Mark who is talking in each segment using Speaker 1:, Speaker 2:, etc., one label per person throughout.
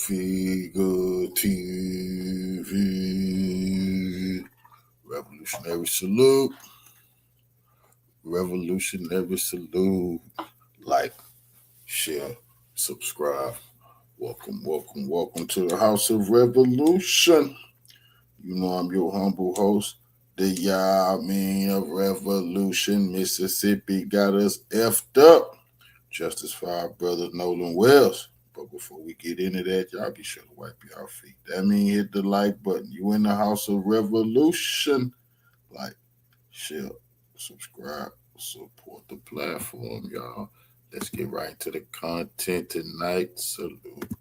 Speaker 1: Figure TV. Revolutionary salute. Revolutionary salute. Like, share, subscribe. Welcome to the House of Revolution. You know I'm your humble host, the Yah-Man of Revolution. Mississippi got us effed up. Justice for our brother Nolan Wells. But before we get into that, y'all be sure to wipe your feet. That means hit the like button. You in the House of Revolution. Like, share, subscribe, support the platform, y'all. Let's get right into the content tonight. Salute.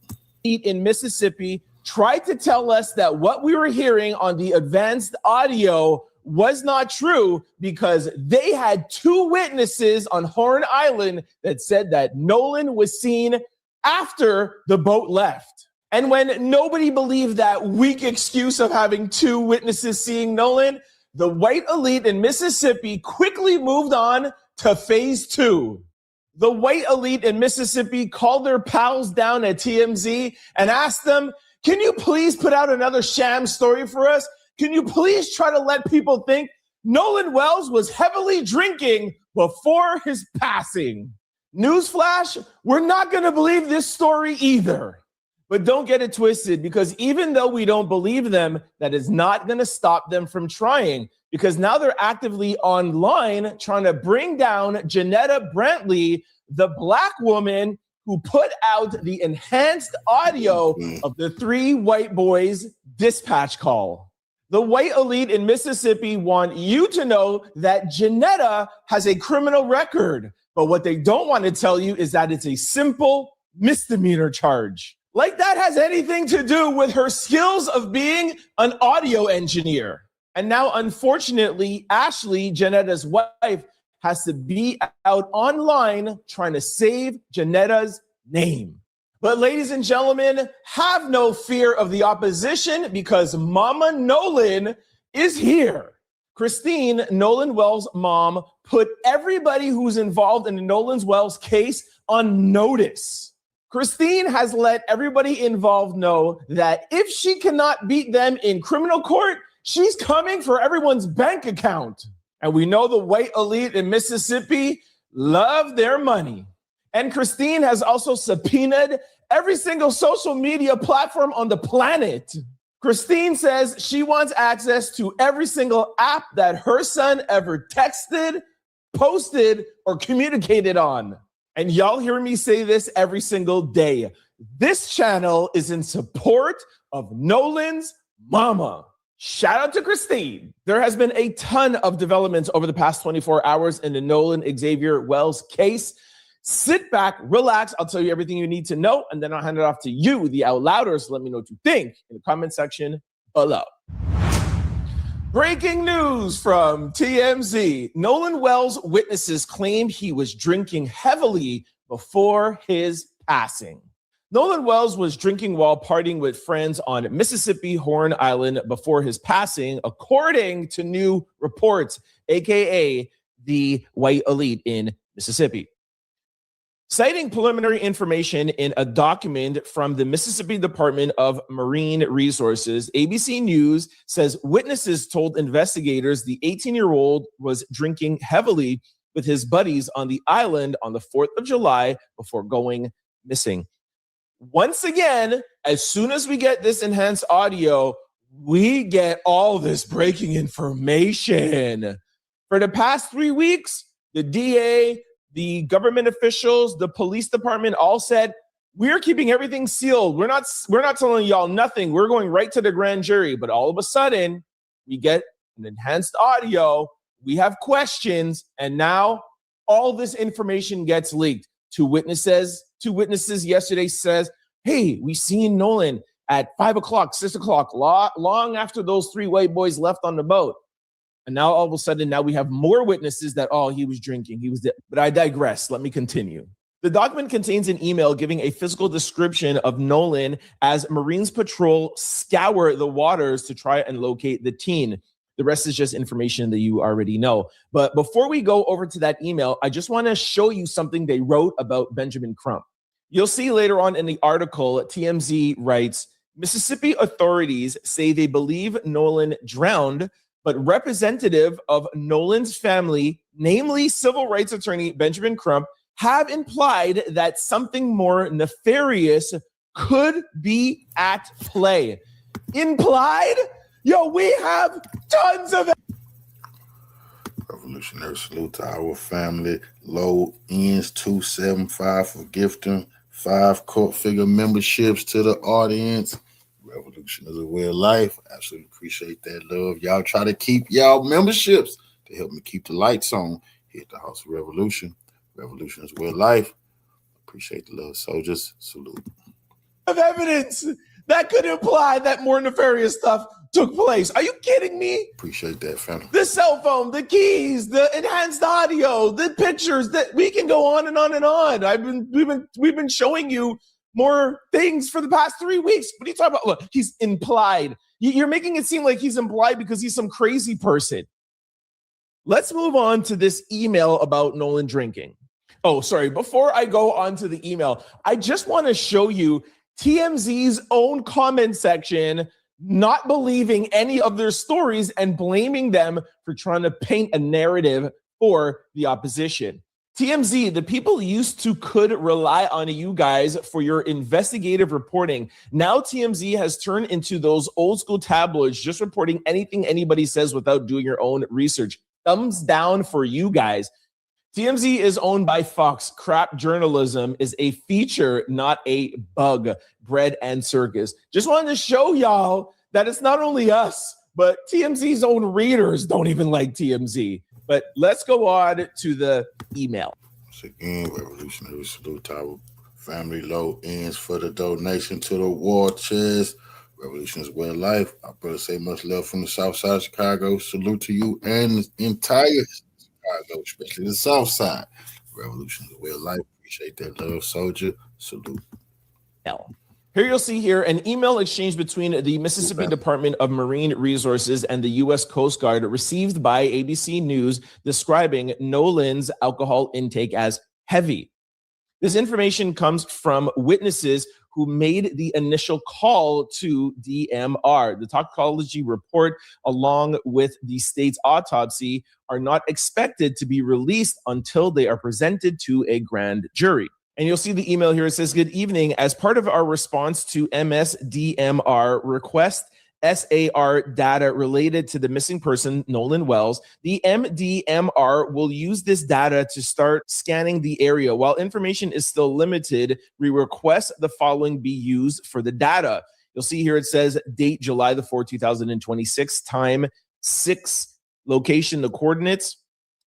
Speaker 2: In Mississippi tried to tell us that what we were hearing on the advanced audio was not true because they had two witnesses on Horn Island that said that Nolan was seen after the boat left. And when nobody believed that weak excuse of having two witnesses seeing Nolan, the white elite in Mississippi quickly moved on to phase two. The white elite in Mississippi called their pals down at TMZ and asked them, can you please put out another sham story for us? Can you please try to let people think Nolan Wells was heavily drinking before his passing? Newsflash, we're not going to believe this story either. But don't get it twisted, because even though we don't believe them, that is not going to stop them from trying, because now they're actively online trying to bring down Janetta Brantley, the black woman who put out the enhanced audio of the three white boys' dispatch call. The white elite in Mississippi want you to know that Janetta has a criminal record, but what they don't want to tell you is that it's a simple misdemeanor charge. Like that has anything to do with her skills of being an audio engineer. And now, unfortunately, Ashley, Janetta's wife, has to be out online trying to save Janetta's name. But ladies and gentlemen, have no fear of the opposition, because Mama Nolan is here. Christine, Nolan Wells' mom, put everybody who's involved in the Nolan Wells case on notice. Christine has let everybody involved know that if she cannot beat them in criminal court, she's coming for everyone's bank account. And we know the white elite in Mississippi love their money. And Christine has also subpoenaed every single social media platform on the planet. Christine says she wants access to every single app that her son ever texted, posted, or communicated on. And y'all hear me say this every single day. This channel is in support of Nolan's mama. Shout out to Christine. There has been a ton of developments over the past 24 hours in the Nolan Xavier Wells case. Sit back, relax. I'll tell you everything you need to know, and then I'll hand it off to you, the out louders. Let me know what you think in the comment section below. Breaking news from TMZ. Nolan Wells' witnesses claim he was drinking heavily before his passing. Nolan Wells was drinking while partying with friends on Mississippi Horn Island before his passing, according to new reports, aka the white elite in Mississippi. Citing preliminary information in a document from the Mississippi Department of Marine Resources, ABC News says witnesses told investigators the 18-year-old was drinking heavily with his buddies on the island on the 4th of July before going missing. Once again, as soon as we get this enhanced audio, we get all this breaking information. For the past 3 weeks, the DA, the government officials, the police department all said, we're keeping everything sealed. We're not telling y'all nothing. We're going right to the grand jury. But all of a sudden, we get an enhanced audio. We have questions. And now all this information gets leaked. Two witnesses yesterday says, hey, we seen Nolan at 5 o'clock, 6 o'clock, long after those three white boys left on the boat. And now all of a sudden, now we have more witnesses that, oh, he was drinking. But I digress. Let me continue. The document contains an email giving a physical description of Nolan as Marines patrol scour the waters to try and locate the teen. The rest is just information that you already know. But before we go over to that email, I just want to show you something they wrote about Benjamin Crump. You'll see later on in the article, TMZ writes, Mississippi authorities say they believe Nolan drowned, but representative of Nolan's family, namely civil rights attorney Benjamin Crump, have implied that something more nefarious could be at play. Implied? Yo, we have tons of
Speaker 1: Revolutionary salute to our family. Low ends 275 for gifting 5 court figure memberships to the audience. Revolution is a way of life. Absolutely appreciate that love. Y'all try to keep y'all memberships to help me keep the lights on here at the House of Revolution. Revolution is a way of life. Appreciate the love, soldiers. Salute.
Speaker 2: of evidence that could imply that more nefarious stuff took place. Are you kidding me?
Speaker 1: Appreciate that, family.
Speaker 2: The cell phone, the keys, the enhanced audio, the pictures, that we can go on and on and on. We've been showing you more things for the past 3 weeks. What are you talking about? Look, he's implied. You're making it seem like he's implied because he's some crazy person. Let's move on to this email about Nolan drinking. Oh, sorry. Before I go on to the email, I just want to show you TMZ's own comment section not believing any of their stories and blaming them for trying to paint a narrative for the opposition. TMZ, the people used to could rely on you guys for your investigative reporting. Now TMZ has turned into those old school tabloids just reporting anything anybody says without doing your own research. Thumbs down for you guys. TMZ is owned by Fox. Crap journalism is a feature, not a bug. Bread and circus. Just wanted to show y'all that it's not only us, but TMZ's own readers don't even like TMZ. But let's go on to the email.
Speaker 1: Once again, revolutionary salute to our family. Low ends for the donation to the war chest. Revolution is way of life. I better say much love from the South Side of Chicago. Salute to you and the entire Chicago, especially the South Side. Revolution is way of life. Appreciate that love, soldier. Salute.
Speaker 2: Here you'll see here an email exchange between the Mississippi Department of Marine Resources and the U.S. Coast Guard received by ABC News describing Nolan's alcohol intake as heavy. This information comes from witnesses who made the initial call to DMR. The toxicology report, along with the state's autopsy, are not expected to be released until they are presented to a grand jury. And you'll see the email here. It says, good evening. As part of our response to MSDMR request SAR data related to the missing person, Nolan Wells, the MDMR will use this data to start scanning the area. While information is still limited, we request the following be used for the data. You'll see here it says date July the 4th, 2026, time 6, location, the coordinates.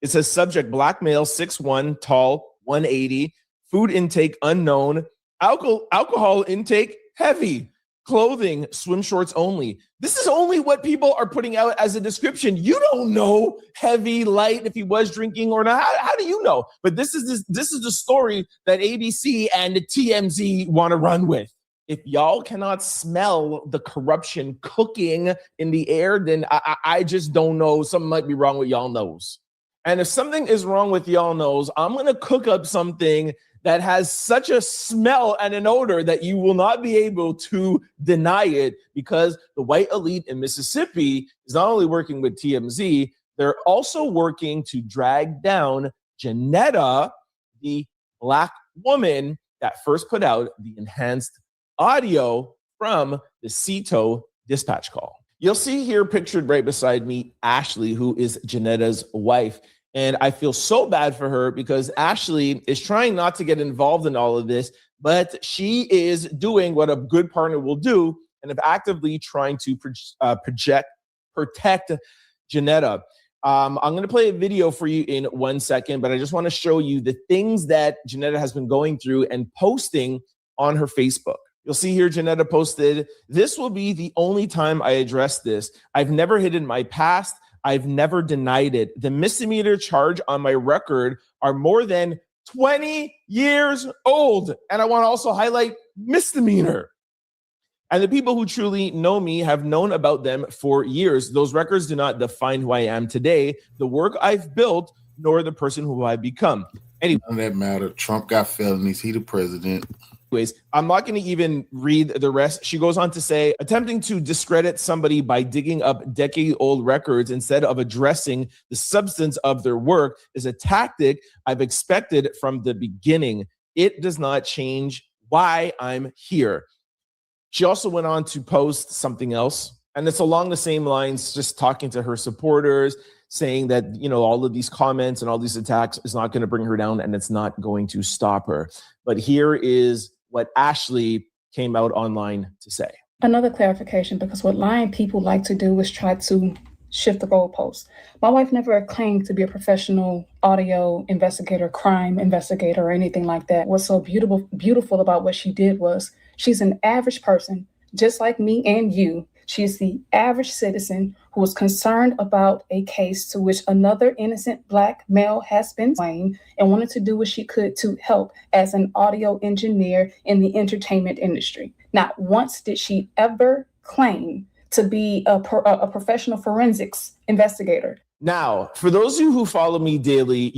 Speaker 2: It says subject black male, 6'1", tall, 180, food intake unknown, alcohol intake heavy, clothing swim shorts only. This is only what people are putting out as a description. You don't know heavy, light, if he was drinking or not. How do you know? But this is the story that ABC and TMZ want to run with. If y'all cannot smell the corruption cooking in the air, then I just don't know. Something might be wrong with y'all nose. And if something is wrong with y'all nose, I'm going to cook up something that has such a smell and an odor that you will not be able to deny it, because the white elite in Mississippi is not only working with TMZ, they're also working to drag down Janetta, the Black woman that first put out the enhanced audio from the CETO dispatch call. You'll see here pictured right beside me, Ashley, who is Janetta's wife. And I feel so bad for her because Ashley is trying not to get involved in all of this, but she is doing what a good partner will do and of actively trying to protect Janetta. I'm going to play a video for you in 1 second, but I just want to show you the things that Janetta has been going through and posting on her Facebook. You'll see here Janetta posted, "This will be the only time I address this. I've never hidden my past. I've never denied it. The misdemeanor charge on my record are more than 20 years old." And I want to also highlight misdemeanor. "And the people who truly know me have known about them for years. Those records do not define who I am today, the work I've built, nor the person who I've become." Anyway,
Speaker 1: None of that matter. Trump got felonies. He the president.
Speaker 2: Anyways, I'm not going to even read the rest. She goes on to say, attempting to discredit somebody by digging up decade-old records instead of addressing the substance of their work is a tactic I've expected from the beginning. It does not change why I'm here. She also went on to post something else, and it's along the same lines, just talking to her supporters, saying that, all of these comments and all these attacks is not going to bring her down and it's not going to stop her. But here is what Ashley came out online to say.
Speaker 3: Another clarification, because what lying people like to do is try to shift the goalposts. My wife never claimed to be a professional audio investigator, crime investigator, or anything like that. What's so beautiful about what she did was she's an average person, just like me and you. She is the average citizen who was concerned about a case to which another innocent Black male has been slain and wanted to do what she could to help as an audio engineer in the entertainment industry. Not once did she ever claim to be a professional forensics investigator.
Speaker 2: Now, for those of you who follow me daily,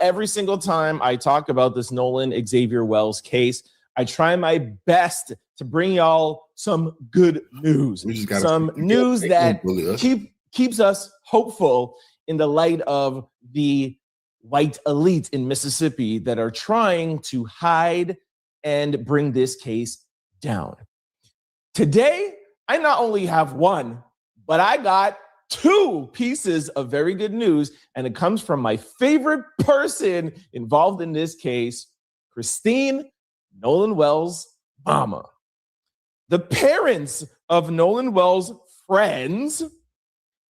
Speaker 2: every single time I talk about this Nolan Xavier Wells case, I try my best to bring y'all some good news, some news that keeps us hopeful in the light of the white elite in Mississippi that are trying to hide and bring this case down. Today, I not only have one, but I got two pieces of very good news, and it comes from my favorite person involved in this case, Christine Nolan Wells' mama. The parents of Nolan Wells' friends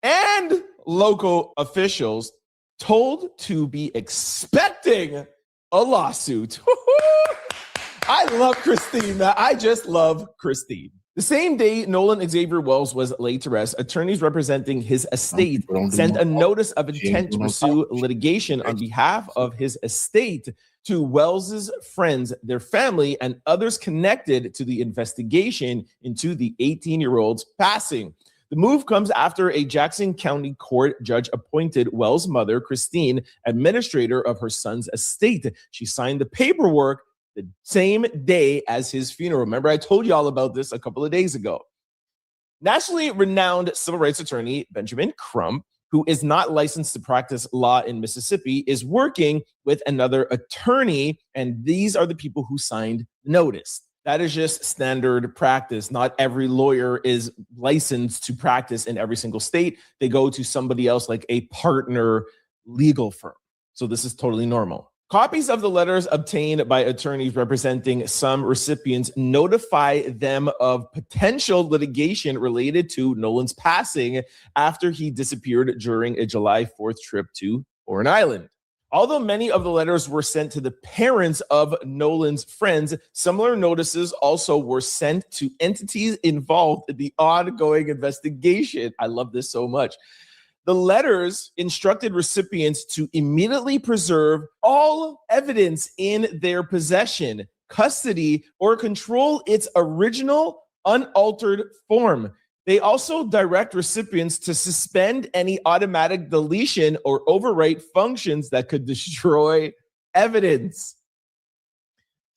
Speaker 2: and local officials told to be expecting a lawsuit. I love Christine. I just love Christine. The same day Nolan Xavier Wells was laid to rest, attorneys representing his estate sent a notice of intent to pursue litigation on behalf of his estate to Wells's friends, their family, and others connected to the investigation into the 18-year-old's passing. The move comes after a Jackson County court judge appointed Wells' mother, Christine, administrator of her son's estate. She signed the paperwork the same day as his funeral. Remember, I told you all about this a couple of days ago. Nationally renowned civil rights attorney Benjamin Crump, who is not licensed to practice law in Mississippi, is working with another attorney, and these are the people who signed the notice. That is just standard practice. Not every lawyer is licensed to practice in every single state. They go to somebody else, like a partner legal firm. So this is totally normal. Copies of the letters obtained by attorneys representing some recipients notify them of potential litigation related to Nolan's passing after he disappeared during a July 4th trip to Oran Island. Although many of the letters were sent to the parents of Nolan's friends, similar notices also were sent to entities involved in the ongoing investigation. I love this so much. The letters instructed recipients to immediately preserve all evidence in their possession, custody, or control its original unaltered form. They also direct recipients to suspend any automatic deletion or overwrite functions that could destroy evidence.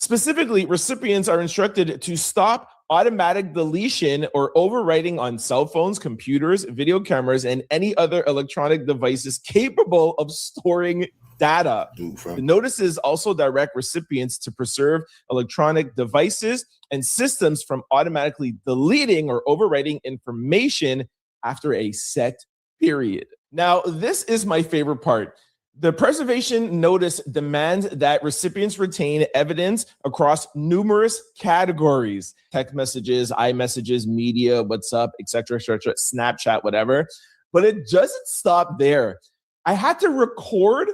Speaker 2: Specifically, recipients are instructed to stop automatic deletion or overwriting on cell phones, computers, video cameras, and any other electronic devices capable of storing data. The notices also direct recipients to preserve electronic devices and systems from automatically deleting or overwriting information after a set period. Now, this is my favorite part. The preservation notice demands that recipients retain evidence across numerous categories: text messages, iMessages, media, WhatsApp, etc., Snapchat, whatever. But it doesn't stop there. I had to record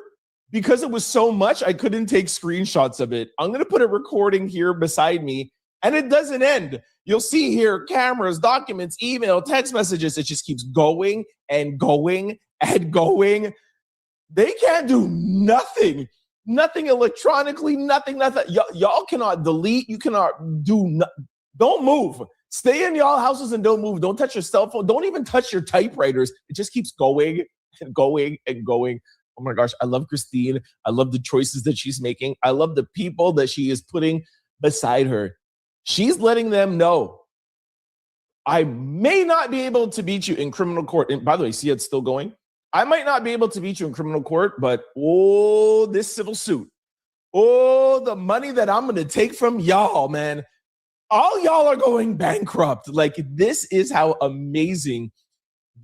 Speaker 2: because it was so much, I couldn't take screenshots of it. I'm going to put a recording here beside me, and it doesn't end. You'll see here cameras, documents, email, text messages. It just keeps going and going and going. They can't do nothing electronically, nothing. Y'all cannot delete. You cannot do, don't move. Stay in y'all houses and don't move. Don't touch your cell phone. Don't even touch your typewriters. It just keeps going and going and going. Oh my gosh, I love Christine. I love the choices that she's making. I love the people that she is putting beside her. She's letting them know, I may not be able to beat you in criminal court. And by the way, see, it's still going. I might not be able to beat you in criminal court, but this civil suit, the money that I'm going to take from y'all, man, all y'all are going bankrupt. Like, this is how amazing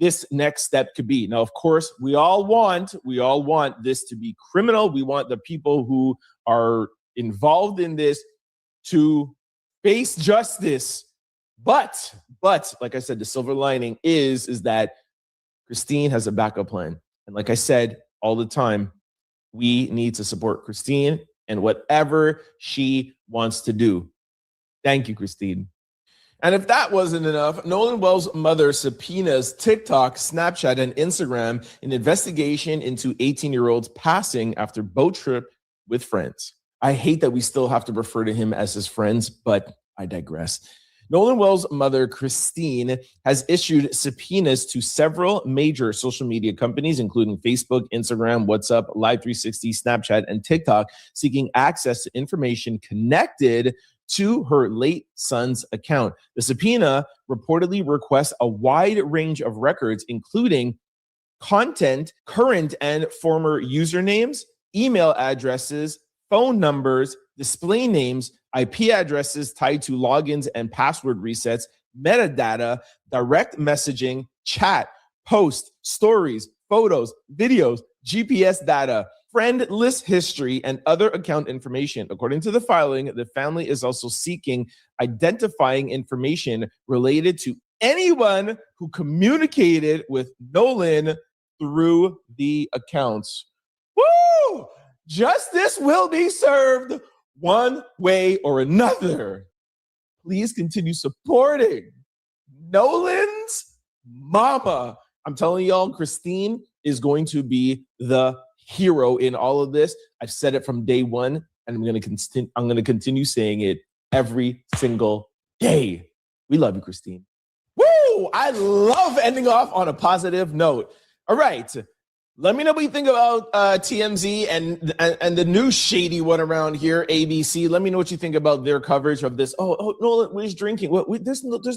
Speaker 2: this next step could be. Now, of course, we all want this to be criminal. We want the people who are involved in this to face justice. But like I said, the silver lining is that Christine has a backup plan. And like I said all the time, we need to support Christine and whatever she wants to do. Thank you, Christine. And if that wasn't enough, Nolan Wells' mother subpoenas TikTok, Snapchat, and Instagram in investigation into 18-year-old's passing after boat trip with friends. I hate that we still have to refer to him as his friends, but I digress. Nolan Wells' mother, Christine, has issued subpoenas to several major social media companies, including Facebook, Instagram, WhatsApp, Live360, Snapchat, and TikTok, seeking access to information connected to her late son's account. The subpoena reportedly requests a wide range of records, including content, current and former usernames, email addresses, phone numbers, display names, IP addresses tied to logins and password resets, metadata, direct messaging, chat, posts, stories, photos, videos, GPS data, friend list history, and other account information. According to the filing, the family is also seeking identifying information related to anyone who communicated with Nolan through the accounts. Woo! Justice will be served one way or another. Please continue supporting Nolan's mama. I'm telling y'all, Christine is going to be the hero in all of this. I've said it from day one, and I'm going to continue saying it every single day. We love you, Christine. Woo! I love ending off on a positive note. All right. Let me know what you think about TMZ and the new shady one around here, ABC. Let me know what you think about their coverage of this. Oh, Nolan, we're drinking.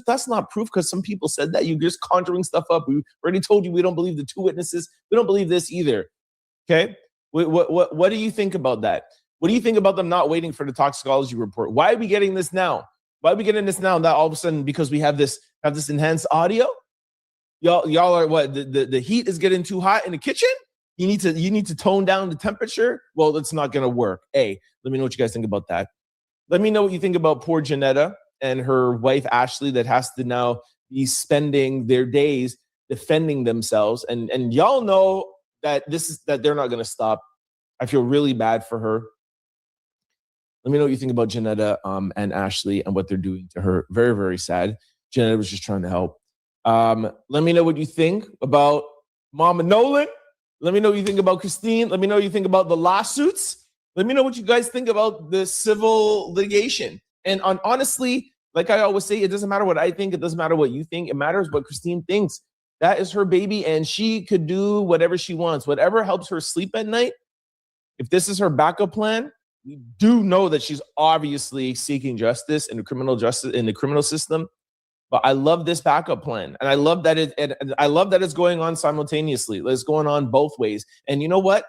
Speaker 2: That's not proof because some people said that. You're just conjuring stuff up. We already told you we don't believe the two witnesses. We don't believe this either. Okay? What do you think about that? What do you think about them not waiting for the toxicology report? Why are we getting this now? Why are we getting this now? That all of a sudden because we have this enhanced audio? Y'all are what? The heat is getting too hot in the kitchen? You need to tone down the temperature? Well, it's not gonna work. Hey, let me know what you guys think about that. Let me know what you think about poor Janetta and her wife Ashley that has to now be spending their days defending themselves. And y'all know that they're not gonna stop. I feel really bad for her. Let me know what you think about Janetta and Ashley and what they're doing to her. Very, very sad. Janetta was just trying to help. Let me know what you think about Mama Nolan. Let me know what you think about Christine. Let me know what you think about the lawsuits. Let me know what you guys think about the civil litigation. And honestly, like I always say, it doesn't matter what I think. It doesn't matter what you think. It matters what Christine thinks. That is her baby, and she could do whatever she wants. Whatever helps her sleep at night. If this is her backup plan, we do know that she's obviously seeking justice in the criminal system. But I love this backup plan, and I love that it's going on simultaneously. It's going on both ways. And you know what?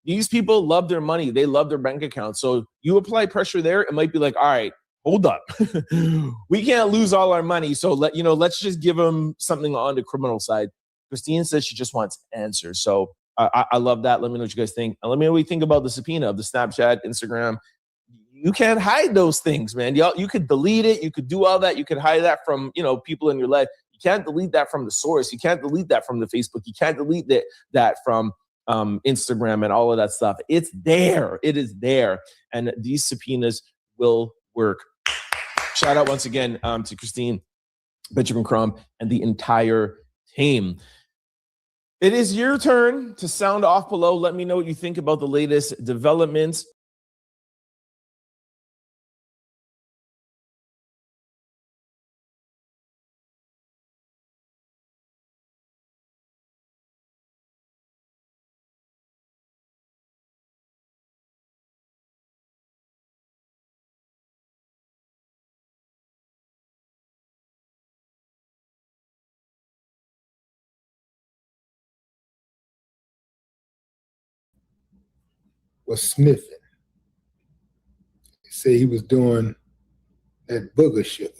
Speaker 2: These people love their money. They love their bank account. So you apply pressure there, it might be like, all right, hold up. We can't lose all our money. So let's just give them something on the criminal side. Christine says she just wants answers. So I love that. Let me know what you guys think. And let me know what you think about the subpoena of the Snapchat, Instagram. You can't hide those things, man. You could delete it. You could do all that. You could hide that from, people in your life. You can't delete that from the source. You can't delete that from the Facebook. You can't delete that from Instagram and all of that stuff. It's there. It is there. And these subpoenas will work. Shout out once again to Christine, Benjamin Crum, and the entire team. It is your turn to sound off below. Let me know what you think about the latest developments.
Speaker 4: was sniffing. He said he was doing that booger sugar.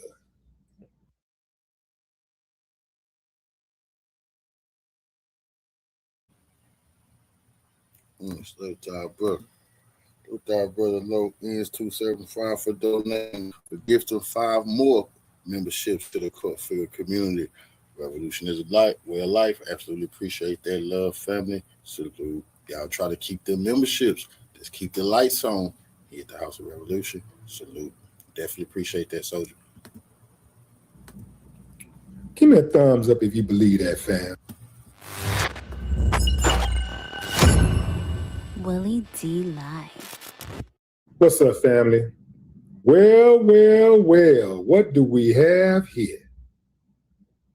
Speaker 1: Salute to our brother. Salute to our brother Low Ends 275 for donating, for gifting 5 more memberships to the Court Figure community. Revolution is a life, way of life. Absolutely appreciate that love, family. Salute. Y'all try to keep them memberships. Just keep the lights on here at the House of Revolution. Salute. Definitely appreciate that, soldier.
Speaker 4: Give me a thumbs up if you believe that, fam.
Speaker 5: Willie D Live.
Speaker 4: What's up, family? Well, what do we have here?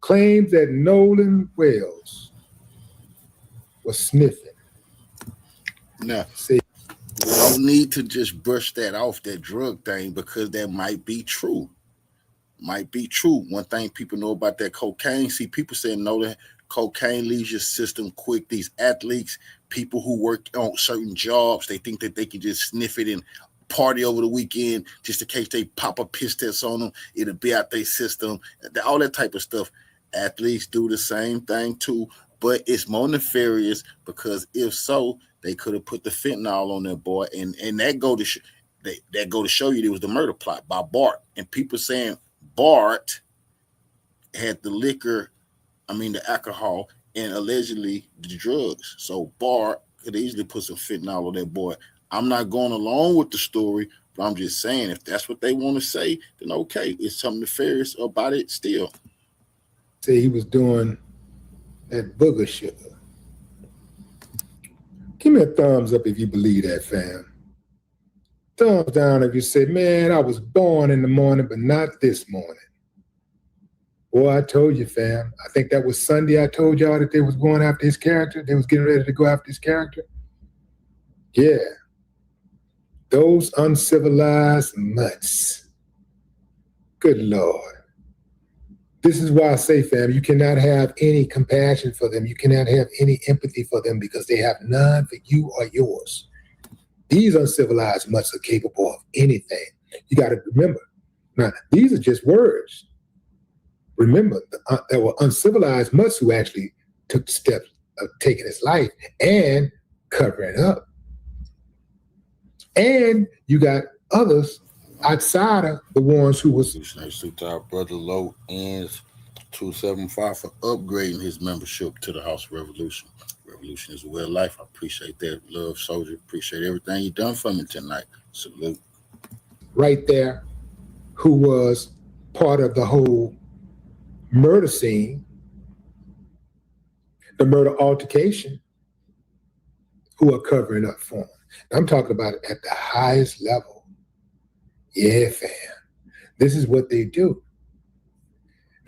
Speaker 4: Claims that Nolan Wells was sniffing.
Speaker 1: Now, we don't need to just brush that off, that drug thing, because that might be true. Might be true. One thing people know about that cocaine, see, people saying no, that cocaine leaves your system quick. These athletes, people who work on certain jobs, they think that they can just sniff it and party over the weekend just in case they pop a piss test on them. It'll be out their system, all that type of stuff. Athletes do the same thing too, but it's more nefarious because if so, they could have put the fentanyl on that boy, and that go to show you there was the murder plot by Bart, and people saying Bart had the liquor, the alcohol, and allegedly the drugs. So Bart could easily put some fentanyl on that boy. I'm not going along with the story, but I'm just saying if that's what they want to say, then okay, it's something nefarious about it still.
Speaker 4: Say he was doing that booger sugar. Give me a thumbs up if you believe that, fam. Thumbs down if you say, man, I was born in the morning, but not this morning. Boy, I told you, fam. I think that was Sunday I told y'all that they was going after his character. They was getting ready to go after his character. Yeah. Those uncivilized mutts. Good Lord. This is why I say, fam, you cannot have any compassion for them. You cannot have any empathy for them because they have none for you or yours. These uncivilized mutts are capable of anything. You got to remember. Now, these are just words. Remember, there were uncivilized mutts who actually took the steps of taking his life and covering up. And you got others outside of the ones who was.
Speaker 1: Salute to our brother Low Ends 275 for upgrading his membership to the House of Revolution. Revolution is a way of life. I appreciate that, love, soldier. Appreciate everything you done for me tonight. Salute.
Speaker 4: Right there, who was part of the whole murder scene, the murder altercation, who are covering up for him. I'm talking about it at the highest level. Yeah, fam. This is what they do.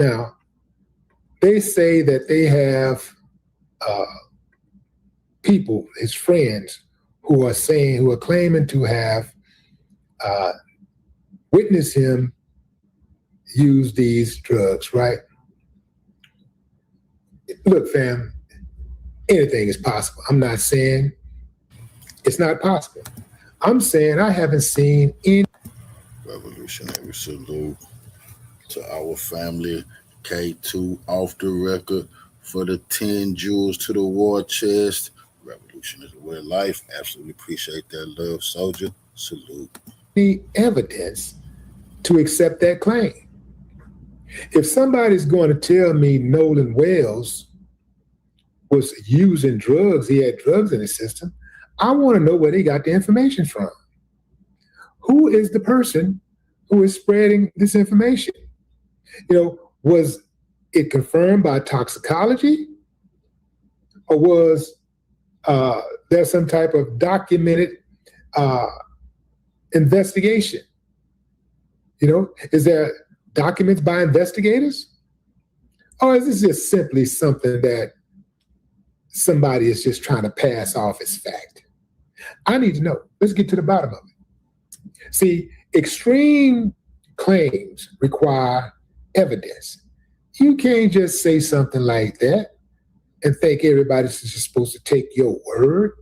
Speaker 4: Now, they say that they have people, his friends, who are claiming to have witnessed him use these drugs, right? Look, fam, anything is possible. I'm not saying it's not possible. I'm saying I haven't seen any.
Speaker 1: Revolutionary salute to our family. K2 off the record for the 10 jewels to the war chest. Revolution is a way of life. Absolutely appreciate that, love, soldier. Salute.
Speaker 4: Any evidence to accept that claim. If somebody's going to tell me Nolan Wells was using drugs, he had drugs in his system, I want to know where they got the information from. Who is the person who is spreading this information? Was it confirmed by toxicology? Or was there some type of documented investigation? Is there documents by investigators? Or is this just simply something that somebody is just trying to pass off as fact? I need to know. Let's get to the bottom of it. See, extreme claims require evidence. You can't just say something like that and think everybody's just supposed to take your word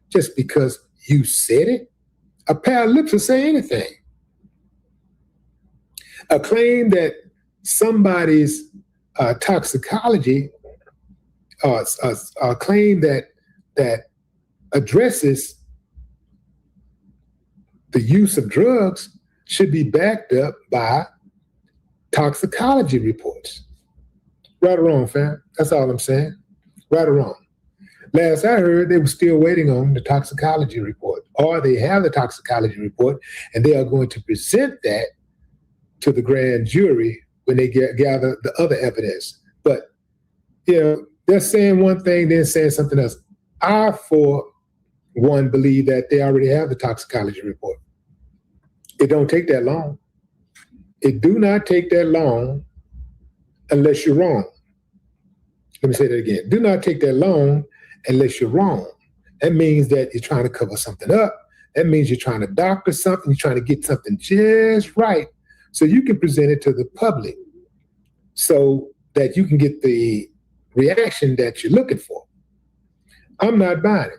Speaker 4: just because You said it. A pair of lips will say anything. A claim that somebody's toxicology, a claim that addresses the use of drugs should be backed up by toxicology reports. Right or wrong, fam? That's all I'm saying. Right or wrong? Last I heard, they were still waiting on the toxicology report, or they have the toxicology report, and they are going to present that to the grand jury when they gather the other evidence. But, they're saying one thing, then saying something else. I, for one, believe that they already have the toxicology report. It don't take that long. It do not take that long unless you're wrong. Let me say that again. Do not take that long unless you're wrong. That means that you're trying to cover something up. That means you're trying to doctor something. You're trying to get something just right so you can present it to the public so that you can get the reaction that you're looking for. I'm not buying it.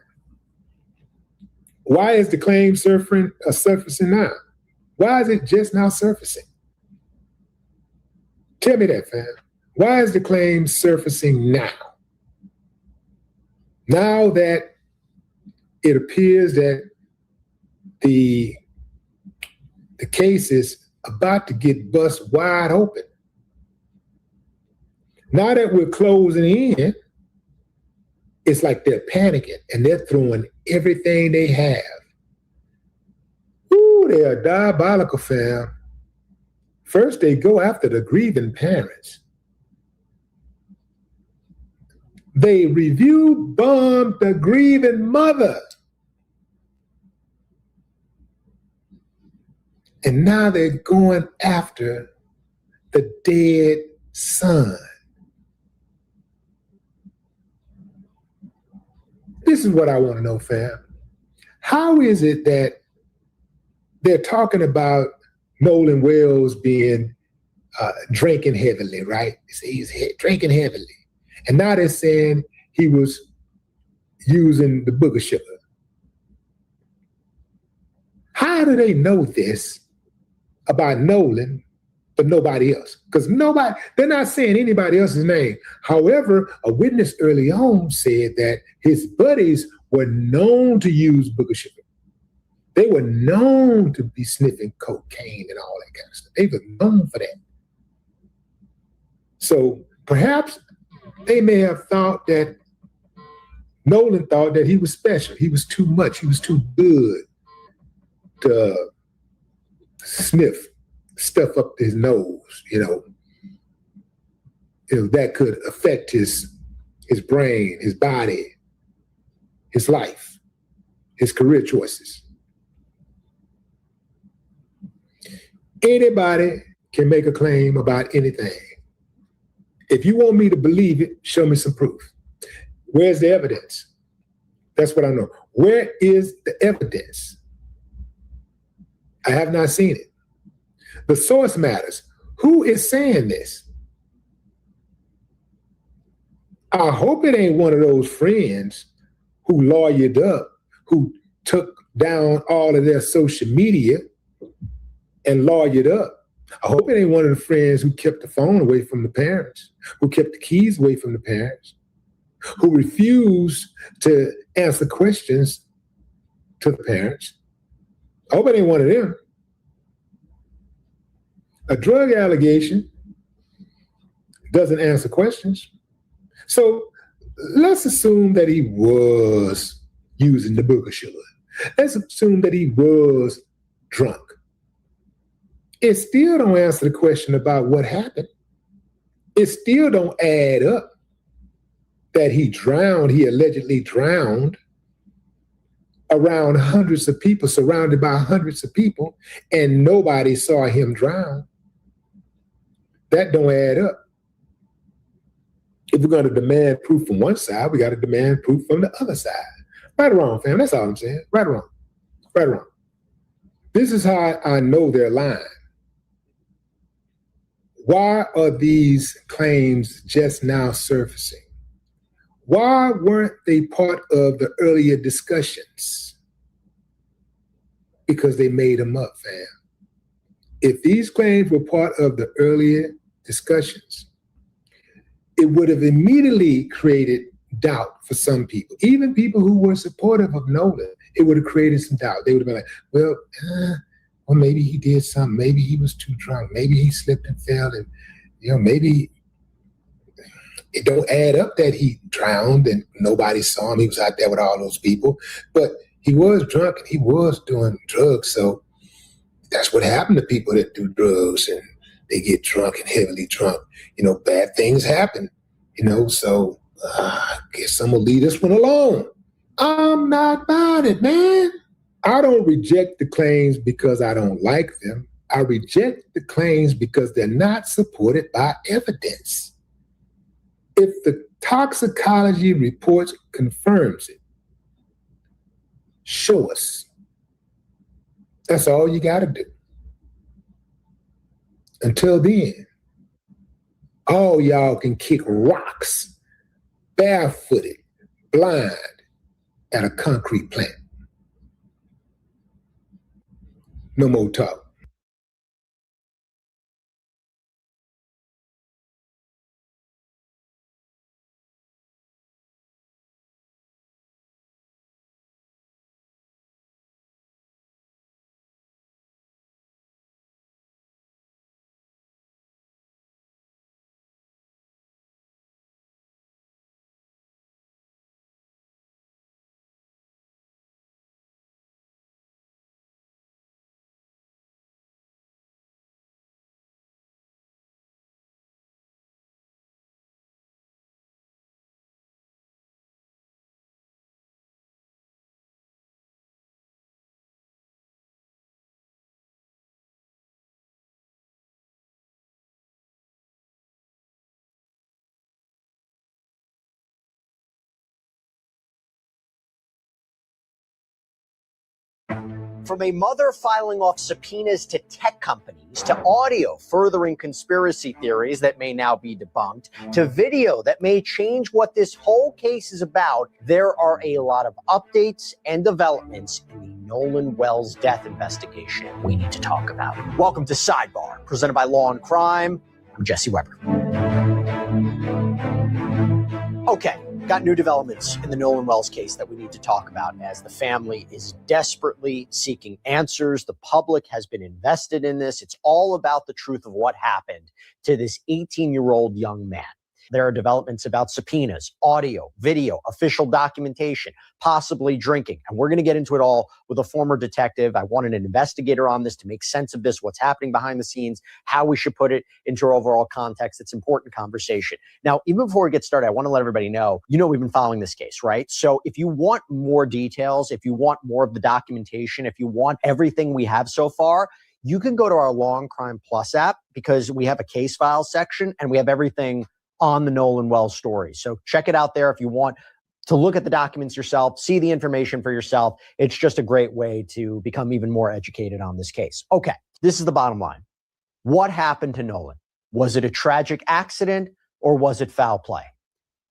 Speaker 4: Why is the claim surfacing now? Why is it just now surfacing? Tell me that, fam. Why is the claim surfacing now? Now that it appears that the case is about to get bust wide open. Now that we're closing in, it's like they're panicking and they're throwing everything they have. Ooh, they are diabolical, fam. First, they go after the grieving parents. They review bombed the grieving mother. And now they're going after the dead son. This is what I want to know, fam. How is it that they're talking about Nolan Wells being drinking heavily, right? They say he's drinking heavily. And now they're saying he was using the booger sugar. How do they know this about Nolan, but nobody else? Because they're not saying anybody else's name. However, a witness early on said that his buddies were known to use booger sugar. They were known to be sniffing cocaine and all that kind of stuff. They were known for that. So perhaps they may have thought that Nolan thought that he was special. He was too much. He was too good to sniff stuff up his nose, that could affect his brain, his body, his life, his career choices. Anybody can make a claim about anything. If you want me to believe it, show me some proof. Where's the evidence? That's what I know. Where is the evidence? I have not seen it. The source matters. Who is saying this? I hope it ain't one of those friends who lawyered up, who took down all of their social media and lawyered up. I hope it ain't one of the friends who kept the phone away from the parents, who kept the keys away from the parents, who refused to answer questions to the parents. I hope it ain't one of them. A drug allegation doesn't answer questions. So let's assume that he was using the booger sugar. Let's assume that he was drunk. It still don't answer the question about what happened. It still don't add up that he allegedly drowned around hundreds of people, surrounded by hundreds of people, and nobody saw him drown. That don't add up. If we're going to demand proof from one side, we got to demand proof from the other side. Right or wrong, fam? That's all I'm saying. Right or wrong? Right or wrong? This is how I know they're lying. Why are these claims just now surfacing? Why weren't they part of the earlier discussions? because they made them up, fam. If these claims were part of the earlier discussions, it would have immediately created doubt for some people, even people who were supportive of Nolan. It would have created some doubt. They would have been like, well, maybe he did something. Maybe he was too drunk. Maybe he slipped and fell, and maybe it don't add up that he drowned and nobody saw him. He was out there with all those people, but he was drunk and he was doing drugs. So that's what happened to people that do drugs and they get drunk and heavily drunk. Bad things happen, so I guess I'm going to leave this one alone. I'm not buying it, man. I don't reject the claims because I don't like them. I reject the claims because they're not supported by evidence. If the toxicology report confirms it, show us. That's all you got to do. Until then, all y'all can kick rocks, barefooted, blind, at a concrete plant. No more talk.
Speaker 6: From a mother filing off subpoenas to tech companies, to audio furthering conspiracy theories that may now be debunked, to video that may change what this whole case is about, there are a lot of updates and developments in the Nolan Wells death investigation we need to talk about. Welcome to Sidebar, presented by Law and Crime. I'm Jesse Weber. Okay. Got new developments in the Nolan Wells case that we need to talk about as the family is desperately seeking answers. The public has been invested in this. It's all about the truth of what happened to this 18-year-old young man. There are developments about subpoenas, audio, video, official documentation, possibly drinking. And we're going to get into it all with a former detective. I wanted an investigator on this to make sense of this, what's happening behind the scenes, how we should put it into our overall context. It's important conversation. Now, even before we get started, I want to let everybody know, we've been following this case, right? So if you want more details, if you want more of the documentation, if you want everything we have so far, you can go to our Law and Crime Plus app because we have a case file section and we have everything on the Nolan Wells story. So check it out there if you want to look at the documents yourself, see the information for yourself. It's just a great way to become even more educated on this case. Okay, this is the bottom line. What happened to Nolan? Was it a tragic accident or was it foul play?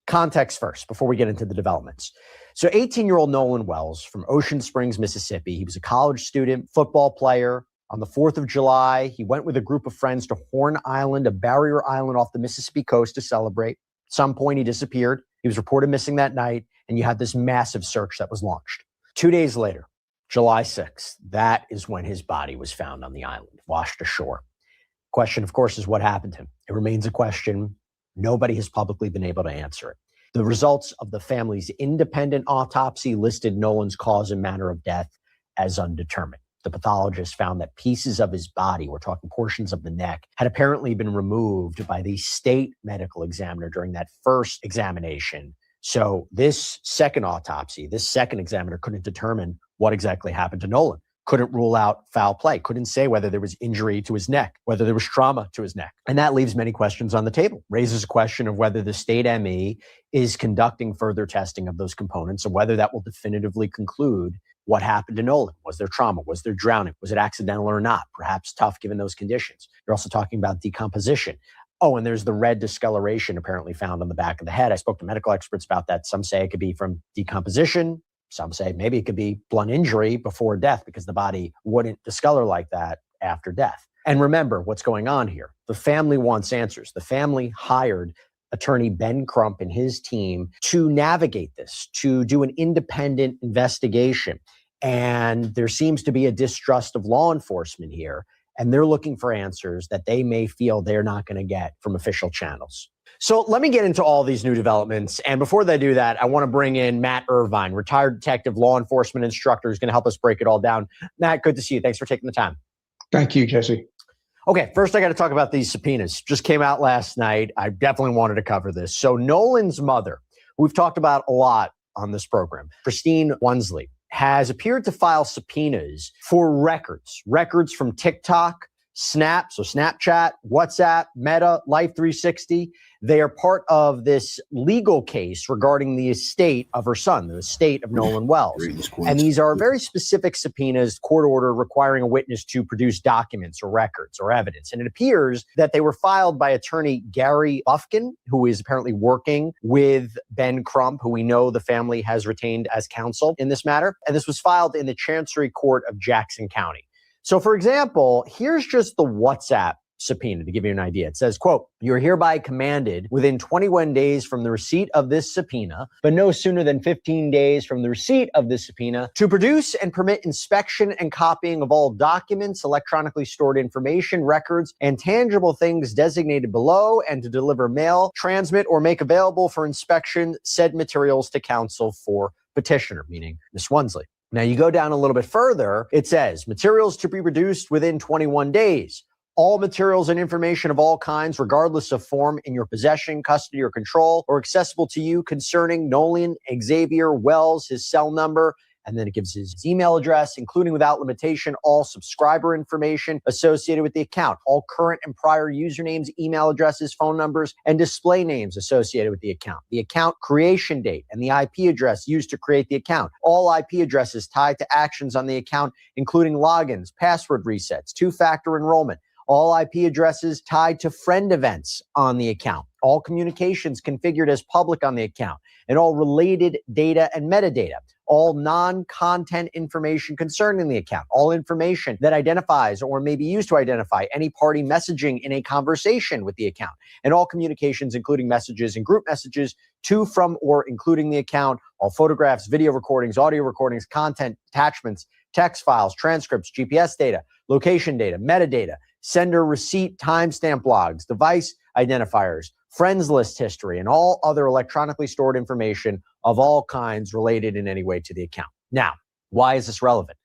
Speaker 6: Context first, before we get into the developments. So 18-year-old Nolan Wells from Ocean Springs, Mississippi, he was a college student, football player. On the 4th of July, he went with a group of friends to Horn Island, a barrier island off the Mississippi coast to celebrate. At some point, he disappeared. He was reported missing that night, and you had this massive search that was launched. 2 days later, July 6th, that is when his body was found on the island, washed ashore. Question, of course, is what happened to him? It remains a question. Nobody has publicly been able to answer it. The results of the family's independent autopsy listed Nolan's cause and manner of death as undetermined. The pathologist found that pieces of his body, we're talking portions of the neck, had apparently been removed by the state medical examiner during that first examination. So this second autopsy, this second examiner couldn't determine what exactly happened to Nolan. Couldn't rule out foul play, couldn't say whether there was injury to his neck, whether there was trauma to his neck. And that leaves many questions on the table, raises a question of whether the state ME is conducting further testing of those components and whether that will definitively conclude what happened to Nolan. Was there trauma? Was there drowning? Was it accidental or not? Perhaps tough given those conditions. You're also talking about decomposition. Oh, and there's the red discoloration apparently found on the back of the head. I spoke to medical experts about that. Some say it could be from decomposition. Some say maybe it could be blunt injury before death because the body wouldn't discolor like that after death. And remember what's going on here. The family wants answers. The family hired attorney Ben Crump and his team to navigate this, to do an independent investigation. And there seems to be a distrust of law enforcement here. And they're looking for answers that they may feel they're not going to get from official channels. So let me get into all these new developments. And before they do that, I want to bring in Matt Irvine, retired detective, law enforcement instructor, who's going to help us break it all down. Matt, good to see you. Thanks for taking the time.
Speaker 7: Thank you, Jesse.
Speaker 6: Okay, first I got to talk about these subpoenas. Just came out last night. I definitely wanted to cover this. So Nolan's mother, who we've talked about a lot on this program, Christine Wonsley, has appeared to file subpoenas for records from TikTok, Snap, so Snapchat, WhatsApp, Meta, Life 360. They are part of this legal case regarding the estate of her son, the estate of Nolan Wells. And these are very specific subpoenas, court order requiring a witness to produce documents or records or evidence. And it appears that they were filed by attorney Gary Bufkin, who is apparently working with Ben Crump, who we know the family has retained as counsel in this matter. And this was filed in the Chancery Court of Jackson County. So, for example, here's just the WhatsApp subpoena to give you an idea. It says, quote, "You're hereby commanded within 21 days from the receipt of this subpoena, but no sooner than 15 days from the receipt of this subpoena, to produce and permit inspection and copying of all documents, electronically stored information, records, and tangible things designated below, and to deliver, mail, transmit, or make available for inspection said materials to counsel for petitioner," meaning Ms. Wonsley. Now, you go down a little bit further, it says, "Materials to be produced within 21 days. All materials and information of all kinds, regardless of form, in your possession, custody, or control, or accessible to you concerning Nolan Xavier Wells, his cell number," and then it gives his email address, "including without limitation all subscriber information associated with the account, all current and prior usernames, email addresses, phone numbers, and display names associated with the account creation date, and the IP address used to create the account, all IP addresses tied to actions on the account, including logins, password resets, two-factor enrollment, all IP addresses tied to friend events on the account, all communications configured as public on the account, and all related data and metadata, all non-content information concerning the account, all information that identifies or may be used to identify any party messaging in a conversation with the account, and all communications, including messages and group messages to, from, or including the account, all photographs, video recordings, audio recordings, content, attachments, text files, transcripts, GPS data, location data, metadata, sender receipt, timestamp logs, device identifiers, friends list history, and all other electronically stored information of all kinds related in any way to the account. Now, why is this relevant?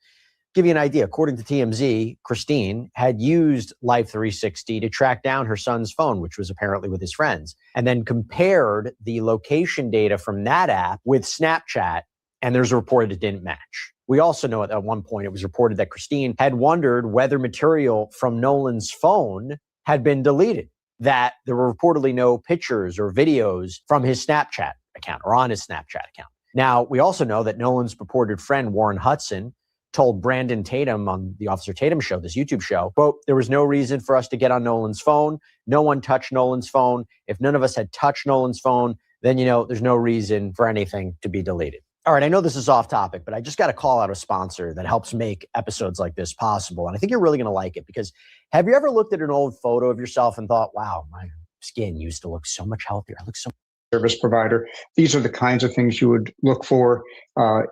Speaker 6: Give you an idea. According to TMZ, Christine had used Life 360 to track down her son's phone, which was apparently with his friends, and then compared the location data from that app with Snapchat, and there's a report that didn't match. We also know at one point it was reported that Christine had wondered whether material from Nolan's phone had been deleted, that there were reportedly no pictures or videos from his Snapchat account or on his Snapchat account. Now, we also know that Nolan's purported friend, Warren Hudson, told Brandon Tatum on the Officer Tatum show, this YouTube show, quote, "There was no reason for us to get on Nolan's phone. No one touched Nolan's phone. If none of us had touched Nolan's phone, then, there's no reason for anything to be deleted." All right, I know this is off topic, but I just got to call out a sponsor that helps make episodes like this possible. And I think you're really going to like it, because have you ever looked at an old photo of yourself and thought, wow, my skin used to look so much healthier. I look so
Speaker 7: Service provider. These are the kinds of things you would look for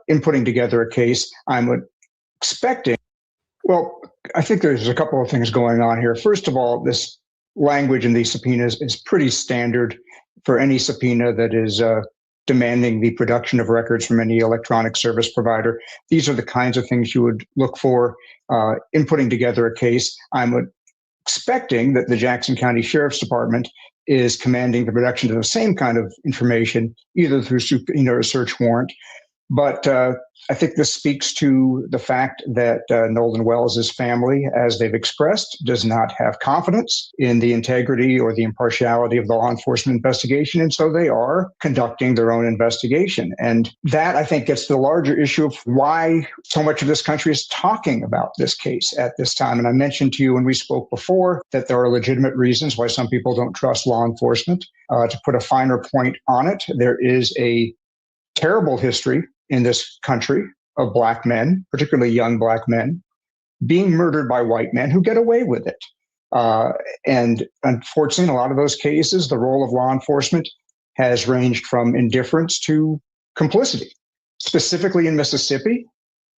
Speaker 7: in putting together a case. I'm expecting, well, I think there's a couple of things going on here. First of all, this language in these subpoenas is pretty standard for any subpoena that is demanding the production of records from any electronic service provider. These are the kinds of things you would look for in putting together a case. I'm expecting that the Jackson County Sheriff's Department is commanding the production of the same kind of information, either through subpoena or search warrant. But I think this speaks to the fact that Nolan Wells' family, as they've expressed, does not have confidence in the integrity or the impartiality of the law enforcement investigation. And so they are conducting their own investigation. And that, I think, gets to the larger issue of why so much of this country is talking about this case at this time. And I mentioned to you when we spoke before that there are legitimate reasons why some people don't trust law enforcement. To put a finer point on it, there is a terrible history in this country of black men, particularly young black men, being murdered by white men who get away with it. And unfortunately, in a lot of those cases, the role of law enforcement has ranged from indifference to complicity. Specifically in Mississippi,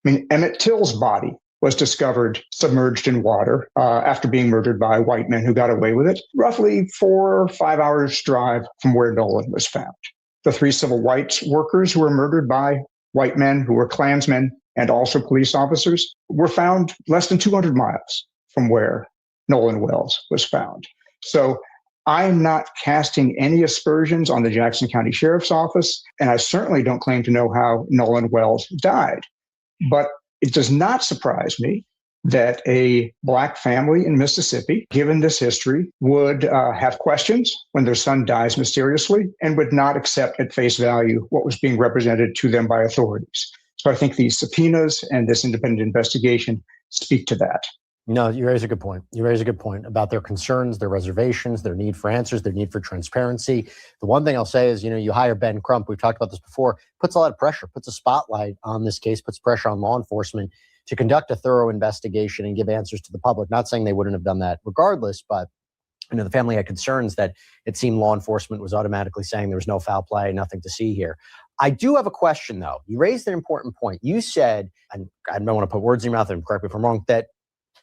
Speaker 7: I mean, Emmett Till's body was discovered submerged in water after being murdered by white men who got away with it, roughly 4 or 5 hours drive from where Nolan was found. The 3 civil rights workers who were murdered by white men who were Klansmen and also police officers were found less than 200 miles from where Nolan Wells was found. So I'm not casting any aspersions on the Jackson County Sheriff's Office, and I certainly don't claim to know how Nolan Wells died. But it does not surprise me that a black family in Mississippi, given this history, would have questions when their son dies mysteriously and would not accept at face value what was being represented to them by authorities. So I think these subpoenas and this independent investigation speak to that.
Speaker 6: No, you raise a good point. You raise a good point about their concerns, their reservations, their need for answers, their need for transparency. The one thing I'll say is, you hire Ben Crump, we've talked about this before, puts a lot of pressure, puts a spotlight on this case, puts pressure on law enforcement to conduct a thorough investigation and give answers to the public. Not saying they wouldn't have done that regardless, but the family had concerns that it seemed law enforcement was automatically saying there was no foul play, nothing to see here. I do have a question, though. You raised an important point. You said, and I don't want to put words in your mouth, and correct me if I'm wrong, that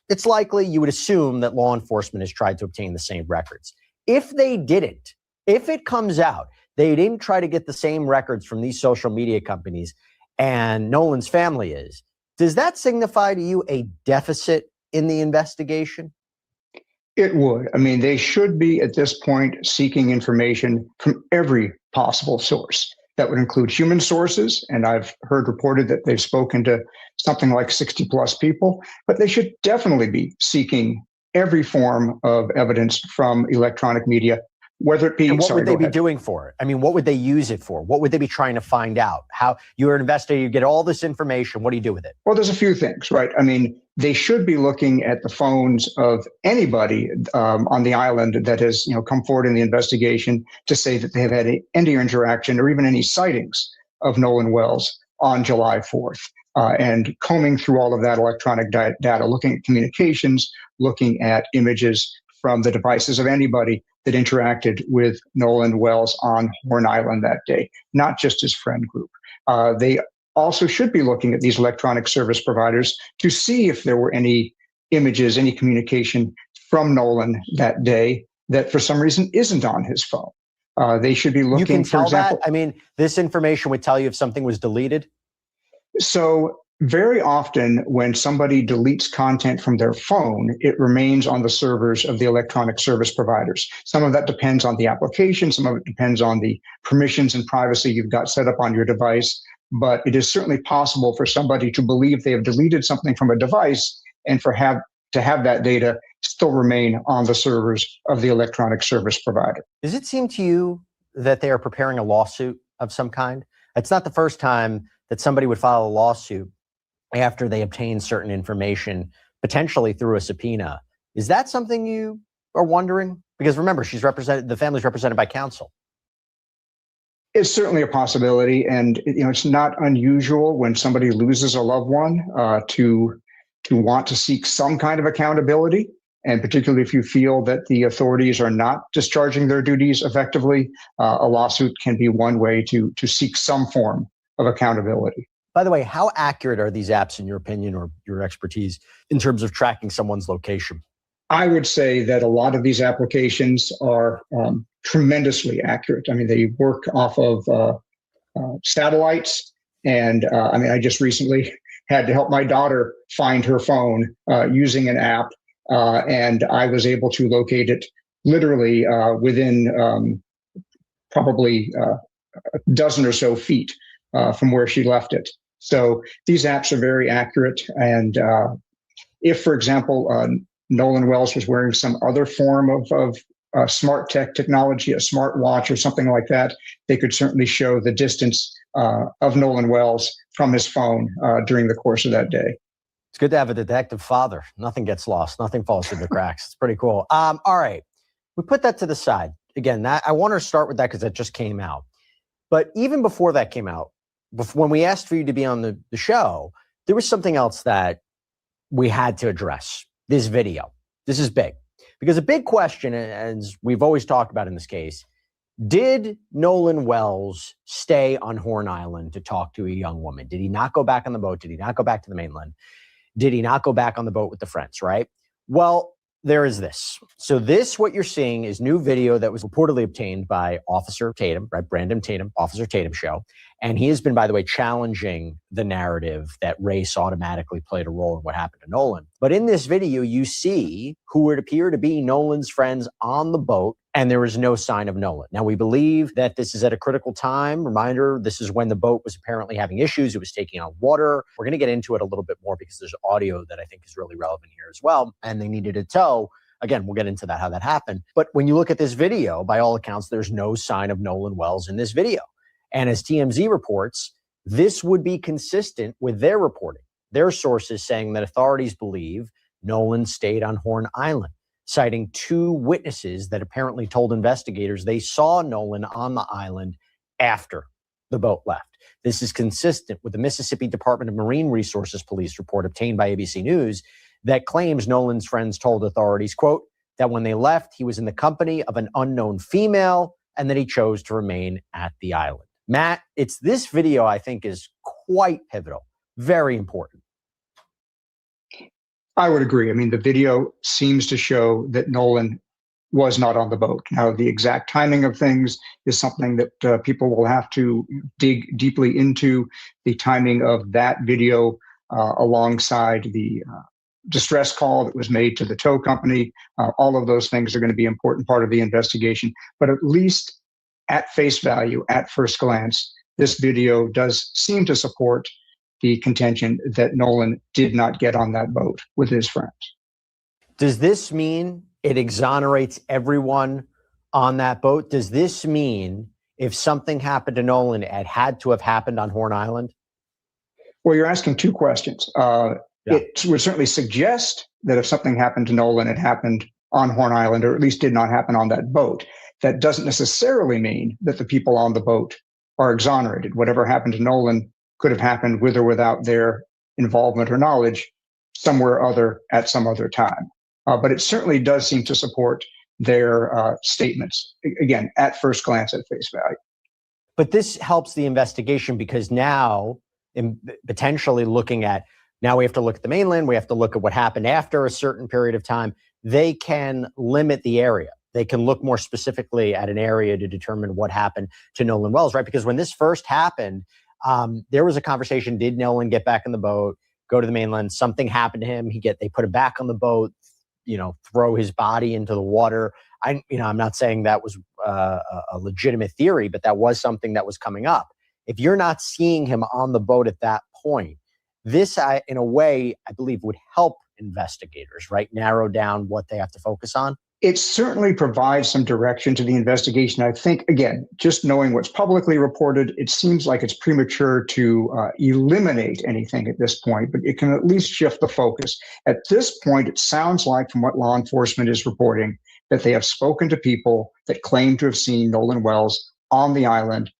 Speaker 6: it's likely you would assume that law enforcement has tried to obtain the same records. If they didn't, if it comes out they didn't try to get the same records from these social media companies and Nolan's family is, does that signify to you a deficit in the investigation?
Speaker 7: It would. I mean, they should be at this point seeking information from every possible source. That would include human sources, and I've heard reported that they've spoken to something like 60 plus people, but they should definitely be seeking every form of evidence from electronic media, whether it be—
Speaker 6: And what would they be doing for it? I mean, what would they use it for? What would they be trying to find out? How you're an investigator, you get all this information. What do you do with it?
Speaker 7: Well, there's a few things, right? I mean, they should be looking at the phones of anybody on the island that has, come forward in the investigation to say that they have had any interaction or even any sightings of Nolan Wells on July 4th. And combing through all of that electronic data, looking at communications, looking at images from the devices of anybody that interacted with Nolan Wells on Horn Island that day, not just his friend group. They also should be looking at these electronic service providers to see if there were any images, any communication from Nolan that day that for some reason isn't on his phone. They should be looking,
Speaker 6: you can tell
Speaker 7: for example—
Speaker 6: that? I mean, this information would tell you if something was deleted?
Speaker 7: So very often when somebody deletes content from their phone, it remains on the servers of the electronic service providers. Some of that depends on the application. Some of it depends on the permissions and privacy you've got set up on your device. But it is certainly possible for somebody to believe they have deleted something from a device and to have that data still remain on the servers of the electronic service provider.
Speaker 6: Does it seem to you that they are preparing a lawsuit of some kind? It's not the first time that somebody would file a lawsuit after they obtain certain information, potentially through a subpoena. Is that something you are wondering? Because remember, the family's represented by counsel.
Speaker 7: It's certainly a possibility, and it's not unusual when somebody loses a loved one to want to seek some kind of accountability, and particularly if you feel that the authorities are not discharging their duties effectively, a lawsuit can be one way to seek some form of accountability.
Speaker 6: By the way, how accurate are these apps, in your opinion or your expertise, in terms of tracking someone's location?
Speaker 7: I would say that a lot of these applications are tremendously accurate. I mean, they work off of satellites. And I just recently had to help my daughter find her phone using an app. And I was able to locate it literally within probably a dozen or so feet from where she left it. So these apps are very accurate. And if, for example, Nolan Wells was wearing some other form of smart technology, a smart watch or something like that, they could certainly show the distance of Nolan Wells from his phone during the course of that day.
Speaker 6: It's good to have a detective father. Nothing gets lost. Nothing falls through the cracks. It's pretty cool. All right. We put that to the side. Again, I want to start with that because that just came out. But even before that came out, when we asked for you to be on the show, there was something else that we had to address. This video. This is big. Because a big question, as we've always talked about in this case, did Nolan Wells stay on Horn Island to talk to a young woman? Did he not go back on the boat? Did he not go back to the mainland? Did he not go back on the boat with the friends, right? Well, there is this. So what you're seeing is new video that was reportedly obtained by Officer Tatum, right? Brandon Tatum, Officer Tatum show. And he has been, by the way, challenging the narrative that race automatically played a role in what happened to Nolan. But in this video, you see who would appear to be Nolan's friends on the boat, and there is no sign of Nolan. Now, we believe that this is at a critical time. Reminder, this is when the boat was apparently having issues. It was taking on water. We're going to get into it a little bit more because there's audio that I think is really relevant here as well. And they needed to tow. Again, we'll get into that, how that happened. But when you look at this video, by all accounts, there's no sign of Nolan Wells in this video. And as TMZ reports, this would be consistent with their reporting. Their sources saying that authorities believe Nolan stayed on Horn Island, citing 2 witnesses that apparently told investigators they saw Nolan on the island after the boat left. This is consistent with the Mississippi Department of Marine Resources police report obtained by ABC News that claims Nolan's friends told authorities, quote, that when they left, he was in the company of an unknown female and that he chose to remain at the island. Matt, it's this video I think is quite pivotal, very important.
Speaker 7: I would agree. I mean, the video seems to show that Nolan was not on the boat. Now, the exact timing of things is something that people will have to dig deeply into. The timing of that video alongside the distress call that was made to the tow company, all of those things are going to be an important part of the investigation. But at least at face value, at first glance, this video does seem to support the contention that Nolan did not get on that boat with his friends.
Speaker 6: Does this mean it exonerates everyone on that boat? Does this mean if something happened to Nolan, it had to have happened on Horn Island?
Speaker 7: Well, you're asking 2 questions. It would certainly suggest that if something happened to Nolan, it happened on Horn Island, or at least did not happen on that boat. That doesn't necessarily mean that the people on the boat are exonerated. Whatever happened to Nolan could have happened with or without their involvement or knowledge somewhere other at some other time. But it certainly does seem to support their statements, again, at first glance, at face value.
Speaker 6: But this helps the investigation because now, in potentially looking at, now we have to look at the mainland, we have to look at what happened after a certain period of time. They can limit the area. They can look more specifically at an area to determine what happened to Nolan Wells, right? Because when this first happened, there was a conversation, did Nolan get back on the boat, go to the mainland, something happened to him, they put him back on the boat, throw his body into the water. I'm not saying that was a legitimate theory, but that was something that was coming up. If you're not seeing him on the boat at that point, this, in a way, I believe would help investigators, right? Narrow down what they have to focus on.
Speaker 7: It certainly provides some direction to the investigation. I think, again, just knowing what's publicly reported, it seems like it's premature to eliminate anything at this point, but it can at least shift the focus. At this point, it sounds like, from what law enforcement is reporting, that they have spoken to people that claim to have seen Nolan Wells on the island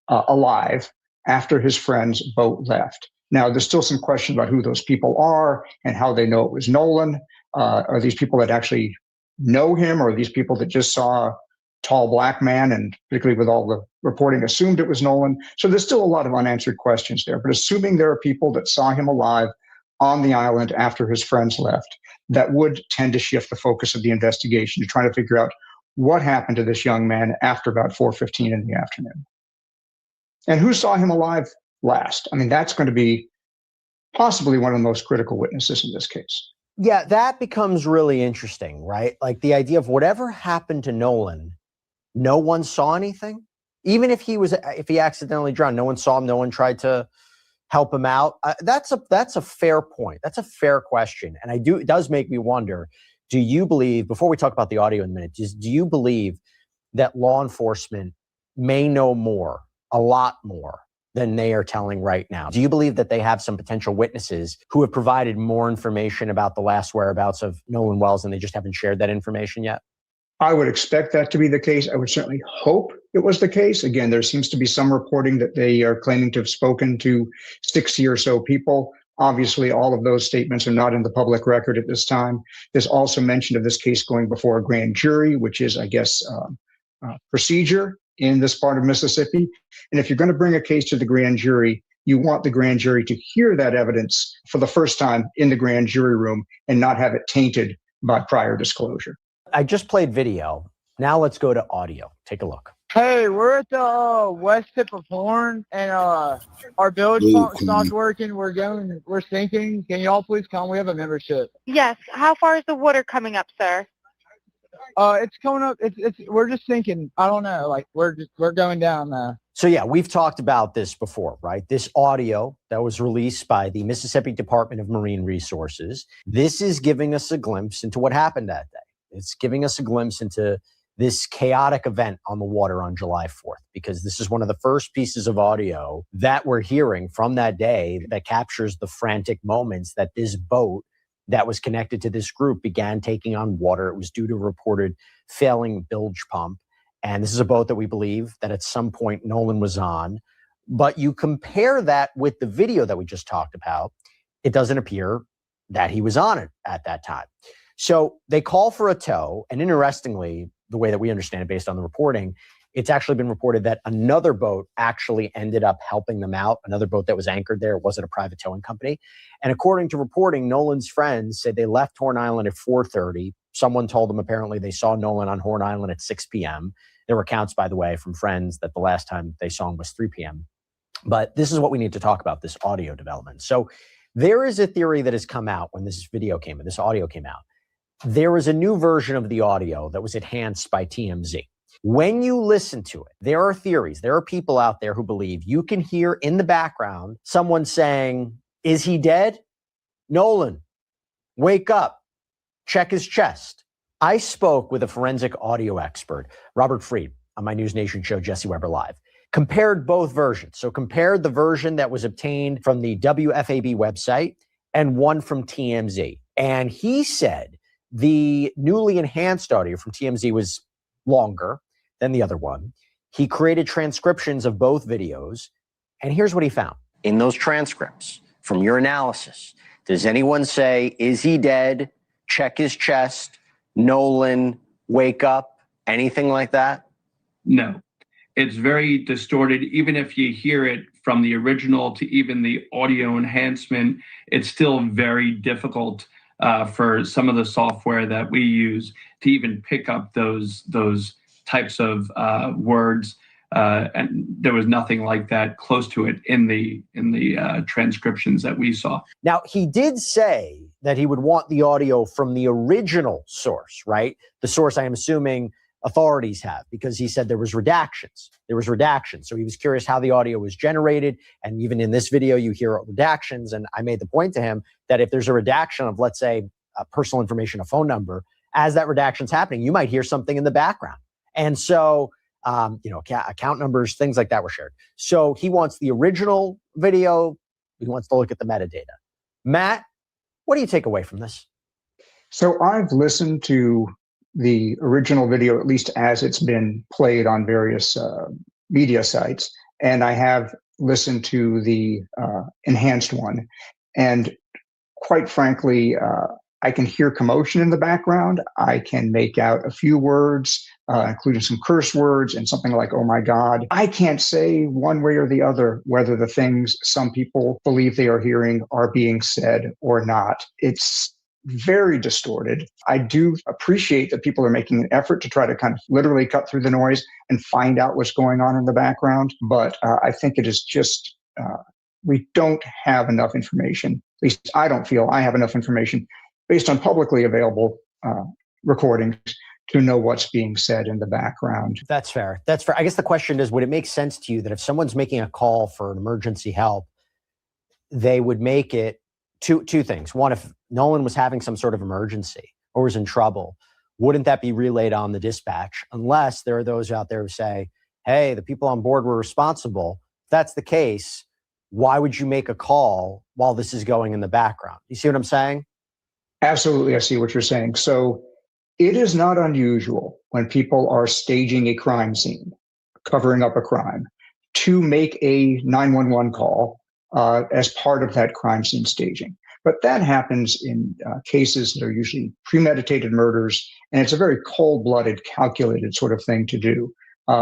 Speaker 7: alive after his friend's boat left. Now, there's still some questions about who those people are and how they know it was Nolan. Are these people that actually know him, or are these people that just saw a tall black man and, particularly with all the reporting, assumed it was Nolan? So there's still a lot of unanswered questions there. But assuming there are people that saw him alive on the island after his friends left, that would tend to shift the focus of the investigation to try to figure out what happened to this young man after about 4:15 in the afternoon. And who saw him alive last? I mean, that's going to be possibly one of the most critical witnesses in this case.
Speaker 6: Yeah, that becomes really interesting, right? Like the idea of whatever happened to Nolan, no one saw anything. Even if he accidentally drowned, no one saw him, no one tried to help him out. That's a fair point. That's a fair question. And it does make me wonder, do you believe, before we talk about the audio in a minute, do you believe that law enforcement may know more, a lot more, than they are telling right now? Do you believe that they have some potential witnesses who have provided more information about the last whereabouts of Nolan Wells and they just haven't shared that information yet?
Speaker 7: I would expect that to be the case. I would certainly hope it was the case. Again, there seems to be some reporting that they are claiming to have spoken to 60 or so people. Obviously, all of those statements are not in the public record at this time. There's also mention of this case going before a grand jury, which is, I guess, procedure in this part of Mississippi. And if you're going to bring a case to the grand jury, you want the grand jury to hear that evidence for the first time in the grand jury room and not have it tainted by prior disclosure.
Speaker 6: I just played video. Now let's go to audio. Take a look.
Speaker 8: Hey, we're at the west tip of Horn, and our bilge pump stopped working. We're sinking. Can y'all please come? We have a membership.
Speaker 9: Yes. How far is the water coming up, sir?
Speaker 8: It's coming up. We're just sinking. I don't know. Like we're going down now.
Speaker 6: So yeah, we've talked about this before, right? This audio that was released by the Mississippi Department of Marine Resources. This is giving us a glimpse into what happened that day. It's giving us a glimpse into this chaotic event on the water on July 4th, because this is one of the first pieces of audio that we're hearing from that day that captures the frantic moments that this boat that was connected to this group began taking on water. It was due to a reported failing bilge pump. And this is a boat that we believe that at some point Nolan was on. But you compare that with the video that we just talked about, it doesn't appear that he was on it at that time. So they call for a tow. And interestingly, the way that we understand it based on the reporting, it's actually been reported that another boat actually ended up helping them out. Another boat that was anchored there. It wasn't a private towing company. And according to reporting, Nolan's friends said they left Horn Island at 4:30. Someone told them apparently they saw Nolan on Horn Island at 6 p.m. There were accounts, by the way, from friends that the last time they saw him was 3 p.m. But this is what we need to talk about, this audio development. So there is a theory that has come out when this video came in, this audio came out. There was a new version of the audio that was enhanced by TMZ. When you listen to it, there are theories, there are people out there who believe you can hear in the background someone saying, "Is he dead? Nolan, wake up, check his chest." I spoke with a forensic audio expert, Robert Freed, on my News Nation show, Jesse Weber Live. Compared both versions. So compared the version that was obtained from the WFAB website and one from TMZ. And he said the newly enhanced audio from TMZ was longer than the other one. He created transcriptions of both videos. And here's what he found. In those transcripts, from your analysis, does anyone say, "Is he dead? Check his chest. Nolan, wake up," anything like that?
Speaker 10: No, it's very distorted. Even if you hear it from the original to even the audio enhancement, it's still very difficult for some of the software that we use to even pick up those types of words. And there was nothing like that close to it in the transcriptions that we saw.
Speaker 6: Now, he did say that he would want the audio from the original source, right? The source I'm assuming authorities have, because he said there was redactions. So he was curious how the audio was generated. And even in this video, you hear redactions. And I made the point to him that if there's a redaction of, let's say, a personal information, a phone number, as that redaction's happening, you might hear something in the background. And so, account numbers, things like that were shared. So he wants the original video. He wants to look at the metadata. Matt, what do you take away from this?
Speaker 7: So I've listened to the original video, at least as it's been played on various media sites, and I have listened to the enhanced one. And quite frankly, I can hear commotion in the background. I can make out a few words, including some curse words and something like, "Oh my God." I can't say one way or the other whether the things some people believe they are hearing are being said or not. It's very distorted. I do appreciate that people are making an effort to try to kind of literally cut through the noise and find out what's going on in the background. But I think it is just, we don't have enough information. At least I don't feel I have enough information based on publicly available recordings to know what's being said in the background.
Speaker 6: That's fair. I guess the question is, would it make sense to you that if someone's making a call for an emergency help, they would make it two things. One, if Nolan was having some sort of emergency or was in trouble, wouldn't that be relayed on the dispatch? Unless there are those out there who say, "Hey, the people on board were responsible." If that's the case, why would you make a call while this is going in the background? You see what I'm saying?
Speaker 7: Absolutely, I see what you're saying. So It is not unusual when people are staging a crime scene, covering up a crime, to make a 911 call as part of that crime scene staging. But that happens in cases that are usually premeditated murders, and it's a very cold-blooded, calculated sort of thing to do.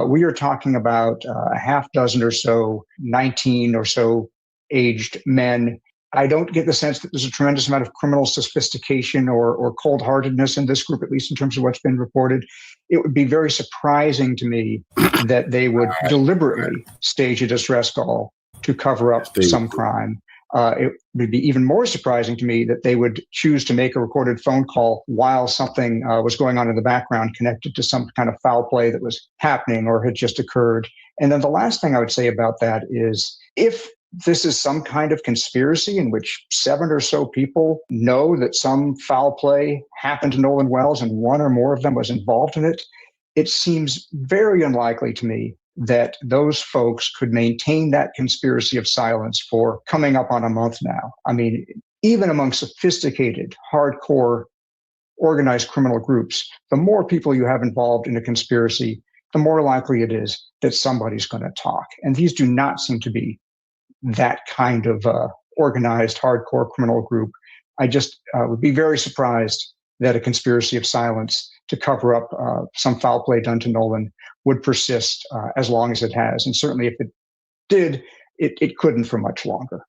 Speaker 7: We are talking about a half dozen or so, 19 or so aged men. I don't get the sense that there's a tremendous amount of criminal sophistication or cold-heartedness in this group, at least in terms of what's been reported. It would be very surprising to me that they would deliberately stage a distress call to cover up some crime. It would be even more surprising to me that they would choose to make a recorded phone call while something was going on in the background connected to some kind of foul play that was happening or had just occurred. And then the last thing I would say about that is, if this is some kind of conspiracy in which 7 or so people know that some foul play happened to Nolan Wells and one or more of them was involved in it, it seems very unlikely to me that those folks could maintain that conspiracy of silence for coming up on a month now. I mean, even among sophisticated, hardcore, organized criminal groups, the more people you have involved in a conspiracy, the more likely it is that somebody's going to talk. And these do not seem to be that kind of organized, hardcore criminal group. I just would be very surprised that a conspiracy of silence to cover up some foul play done to Nolan would persist as long as it has. And certainly if it did, it couldn't for much longer.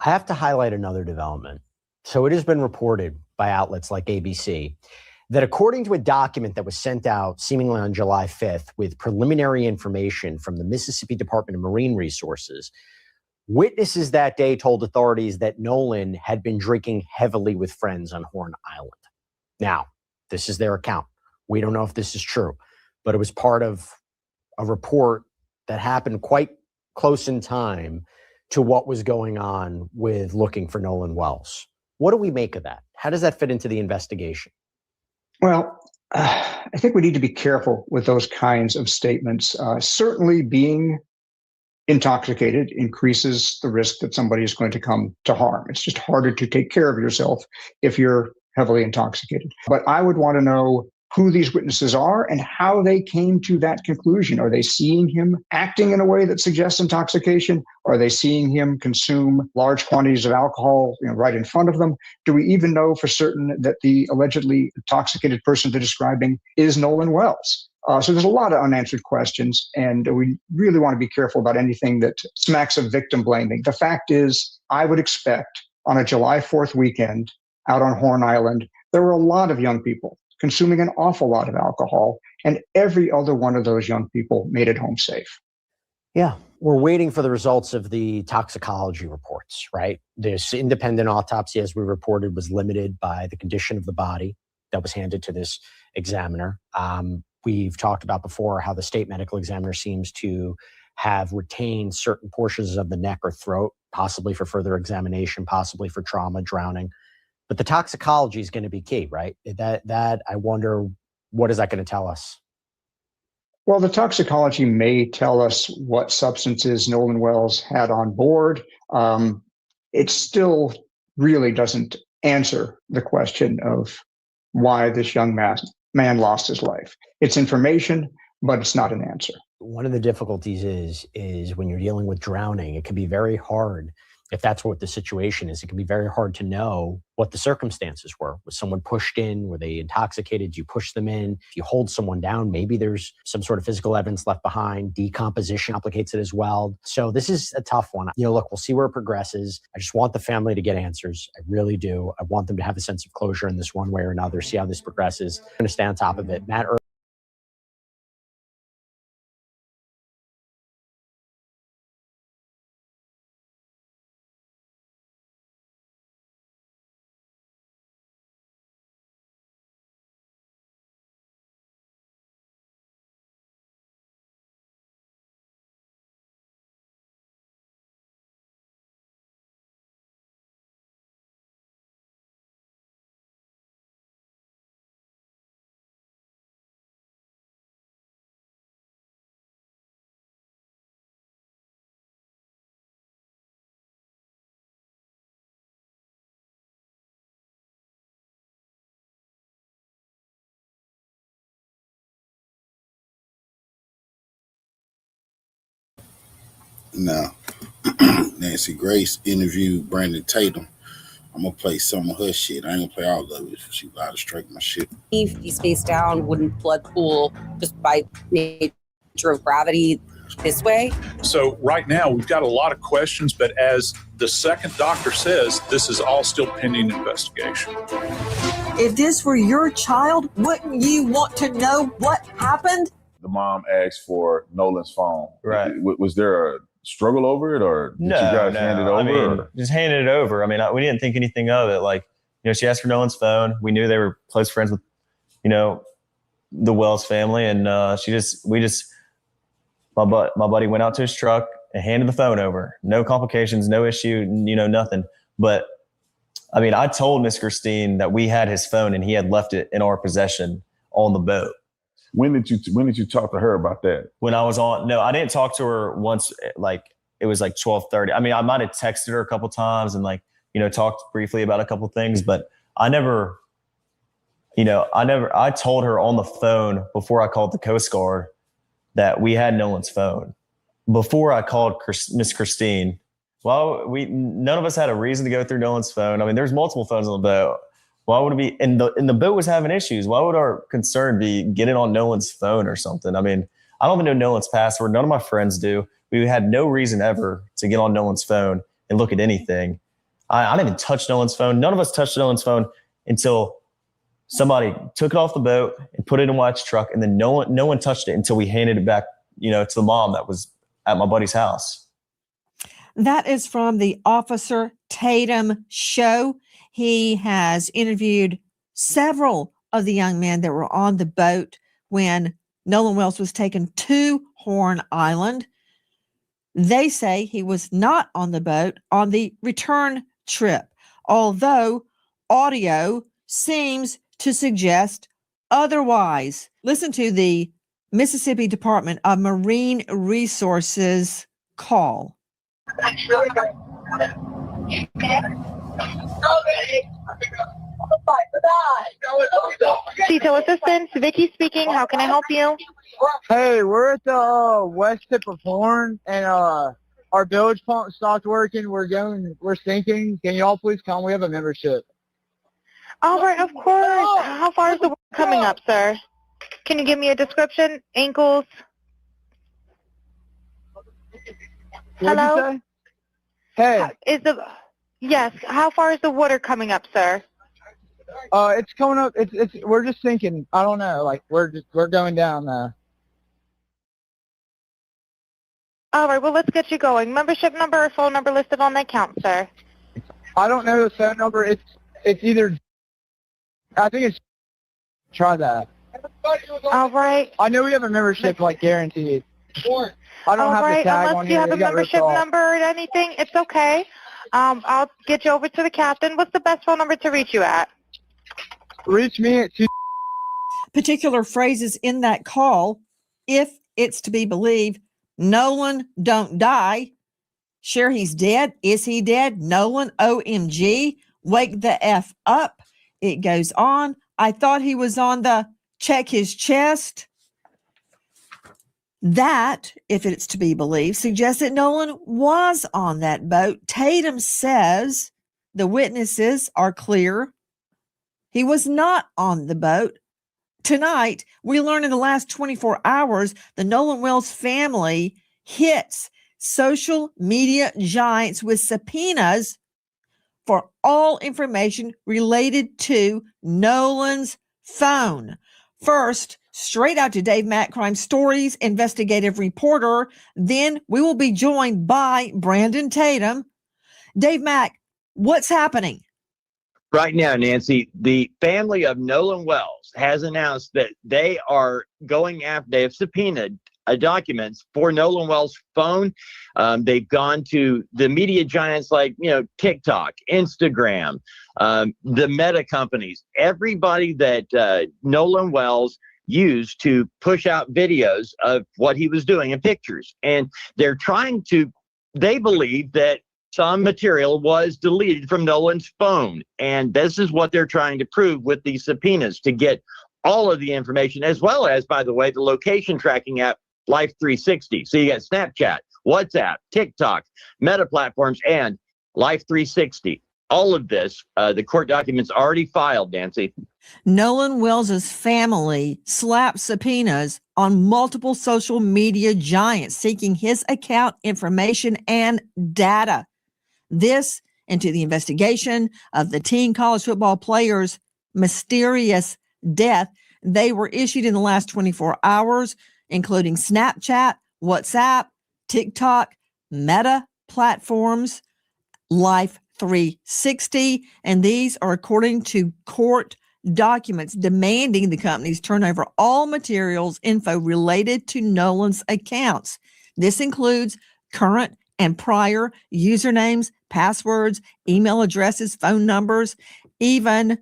Speaker 6: I have to highlight another development. So it has been reported by outlets like ABC that according to a document that was sent out seemingly on July 5th with preliminary information from the Mississippi Department of Marine Resources, witnesses that day told authorities that Nolan had been drinking heavily with friends on Horn Island. Now, this is their account. We don't know if this is true, but it was part of a report that happened quite close in time to what was going on with looking for Nolan Wells. What do we make of that? How does that fit into the investigation?
Speaker 7: Well, I think we need to be careful with those kinds of statements. Certainly being intoxicated increases the risk that somebody is going to come to harm. It's just harder to take care of yourself if you're heavily intoxicated. But I would want to know who these witnesses are and how they came to that conclusion. Are they seeing him acting in a way that suggests intoxication? Are they seeing him consume large quantities of alcohol, right in front of them? Do we even know for certain that the allegedly intoxicated person they're describing is Nolan Wells? So there's a lot of unanswered questions, and we really want to be careful about anything that smacks of victim blaming. The fact is, I would expect on a July 4th weekend out on Horn Island, there were a lot of young people consuming an awful lot of alcohol, and every other one of those young people made it home safe.
Speaker 6: Yeah, we're waiting for the results of the toxicology reports, right? This independent autopsy, as we reported, was limited by the condition of the body that was handed to this examiner. We've talked about before how the state medical examiner seems to have retained certain portions of the neck or throat, possibly for further examination, possibly for trauma, drowning. But the toxicology is going to be key, right? That I wonder, what is that going to tell us?
Speaker 7: Well, the toxicology may tell us what substances Nolan Wells had on board. It still really doesn't answer the question of why this young man lost his life. It's information, but it's not an answer.
Speaker 6: One of the difficulties is when you're dealing with drowning, it can be very hard. If that's what the situation is, it can be very hard to know what the circumstances were. Was someone pushed in? Were they intoxicated? You push them in. If you hold someone down, maybe there's some sort of physical evidence left behind. Decomposition complicates it as well. So this is a tough one. Look, we'll see where it progresses. I just want the family to get answers. I really do. I want them to have a sense of closure in this one way or another, see how this progresses. I'm going to stay on top of it. Matt
Speaker 1: Now, Nancy Grace interviewed Brandon Tatum. I'm gonna play some of her shit. I ain't gonna play all of it. She allowed to strike my shit.
Speaker 11: If you space down, wouldn't blood pool just by nature of gravity this way?
Speaker 12: So right now we've got a lot of questions, but as the second doctor says, this is all still pending investigation.
Speaker 13: If this were your child, wouldn't you want to know what happened?
Speaker 14: The mom asked for Nolan's phone.
Speaker 15: Right.
Speaker 14: Was there a struggle over it, or did you guys hand it over?
Speaker 15: I mean, just handed it over. I mean, we didn't think anything of it. Like, she asked for Nolan's phone. We knew they were close friends with, the Wells family, and my buddy went out to his truck and handed the phone over. No complications, no issue, nothing. But I mean, I told Miss Christine that we had his phone and he had left it in our possession on the boat.
Speaker 14: When did you talk to her about that?
Speaker 15: When I was I didn't talk to her once. Like, it was like 12:30. I mean, I might have texted her a couple times and talked briefly about a couple things, but I told her on the phone before I called the Coast Guard that we had Nolan's phone. Before I called Miss Christine, none of us had a reason to go through Nolan's phone. I mean, there's multiple phones on the boat. Why would it be? And the boat was having issues. Why would our concern be getting on Nolan's phone or something? I mean, I don't even know Nolan's password. None of my friends do. We had no reason ever to get on Nolan's phone and look at anything. I didn't even touch Nolan's phone. None of us touched Nolan's phone until somebody took it off the boat and put it in Wyatt's truck, and then no one touched it until we handed it back, to the mom that was at my buddy's house.
Speaker 16: That is from the Officer Tatum show. He has interviewed several of the young men that were on the boat when Nolan Wells was taken to Horn Island. They say he was not on the boat on the return trip, although audio seems to suggest otherwise. Listen to the Mississippi Department of Marine Resources call.
Speaker 9: Detail assistant, Vicky speaking. How can I help you?
Speaker 8: Hey, we're at the west tip of Horn, and our bilge pump stopped working. We're sinking. Can y'all please come? We have a membership.
Speaker 9: All right, of course. How far is the work coming up, sir? Can you give me a description? Ankles? Hello?
Speaker 8: Hey.
Speaker 9: Yes. How far is the water coming up, sir?
Speaker 8: It's coming up. We're just sinking. I don't know. Like, we're going down.
Speaker 9: All right. Well, let's get you going. Membership number or phone number listed on the account, sir.
Speaker 8: I don't know the phone number. It's either. I think it's. Try that.
Speaker 9: All right.
Speaker 8: I know we have a membership, guaranteed. I don't have the tag on
Speaker 9: here. Unless you have a membership number or anything, it's okay. I'll get you over to the captain. What's the best phone number to reach you at?
Speaker 8: Reach me at 2.
Speaker 16: Particular phrases in that call, if it's to be believed, Nolan don't die. Sure, he's dead. Is he dead? Nolan, OMG, wake the F up. It goes on. I thought he was on the check his chest. That, if it's to be believed, suggests that Nolan was on that boat. Tatum says the witnesses are clear. He was not on the boat. Tonight, we learn in the last 24 hours, the Nolan Wells family hits social media giants with subpoenas for all information related to Nolan's phone. First, straight out to Dave Mack, Crime Stories investigative reporter. Then we will be joined by Brandon Tatum. Dave Mack, what's happening?
Speaker 17: Right now, Nancy, the family of Nolan Wells has announced that they are going after, they have subpoenaed documents for Nolan Wells' phone. They've gone to the media giants like, TikTok, Instagram, the Meta companies, everybody that Nolan Wells used to push out videos of what he was doing and pictures. And they're trying to, they believe that some material was deleted from Nolan's phone. And this is what they're trying to prove with these subpoenas, to get all of the information, as well as, by the way, the location tracking app Life 360. So you got Snapchat, WhatsApp, TikTok, Meta platforms, and Life 360. All of this, the court documents already filed, Nancy.
Speaker 16: Nolan Wells's family slapped subpoenas on multiple social media giants seeking his account information and data. This into the investigation of the teen college football player's mysterious death. They were issued in the last 24 hours, including Snapchat, WhatsApp, TikTok, Meta platforms, Life 360, and these are according to court documents demanding the companies turn over all materials info related to Nolan's accounts. This includes current and prior usernames, passwords, email addresses, phone numbers, even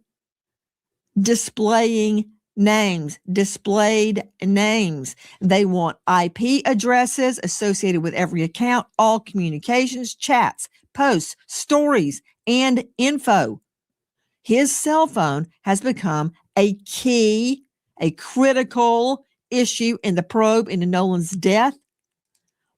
Speaker 16: displayed names. They want IP addresses associated with every account, all communications, chats, posts, stories, and info. His cell phone has become a critical issue in the probe into Nolan's death.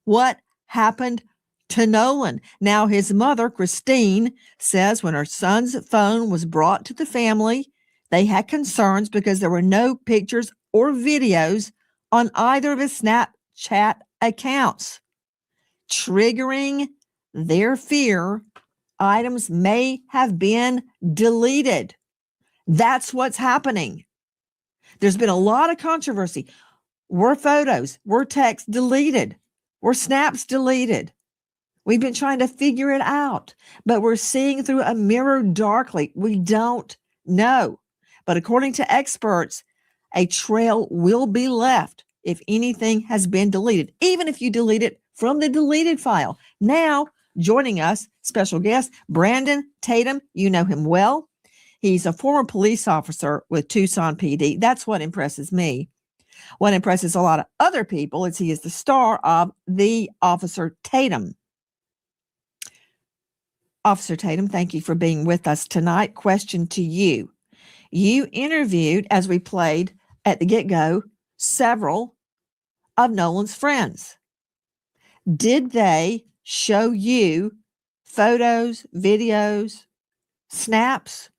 Speaker 16: What happened to Nolan? Now, his mother, Christine, says when her son's phone was brought to the family, they had concerns because there were no pictures or videos on either of his Snapchat accounts. Triggering their fear, items may have been deleted. That's what's happening. There's been a lot of controversy. Were photos, were texts deleted? Were snaps deleted? We've been trying to figure it out, but we're seeing through a mirror darkly. We don't know. But according to experts, a trail will be left if anything has been deleted, even if you delete it from the deleted file. Now, joining us, special guest, Brandon Tatum. You know him well. He's a former police officer with Tucson PD. That's what impresses me. What impresses a lot of other people is he is the star of The Officer Tatum. Officer Tatum, thank you for being with us tonight. Question to you. You interviewed, as we played at the get-go, several of Nolan's friends. Did they show you photos, videos, snaps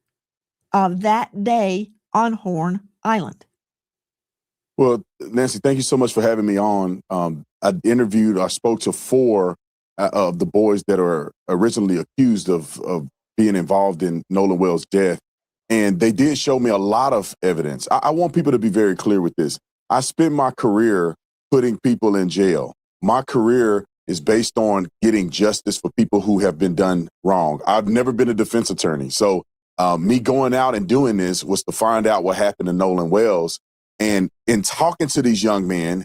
Speaker 16: of that day on Horn Island?
Speaker 14: Well, Nancy, thank you so much for having me on. I spoke to 4 of the boys that are originally accused of being involved in Nolan Wells' death. And they did show me a lot of evidence. I want people to be very clear with this. I spent my career putting people in jail. My career is based on getting justice for people who have been done wrong. I've never been a defense attorney. So me going out and doing this was to find out what happened to Nolan Wells. And in talking to these young men,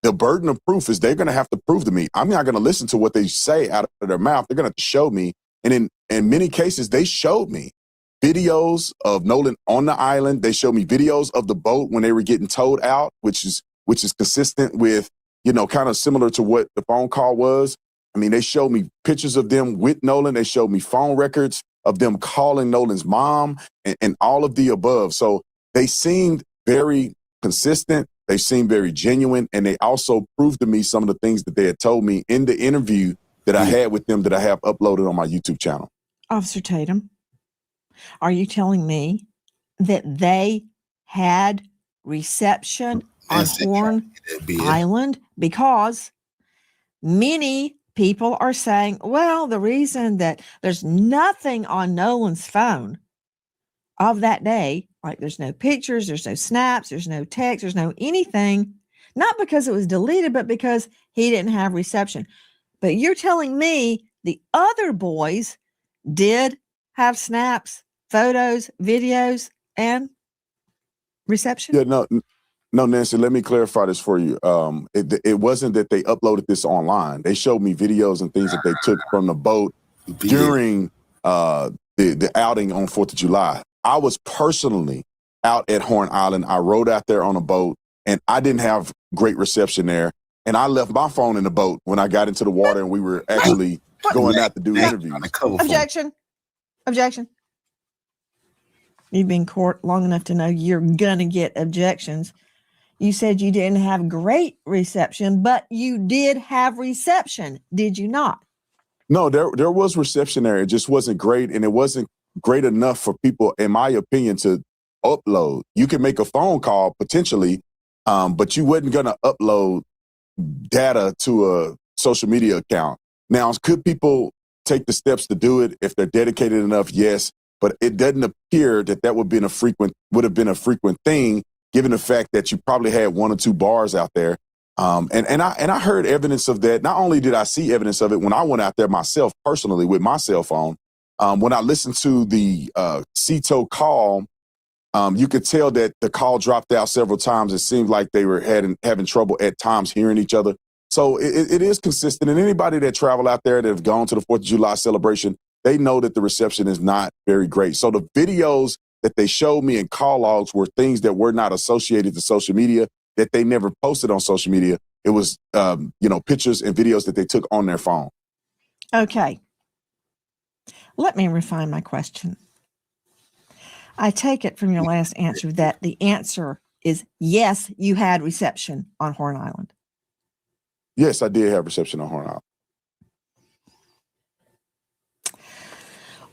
Speaker 14: the burden of proof is they're going to have to prove to me. I'm not going to listen to what they say out of their mouth. They're going to have to show me. And in many cases, they showed me videos of Nolan on the island. They showed me videos of the boat when they were getting towed out, which is consistent with, kind of similar to what the phone call was. I mean, they showed me pictures of them with Nolan. They showed me phone records of them calling Nolan's mom and all of the above. So they seemed very consistent. They seemed very genuine. And they also proved to me some of the things that they had told me in the interview that I had with them that I have uploaded on my YouTube channel.
Speaker 16: Officer Tatum, are you telling me that they had reception on Horn Island? Because many people are saying, well, the reason that there's nothing on Nolan's phone of that day, like there's no pictures, there's no snaps, there's no text, there's no anything, not because it was deleted, but because he didn't have reception. But you're telling me the other boys did have snaps, photos, videos, and reception?
Speaker 14: Yeah, no, Nancy, let me clarify this for you. It wasn't that they uploaded this online. They showed me videos and things that they took from the boat during the outing on 4th of July. I was personally out at Horn Island. I rode out there on a boat, and I didn't have great reception there. And I left my phone in the boat when I got into the water, and we were actually going out to do interviews.
Speaker 16: Objection. You've been in court long enough to know you're going to get objections. You said you didn't have great reception, but you did have reception, did you not?
Speaker 14: No, there was reception there. It just wasn't great, and it wasn't great enough for people, in my opinion, to upload. You can make a phone call potentially, but you wasn't going to upload data to a social media account. Now, could people take the steps to do it if they're dedicated enough? Yes, but it doesn't appear that would have been a frequent thing, given the fact that you probably had 1 or 2 bars out there. And I heard evidence of that. Not only did I see evidence of it when I went out there myself personally with my cell phone, when I listened to the CETO call, you could tell that the call dropped out several times. It seemed like they were having trouble at times hearing each other. So it is consistent. And anybody that travel out there that have gone to the 4th of July celebration, they know that the reception is not very great. So the videos that they showed me in call logs were things that were not associated to social media, that they never posted on social media. It was, pictures and videos that they took on their phone.
Speaker 16: Okay. Let me refine my question. I take it from your last answer that the answer is yes, you had reception on Horn Island.
Speaker 14: Yes, I did have reception on Horn Island.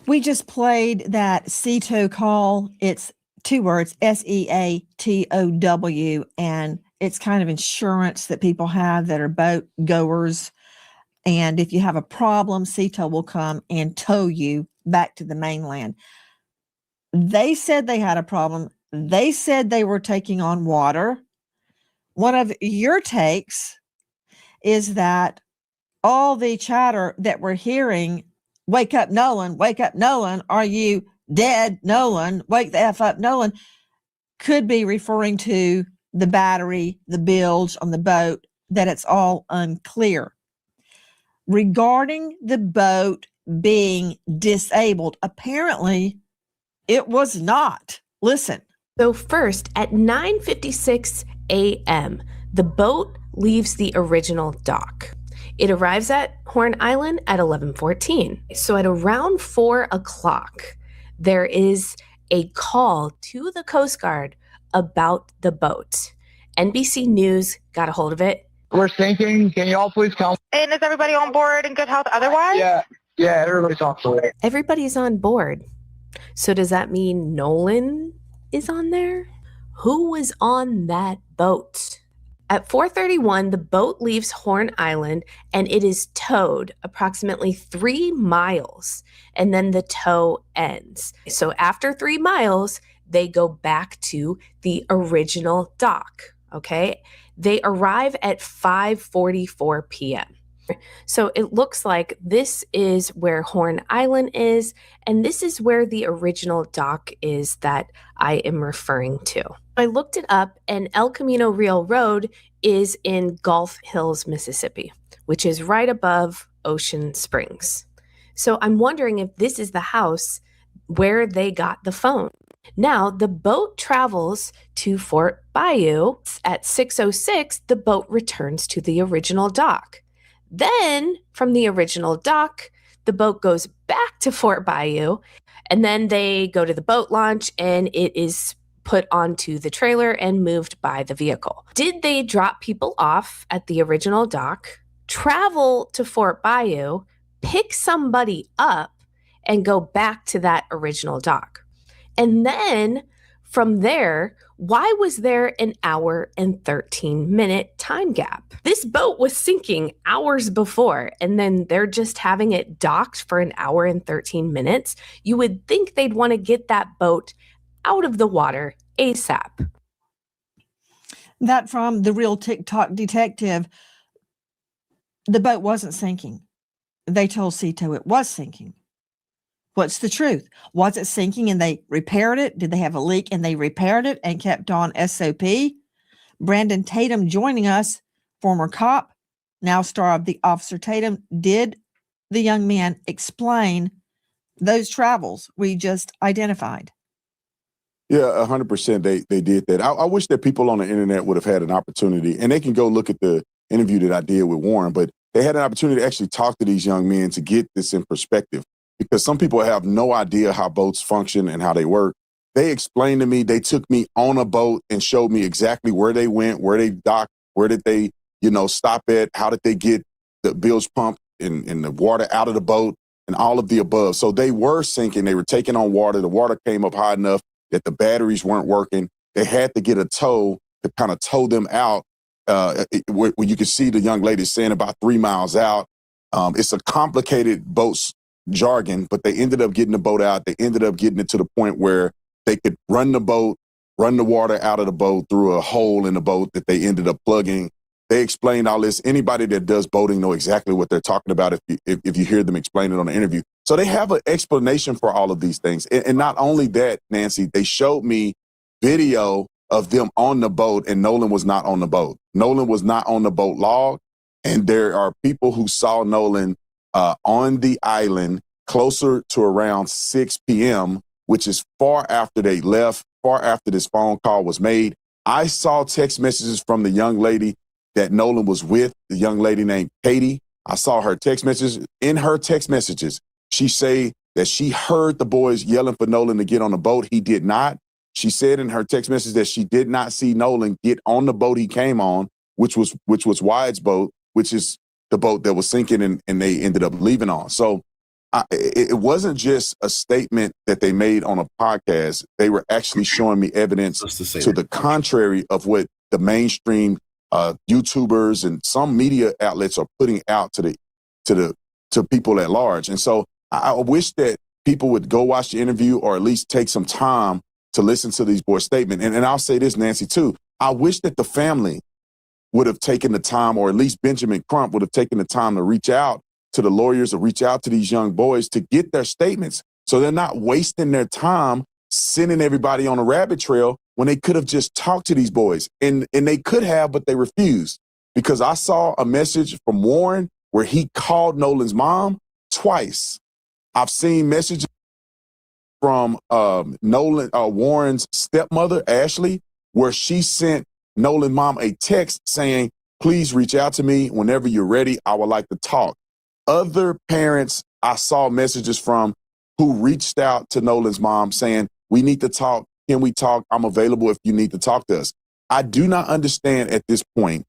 Speaker 16: We just played that CETO call. It's 2 words, SEATOW, and it's kind of insurance that people have that are boat goers. And if you have a problem, CETO will come and tow you back to the mainland. They said they had a problem. They said they were taking on water. One of your takes is that all the chatter that we're hearing, wake up, Nolan, are you dead, Nolan, wake the F up, Nolan, could be referring to the battery, the bilge on the boat, that it's all unclear. Regarding the boat being disabled, apparently it was not. Listen.
Speaker 18: So first, at 9:56 a.m., the boat leaves the original dock. It arrives at Horn Island at 11:14. So at around 4 o'clock, there is a call to the Coast Guard about the boat. NBC News got a hold of it.
Speaker 8: We're sinking. Can you all please come?
Speaker 9: And is everybody on board in good health otherwise?
Speaker 8: Yeah, everybody's on board.
Speaker 18: Everybody's on board. So does that mean Nolan is on there? Who was on that boat? At 4:31, the boat leaves Horn Island and it is towed approximately 3 miles, and then the tow ends. So after 3 miles, they go back to the original dock, okay? They arrive at 5:44 p.m. So it looks like this is where Horn Island is, and this is where the original dock is that I am referring to. I looked it up, and El Camino Real Road is in Gulf Hills, Mississippi, which is right above Ocean Springs. So I'm wondering if this is the house where they got the phone. Now, the boat travels to Fort Bayou. At 6:06, the boat returns to the original dock. Then, from the original dock, the boat goes back to Fort Bayou, and then they go to the boat launch, and it is put onto the trailer and moved by the vehicle. Did they drop people off at the original dock, travel to Fort Bayou, pick somebody up, and go back to that original dock? And then from there, why was there an hour and 13-minute time gap? This boat was sinking hours before, and then they're just having it docked for an hour and 13 minutes. You would think they'd want to get that boat out of the water ASAP.
Speaker 16: That from the real TikTok detective, the boat wasn't sinking. They told CETO it was sinking. What's the truth? Was it sinking and they repaired it? Did they have a leak and they repaired it and kept on SOP? Brandon Tatum joining us, former cop, now star of The Officer Tatum. Did the young man explain those travels we just identified?
Speaker 14: Yeah, 100%. They did that. I wish that people on the internet would have had an opportunity, and they can go look at the interview that I did with Warren, but they had an opportunity to actually talk to these young men to get this in perspective, because some people have no idea how boats function and how they work. They explained to me, they took me on a boat and showed me exactly where they went, where they docked, where did they, stop at, how did they get the bilge pump and the water out of the boat and all of the above. So they were sinking. They were taking on water. The water came up high enough that the batteries weren't working. They had to get a tow to kind of tow them out, where you can see the young lady saying about 3 miles out. It's a complicated boat's jargon, but they ended up getting the boat out. They ended up getting it to the point where they could run the boat, run the water out of the boat through a hole in the boat that they ended up plugging. They explained all this. Anybody that does boating know exactly what they're talking about if you hear them explain it on the interview. So they have an explanation for all of these things. And not only that, Nancy, they showed me video of them on the boat, and Nolan was not on the boat. Nolan was not on the boat log. And there are people who saw Nolan on the island closer to around 6 p.m., which is far after they left, far after this phone call was made. I saw text messages from the young lady that Nolan was with, the young lady named Katie. I saw her text messages. In her text messages, she say that she heard the boys yelling for Nolan to get on the boat. He did not. She said in her text message that she did not see Nolan get on the boat he came on, which was Wyatt's boat, which is the boat that was sinking and they ended up leaving on. So it wasn't just a statement that they made on a podcast. They were actually showing me evidence to the contrary of what the mainstream YouTubers and some media outlets are putting out to people at large. And so I wish that people would go watch the interview or at least take some time to listen to these boys' statement. And I'll say this, Nancy, too. I wish that the family would have taken the time, or at least Benjamin Crump would have taken the time to reach out to the lawyers or reach out to these young boys to get their statements so they're not wasting their time sending everybody on a rabbit trail when they could have just talked to these boys. And they could have, but they refused, because I saw a message from Warren where he called Nolan's mom twice. I've seen messages from Warren's stepmother, Ashley, where she sent Nolan's mom a text saying, please reach out to me whenever you're ready. I would like to talk. Other parents I saw messages from who reached out to Nolan's mom saying, we need to talk. Can we talk? I'm available if you need to talk to us. I do not understand at this point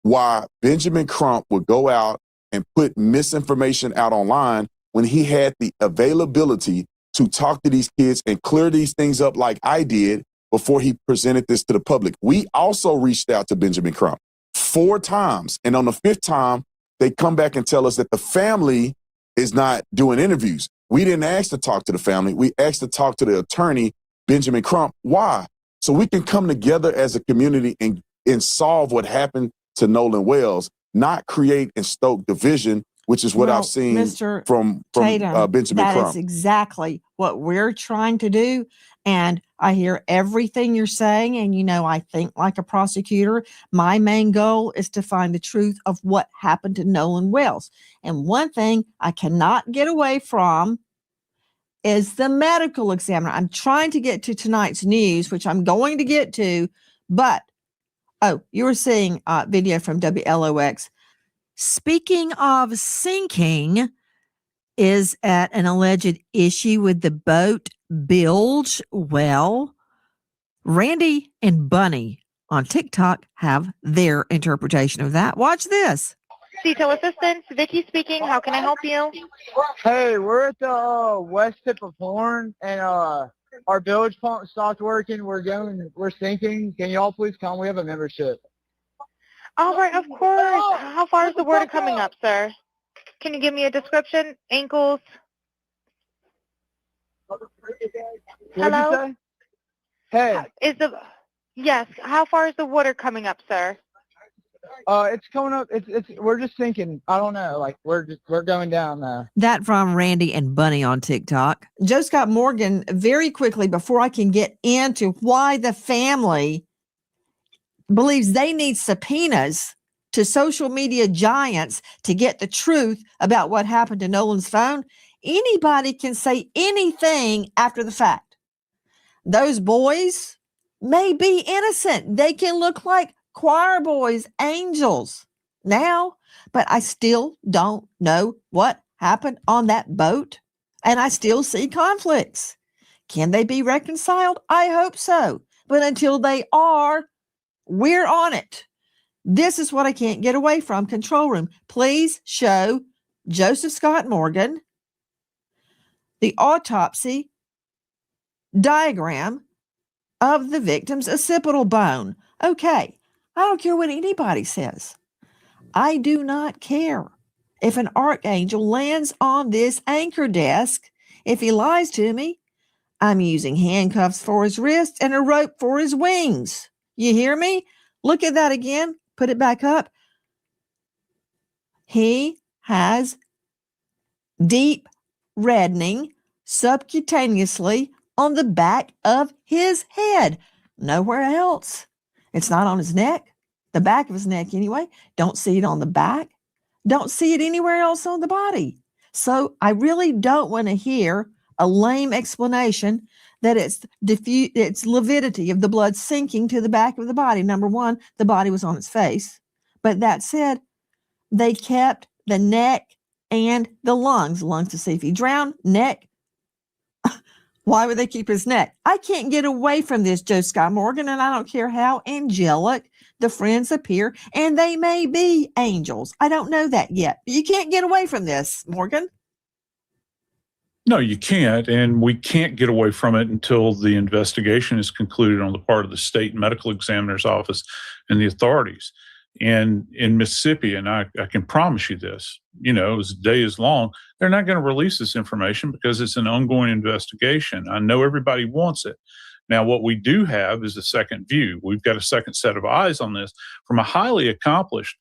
Speaker 14: why Benjamin Crump would go out and put misinformation out online when he had the availability to talk to these kids and clear these things up like I did before he presented this to the public. We also reached out to Benjamin Crump 4 times. And on the 5th time, they come back and tell us that the family is not doing interviews. We didn't ask to talk to the family. We asked to talk to the attorney, Benjamin Crump. Why? So we can come together as a community and solve what happened to Nolan Wells, not create and stoke division, which is what I've seen
Speaker 16: Mr.
Speaker 14: from
Speaker 16: Tatum,
Speaker 14: Benjamin
Speaker 16: that
Speaker 14: Crump.
Speaker 16: is exactly what we're trying to do. And I hear everything you're saying. And, I think like a prosecutor, my main goal is to find the truth of what happened to Nolan Wells. And one thing I cannot get away from is the medical examiner. I'm trying to get to tonight's news, which I'm going to get to. But, you were seeing video from WLOX. Speaking of sinking, is at an alleged issue with the boat bilge. Well, Randy and Bunny on TikTok have their interpretation of that. Watch this.
Speaker 9: Detail assistance, Vicky speaking. How can I help you?
Speaker 8: Hey, we're at the west tip of Horn, and our bilge pump stopped working. We're sinking. Can y'all please come? We have a membership.
Speaker 9: All right, of course. How far is the water coming up, sir? Can you give me a description? Ankles? Hello?
Speaker 8: Hey.
Speaker 9: Yes. How far is the water coming up, sir?
Speaker 8: It's coming up. We're just sinking. I don't know. Like we're going down now.
Speaker 16: That from Randy and Bunny on TikTok. Joe Scott Morgan, very quickly before I can get into why the family believes they need subpoenas to social media giants to get the truth about what happened to Nolan's phone. Anybody can say anything after the fact. Those boys may be innocent. They can look like choir boys, angels now, but I still don't know what happened on that boat. And I still see conflicts. Can they be reconciled? I hope so. But until they are, we're on it. This is what I can't get away from. Control room, please show Joseph Scott Morgan the autopsy diagram of the victim's occipital bone. Okay, I don't care what anybody says. I do not care if an archangel lands on this anchor desk. If he lies to me, I'm using handcuffs for his wrists and a rope for his wings. You hear me? Look at that again. Put it back up. He has deep reddening subcutaneously on the back of his head. Nowhere else. It's not on his neck. The back of his neck anyway. Don't see it on the back. Don't see it anywhere else on the body. So I really don't want to hear a lame explanation that it's lividity of the blood sinking to the back of the body. Number one, the body was on its face. But that said, they kept the neck and the lungs. Lungs to see if he drowned, neck. Why would they keep his neck? I can't get away from this, Joe Scott Morgan, and I don't care how angelic the friends appear, and they may be angels. I don't know that yet. But you can't get away from this, Morgan.
Speaker 12: No, you can't, and we can't get away from it until the investigation is concluded on the part of the state medical examiner's office and the authorities. And in Mississippi, and I can promise you this, as the day is long, they're not going to release this information because it's an ongoing investigation. I know everybody wants it. Now, what we do have is a second view. We've got a second set of eyes on this from a highly accomplished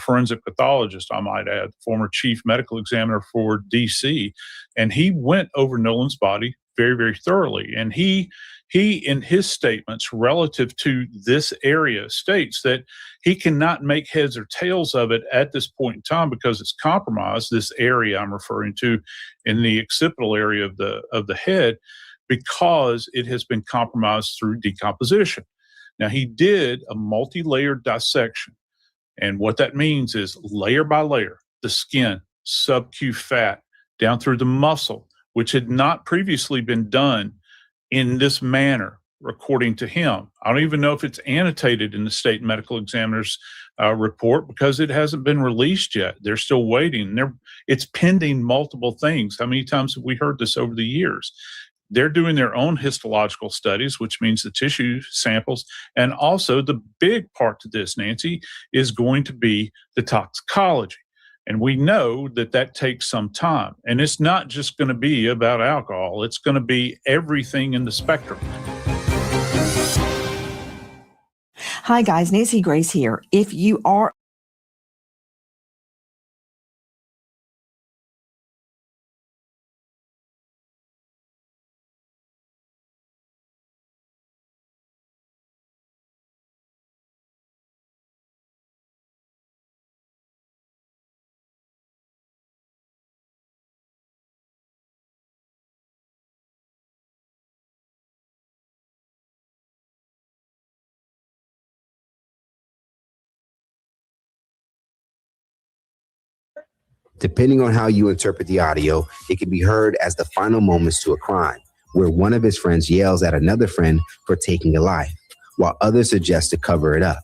Speaker 12: forensic pathologist, I might add, former chief medical examiner for D.C., and he went over Nolan's body very, very thoroughly. And he in his statements relative to this area states that he cannot make heads or tails of it at this point in time because it's compromised, this area I'm referring to in the occipital area of the head, because it has been compromised through decomposition. Now, he did a multi-layered dissection. And what that means is layer by layer, the skin, sub-Q fat, down through the muscle, which had not previously been done in this manner, according to him. I don't even know if it's annotated in the state medical examiner's report because it hasn't been released yet. They're still waiting. It's pending multiple things. How many times have we heard this over the years? They're doing their own histological studies, which means the tissue samples. And also the big part to this, Nancy, is going to be the toxicology. And we know that takes some time. And it's not just going to be about alcohol. It's going to be everything in the spectrum.
Speaker 16: Hi, guys. Nancy Grace here. If you are
Speaker 19: Depending on how you interpret the audio, it can be heard as the final moments to a crime, where one of his friends yells at another friend for taking a life, while others suggest to cover it up.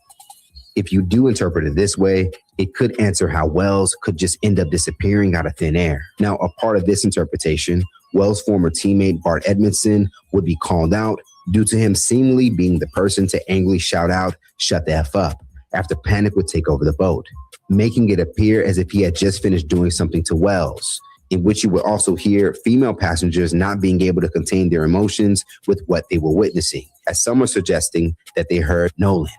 Speaker 19: If you do interpret it this way, it could answer how Wells could just end up disappearing out of thin air. Now, a part of this interpretation, Wells' former teammate Bart Edmondson would be called out due to him seemingly being the person to angrily shout out, "Shut the F up," after panic would take over the boat, making it appear as if he had just finished doing something to Wells, in which you would also hear female passengers not being able to contain their emotions with what they were witnessing, as some are suggesting that they heard Nolan.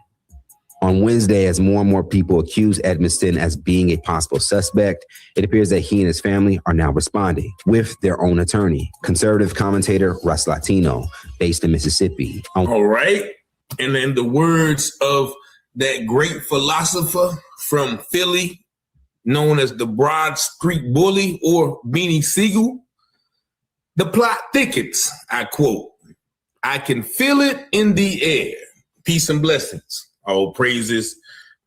Speaker 19: On Wednesday, as more and more people accuse Edmondson as being a possible suspect, it appears that he and his family are now responding with their own attorney, conservative commentator Russ Latino, based in Mississippi.
Speaker 20: All right. And in the words of that great philosopher from Philly, known as the Broad Street Bully or Beanie Siegel, the plot thickens. I quote, "I can feel it in the air." Peace and blessings. All praises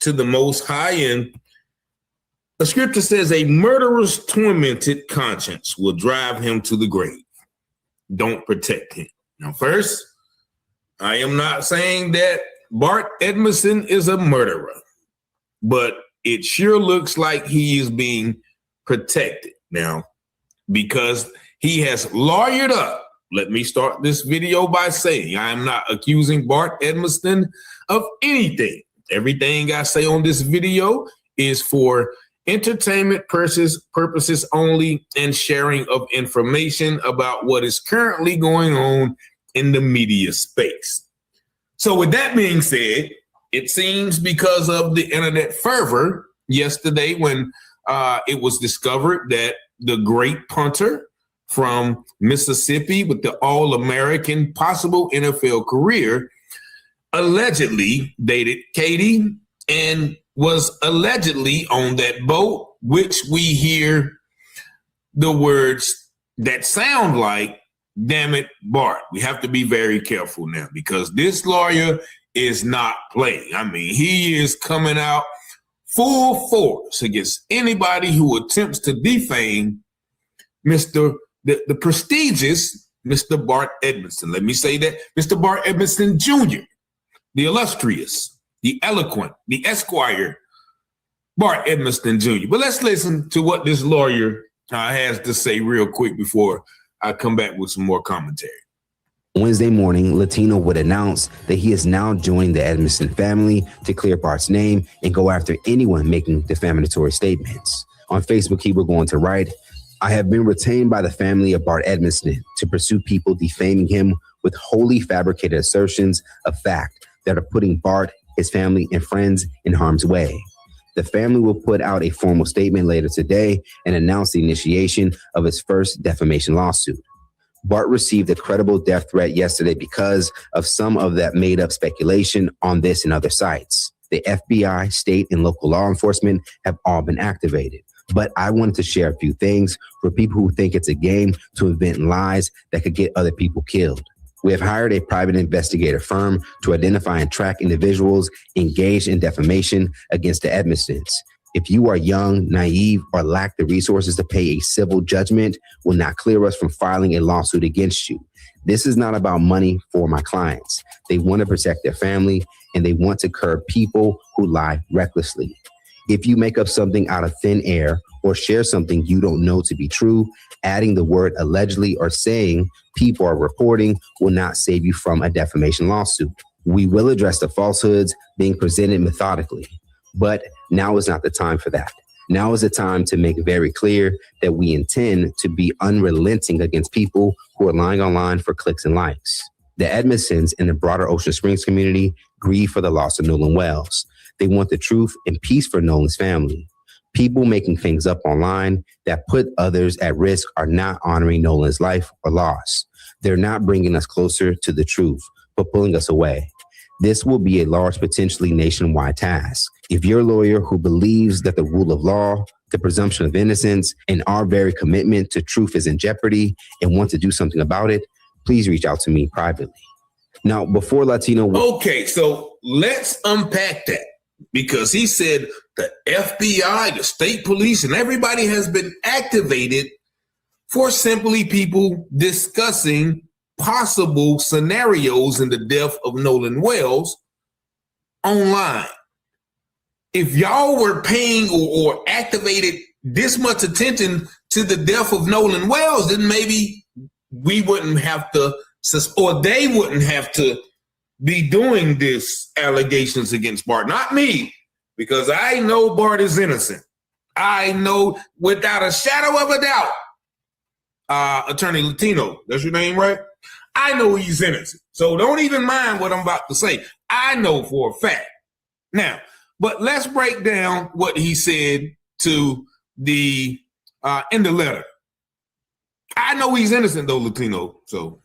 Speaker 20: to the Most High. And the scripture says a murderer's tormented conscience will drive him to the grave. Don't protect him. Now, first, I am not saying that Bart Edmondson is a murderer, but it sure looks like he is being protected now because he has lawyered up. Let me start this video by saying I am not accusing Bart Edmondson of anything. Everything I say on this video is for entertainment purposes only and sharing of information about what is currently going on in the media space. So with that being said, it seems because of the internet fervor yesterday when it was discovered that the great punter from Mississippi with the All-American possible NFL career allegedly dated Katie and was allegedly on that boat, which we hear the words that sound like, damn it, Bart. We have to be very careful now because this lawyer is not playing. I mean, he is coming out full force against anybody who attempts to defame the prestigious Mr. Bart Edmondson. Let me say that, Mr. Bart Edmondson Jr., the illustrious, the eloquent, the Esquire, Bart Edmondson Jr. But let's listen to what this lawyer has to say real quick before I come back with some more commentary.
Speaker 19: Wednesday morning, Latino would announce that he is now joining the Edmondson family to clear Bart's name and go after anyone making defamatory statements. On Facebook, he would go on to write, I have been retained by the family of Bart Edmondson to pursue people defaming him with wholly fabricated assertions of fact that are putting Bart, his family, and friends in harm's way. The family will put out a formal statement later today and announce the initiation of his first defamation lawsuit. Bart received a credible death threat yesterday because of some of that made-up speculation on this and other sites. The F.B.A., state, and local law enforcement have all been activated. But I wanted to share a few things for people who think it's a game to invent lies that could get other people killed. We have hired a private investigator firm to identify and track individuals engaged in defamation against the Edmondsons. If you are young, naive, or lack the resources to pay a civil judgment, will not clear us from filing a lawsuit against you. This is not about money for my clients. They want to protect their family, and they want to curb people who lie recklessly. If you make up something out of thin air or share something you don't know to be true, adding the word allegedly or saying people are reporting will not save you from a defamation lawsuit. We will address the falsehoods being presented methodically, but now is not the time for that. Now is the time to make very clear that we intend to be unrelenting against people who are lying online for clicks and likes. The Edmondsons and the broader Ocean Springs community grieve for the loss of Nolan Wells. They want the truth and peace for Nolan's family. People making things up online that put others at risk are not honoring Nolan's life or loss. They're not bringing us closer to the truth, but pulling us away. This will be a large, potentially nationwide task. If you're a lawyer who believes that the rule of law, the presumption of innocence, and our very commitment to truth is in jeopardy and want to do something about it, please reach out to me privately. Now, before Latino...
Speaker 20: Okay, so let's unpack that. Because he said the FBI, the state police, and everybody has been activated for simply people discussing possible scenarios in the death of Nolan Wells online. If y'all were paying or activated this much attention to the death of Nolan Wells, then maybe we wouldn't have to, or they wouldn't have to be doing this allegations against Bart. Not me, because I know Bart is innocent. I know without a shadow of a doubt, Attorney Latino, that's your name, right? I know he's innocent. So don't even mind what I'm about to say. I know for a fact. Now, but let's break down what he said to the in the letter. I know he's innocent though, Latino. So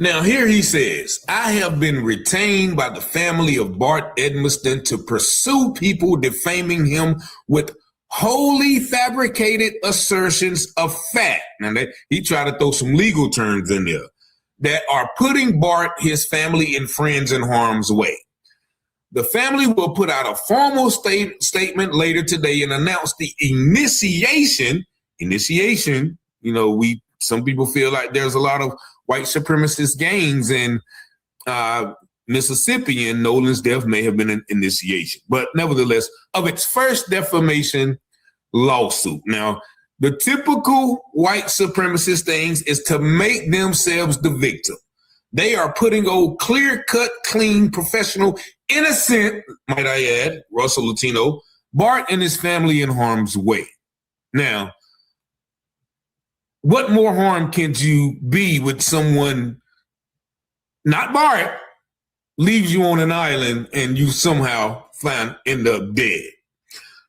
Speaker 20: now here he says, I have been retained by the family of Bart Edmondson to pursue people defaming him with wholly fabricated assertions of fact. Now he tried to throw some legal terms in there that are putting Bart, his family, and friends in harm's way. The family will put out a formal statement later today and announce the initiation, you know, some people feel like there's a lot of white supremacist gangs in Mississippi, and Nolan's death may have been an initiation. But nevertheless, of its first defamation lawsuit. Now, the typical white supremacist things is to make themselves the victim. They are putting old clear-cut, clean, professional, innocent, might I add, Russell Latino, Bart and his family in harm's way. Now, what more harm can you be with someone, not Bart, leaves you on an island and you somehow end up dead?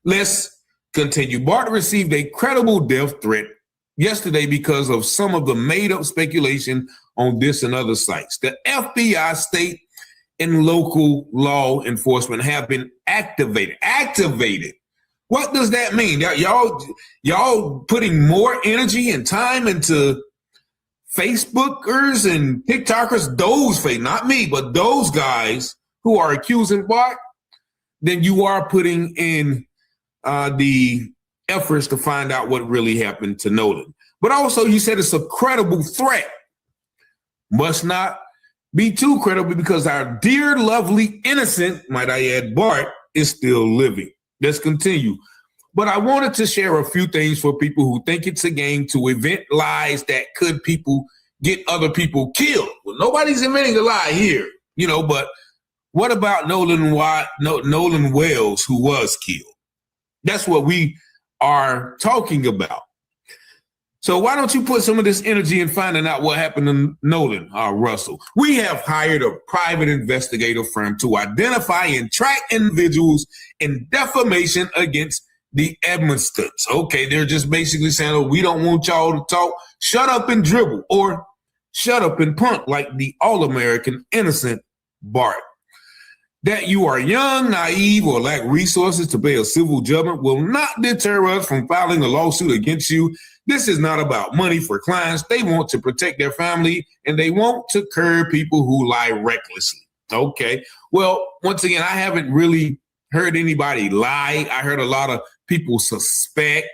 Speaker 20: Let's continue. Bart received a credible death threat yesterday because of some of the made-up speculation on this and other sites. The F.B.A, state and local law enforcement have been activated. What does that mean? Y'all putting more energy and time into Facebookers and TikTokers, not me, but those guys who are accusing Bart, than you are putting in the efforts to find out what really happened to Nolan. But also, you said it's a credible threat. Must not be too credible because our dear, lovely, innocent, might I add, Bart is still living. Let's continue. But I wanted to share a few things for people who think it's a game to invent lies that could get other people killed. Well, nobody's inventing a lie here, but what about Nolan Wells, who was killed? That's what we are talking about. So why don't you put some of this energy in finding out what happened to Nolan, Russell? We have hired a private investigative firm to identify and track individuals in defamation against the Edmonstons. Okay, they're just basically saying, oh, we don't want y'all to talk. Shut up and dribble, or shut up and punt like the all-American innocent Bart. That you are young, naive, or lack resources to pay a civil judgment will not deter us from filing a lawsuit against you. This is not about money for clients. They want to protect their family, and they want to curb people who lie recklessly. Okay. Well, once again, I haven't really heard anybody lie. I heard a lot of people suspect,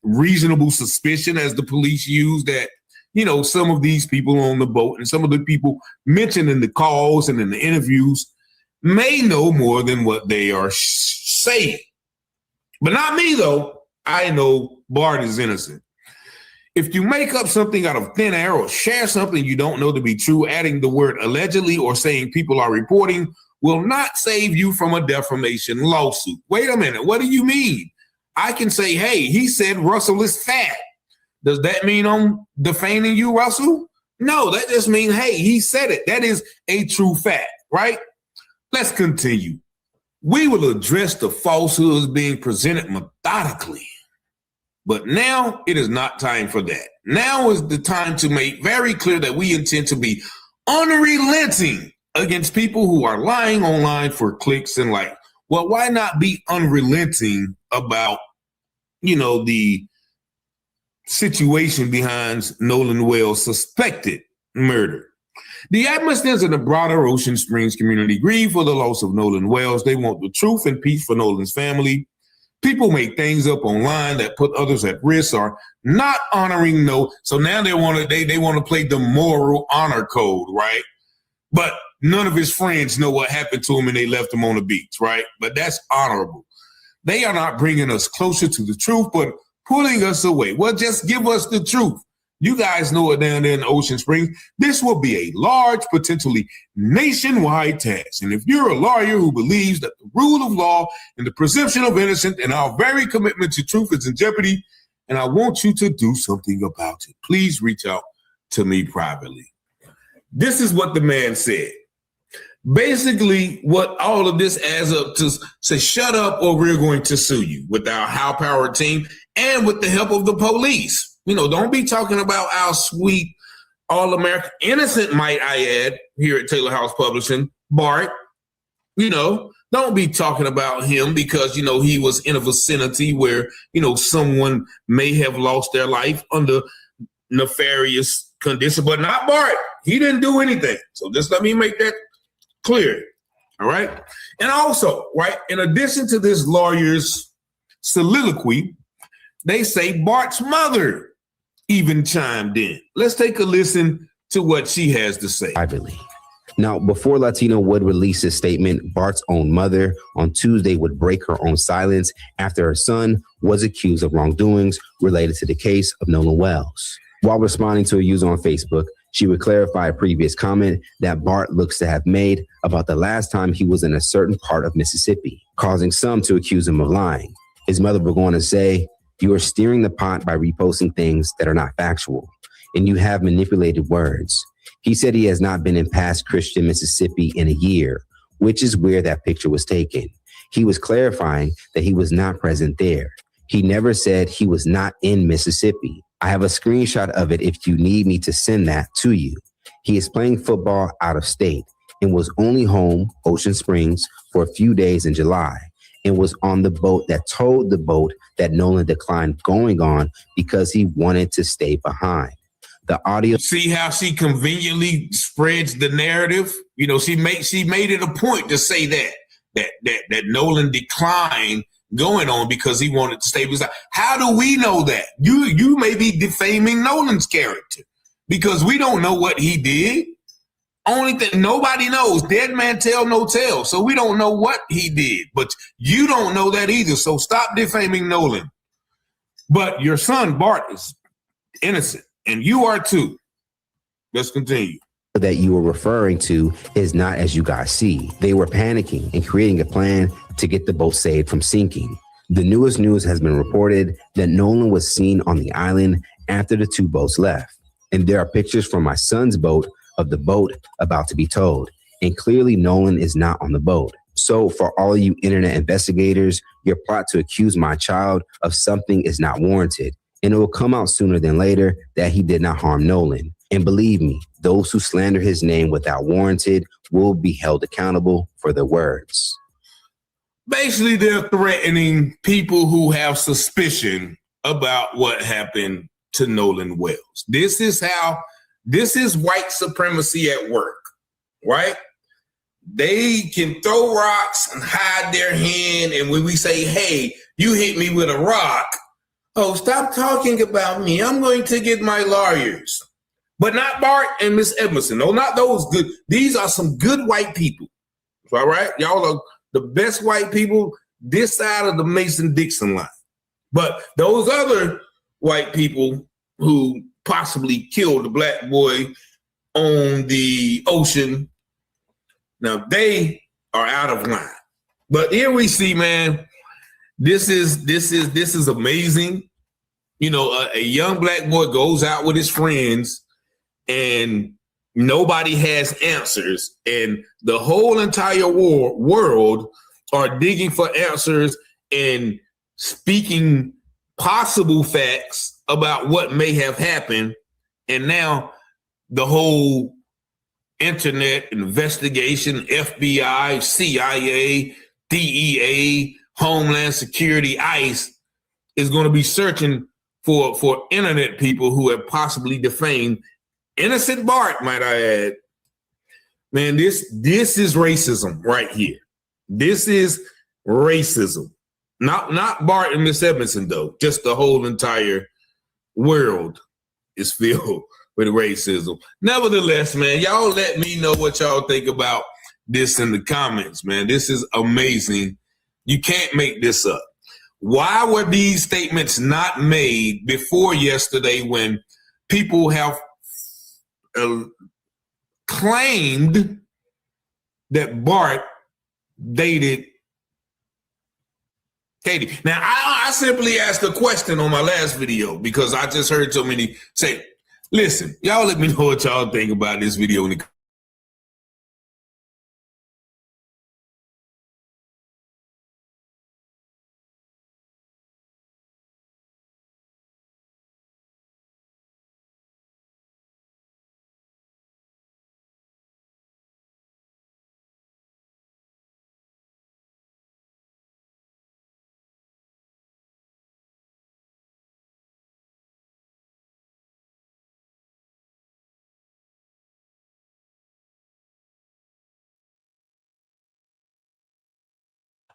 Speaker 20: reasonable suspicion, as the police use, that some of these people on the boat and some of the people mentioned in the calls and in the interviews may know more than what they are saying. But not me, though. I know Bart is innocent. If you make up something out of thin air or share something you don't know to be true, adding the word allegedly or saying people are reporting will not save you from a defamation lawsuit. Wait a minute. What do you mean? I can say, hey, he said Russell is fat. Does that mean I'm defaming you, Russell? No, that just means, hey, he said it. That is a true fact, right? Let's continue. We will address the falsehoods being presented methodically. But now it is not time for that. Now is the time to make very clear that we intend to be unrelenting against people who are lying online for clicks and likes. Well, why not be unrelenting about, the situation behind Nolan Wells' suspected murder? The Edmonstons and the broader Ocean Springs community grieve for the loss of Nolan Wells. They want the truth and peace for Nolan's family. People make things up online that put others at risk or not honoring So now they want to play the moral honor code, right? But none of his friends know what happened to him and they left him on the beach, right? But that's honorable. They are not bringing us closer to the truth, but pulling us away. Well, just give us the truth. You guys know it down there in Ocean Springs. This will be a large, potentially nationwide task. And if you're a lawyer who believes that the rule of law and the presumption of innocence and our very commitment to truth is in jeopardy, and I want you to do something about it, please reach out to me privately. This is what the man said. Basically, what all of this adds up to say, shut up or we're going to sue you, with our high-powered team and with the help of the police. Don't be talking about our sweet all-American innocent, might I add, here at Taylor House Publishing, Bart. Don't be talking about him because, he was in a vicinity where, someone may have lost their life under nefarious conditions, but not Bart. He didn't do anything. So just let me make that clear. All right. And also, right, in addition to this lawyer's soliloquy, they say Bart's mother even chimed in. Let's take a listen to what she has to say.
Speaker 19: Privately. Now, before Latino would release his statement, Bart's own mother on Tuesday would break her own silence after her son was accused of wrongdoings related to the case of Nolan Wells. While responding to a user on Facebook, she would clarify a previous comment that Bart looks to have made about the last time he was in a certain part of Mississippi, causing some to accuse him of lying. His mother would go on to say, "You are steering the pot by reposting things that are not factual, and you have manipulated words." He said he has not been in past Christian Mississippi in a year, which is where that picture was taken. He was clarifying that he was not present there. He never said he was not in Mississippi. I have a screenshot of it if you need me to send that to you. He is playing football out of state and was only home, Ocean Springs, for a few days in July and was on the boat that towed the boat that Nolan declined going on because he wanted to stay behind. The audio.
Speaker 20: See how she conveniently spreads the narrative? You know, she made it a point to say that Nolan declined going on because he wanted to stay beside. How do we know that? You may be defaming Nolan's character because we don't know what he did. Only thing nobody knows, dead man tell no tale. So we don't know what he did, but you don't know that either. So stop defaming Nolan. But your son Bart is innocent, and you are too. Let's continue.
Speaker 19: That you were referring to is not as you guys see. They were panicking and creating a plan to get the boat saved from sinking. The newest news has been reported that Nolan was seen on the island after the two boats left. And there are pictures from my son's boat of the boat about to be towed. And clearly Nolan is not on the boat. So for all you internet investigators, your plot to accuse my child of something is not warranted. And it will come out sooner than later that he did not harm Nolan. And believe me, those who slander his name without warranted will be held accountable for their words.
Speaker 20: Basically, they're threatening people who have suspicion about what happened to Nolan Wells. This is white supremacy at work, right? They can throw rocks and hide their hand. And when we say, hey, you hit me with a rock, oh, stop talking about me. I'm going to get my lawyers. But not Bart and Miss Edmondson. No, not those good. These are some good white people. All right? Y'all are the best white people this side of the Mason-Dixon line. But those other white people who possibly killed the black boy on the ocean, now they are out of line. But here we see, man, this is amazing. You know, a young black boy goes out with his friends and nobody has answers. And the whole entire world are digging for answers and speaking possible facts about what may have happened. And now the whole internet investigation, F.B.A., CIA, DEA, Homeland Security, ICE is going to be searching for internet people who have possibly defamed innocent Bart, might I add. Man, this is racism right here. This is racism. Not Bart and Miss Edmondson, though. Just the whole entire world is filled with racism. Nevertheless, man, y'all let me know what y'all think about this in the comments, man. This is amazing. You can't make this up. Why were these statements not made before yesterday when people have claimed that Bart dated Katie? Now, I simply asked a question on my last video because I just heard so many say, listen, y'all let me know what y'all think about this video in the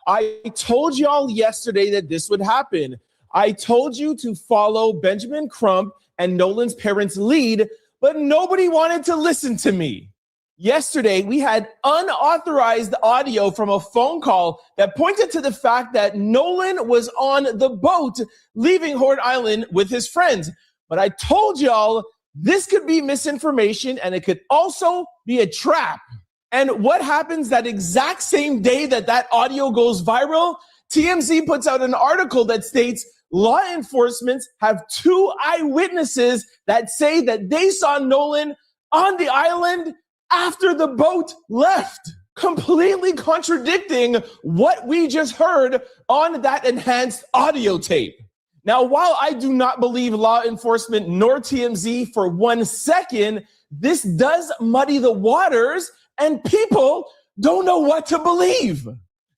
Speaker 2: I told y'all yesterday that this would happen. I told you to follow Benjamin Crump and Nolan's parents lead, but nobody wanted to listen to me. Yesterday, we had unauthorized audio from a phone call that pointed to the fact that Nolan was on the boat leaving Horn Island with his friends. But I told y'all this could be misinformation and it could also be a trap. And what happens that exact same day that that audio goes viral? TMZ puts out an article that states law enforcement have 2 eyewitnesses that say that they saw Nolan on the island after the boat left, completely contradicting what we just heard on that enhanced audio tape. Now, while I do not believe law enforcement nor TMZ for 1 second, this does muddy the waters and people don't know what to believe.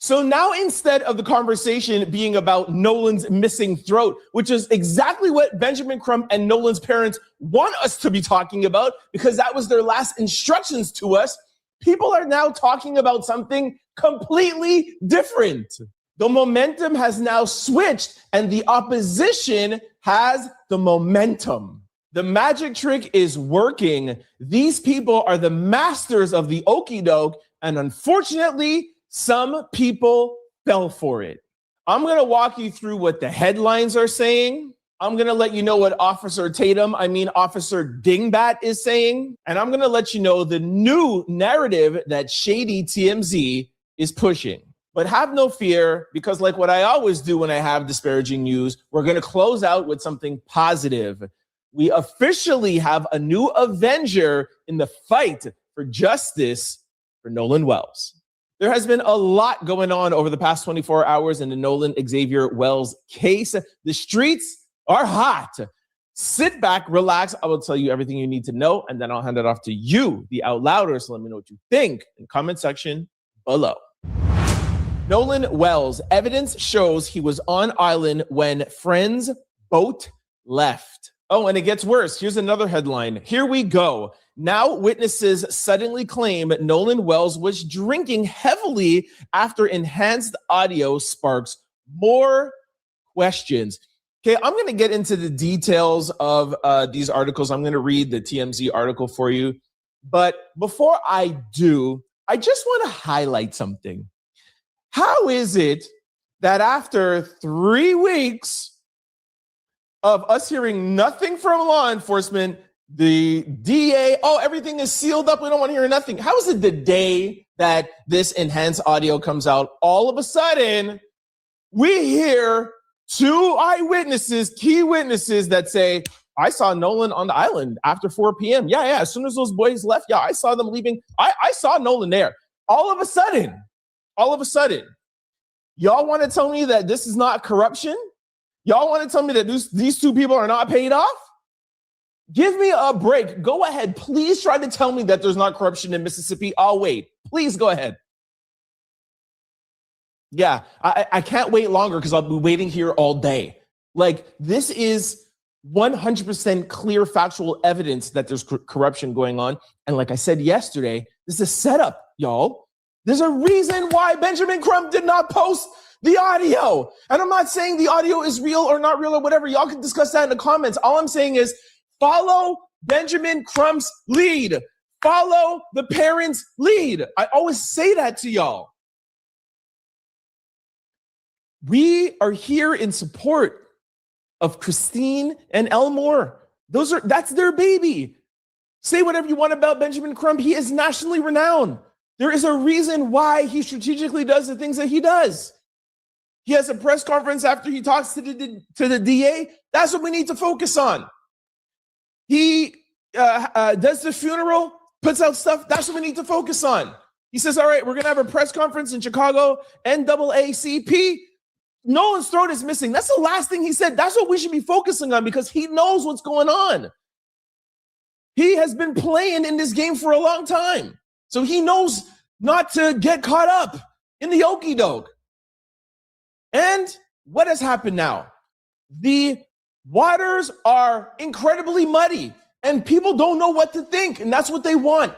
Speaker 2: So now instead of the conversation being about Nolan's missing throat, which is exactly what Benjamin Crump and Nolan's parents want us to be talking about because that was their last instructions to us, people are now talking about something completely different. The momentum has now switched and the opposition has the momentum. The magic trick is working. These people are the masters of the okie doke, and unfortunately, some people fell for it. I'm going to walk you through what the headlines are saying. I'm going to let you know what Officer Dingbat is saying. And I'm going to let you know the new narrative that shady TMZ is pushing. But have no fear, because like what I always do when I have disparaging news, we're going to close out with something positive. We officially have a new Avenger in the fight for justice for Nolan Wells. There has been a lot going on over the past 24 hours in the Nolan Xavier Wells case. The streets are hot. Sit back, relax. I will tell you everything you need to know, and then I'll hand it off to you, the out louder. So let me know what you think in the comment section below. Nolan Wells, evidence shows he was on island when friend's boat left. Oh, and it gets worse. Here's another headline. Here we go. Now witnesses suddenly claim Nolan Wells was drinking heavily after enhanced audio sparks more questions. Okay, I'm going to get into the details of these articles. I'm going to read the TMZ article for you. But before I do, I just want to highlight something. How is it that after 3 weeks of us hearing nothing from law enforcement, the DA, everything is sealed up, we don't want to hear nothing. How is it the day that this enhanced audio comes out, all of a sudden, we hear 2 eyewitnesses, key witnesses that say, I saw Nolan on the island after 4 p.m. Yeah, as soon as those boys left, I saw them leaving. I saw Nolan there. All of a sudden, y'all want to tell me that this is not corruption? Y'all want to tell me that these 2 people are not paid off? Give me a break. Go ahead. Please try to tell me that there's not corruption in Mississippi. I'll wait. Please go ahead. Yeah, I can't wait longer because I'll be waiting here all day. Like, this is 100% clear factual evidence that there's corruption going on. And like I said yesterday, this is a setup, y'all. There's a reason why Benjamin Crump did not post the audio. And I'm not saying the audio is real or not real or whatever. Y'all can discuss that in the comments. All I'm saying is follow Benjamin Crump's lead. Follow the parents' lead. I always say that to y'all. We are here in support of Christine and Elmore. That's their baby. Say whatever you want about Benjamin Crump. He is nationally renowned. There is a reason why he strategically does the things that he does. He has a press conference after he talks to the DA. That's what we need to focus on. He does the funeral, puts out stuff. That's what we need to focus on. He says, all right, we're going to have a press conference in Chicago, NAACP. Nolan's throat is missing. That's the last thing he said. That's what we should be focusing on because he knows what's going on. He has been playing in this game for a long time. So he knows not to get caught up in the okie doke. And what has happened now? The waters are incredibly muddy and people don't know what to think. And that's what they want.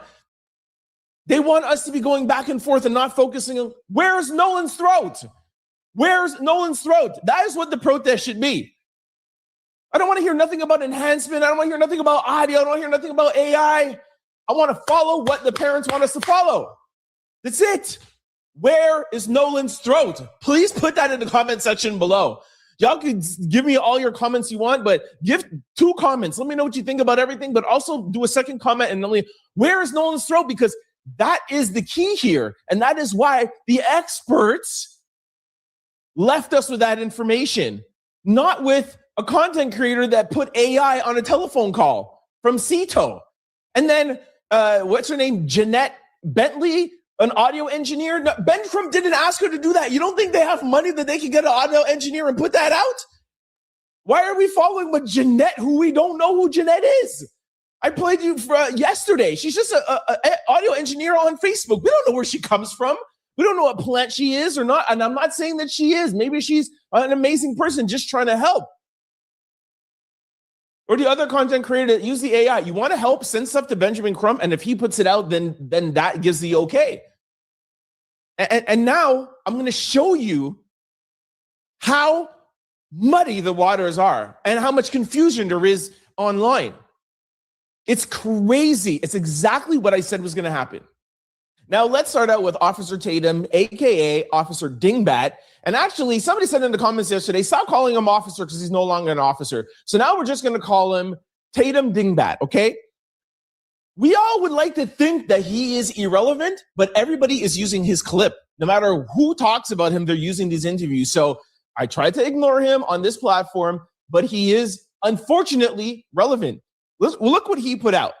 Speaker 2: They want us to be going back and forth and not focusing on where's Nolan's throat? Where's Nolan's throat? That is what the protest should be. I don't want to hear nothing about enhancement. I don't want to hear nothing about audio. I don't want to hear nothing about AI. I want to follow what the parents want us to follow. That's it. Where is Nolan's throat? Please put that in the comment section below. Y'all can give me all your comments you want, but give 2 comments. Let me know what you think about everything, but also do a second comment and tell me, where is Nolan's throat? Because that is the key here. And that is why the experts left us with that information, not with a content creator that put AI on a telephone call from Cito. And then, what's her name? Jeanette Bentley, an audio engineer. No, Ben Crump didn't ask her to do that. You don't think they have money that they can get an audio engineer and put that out? Why are we following with Jeanette, who we don't know who Jeanette is? I played you for yesterday. She's just an audio engineer on Facebook. We don't know where she comes from. We don't know what plant she is or not. And I'm not saying that she is. Maybe she's an amazing person just trying to help. Or the other content creator that use the AI. You want to help, send stuff to Benjamin Crump, and if he puts it out, then that gives the okay. And now I'm going to show you how muddy the waters are and how much confusion there is online. It's crazy. It's exactly what I said was going to happen. Now, let's start out with Officer Tatum, a.k.a. Officer Dingbat. And actually, somebody said in the comments yesterday, stop calling him officer because he's no longer an officer. So now we're just going to call him Tatum Dingbat, okay? We all would like to think that he is irrelevant, but everybody is using his clip. No matter who talks about him, they're using these interviews. So I tried to ignore him on this platform, but he is unfortunately relevant. Look what he put out.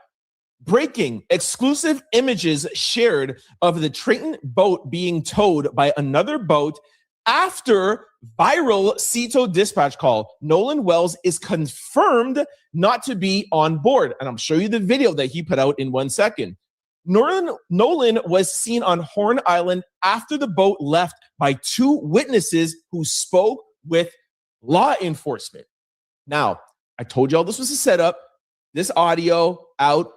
Speaker 2: Breaking exclusive images shared of the Triton boat being towed by another boat after viral Cito dispatch call. Nolan Wells is confirmed not to be on board. And I'll show you the video that he put out in 1 second. Nolan was seen on Horn Island after the boat left by 2 witnesses who spoke with law enforcement. Now, I told y'all this was a setup. This audio out.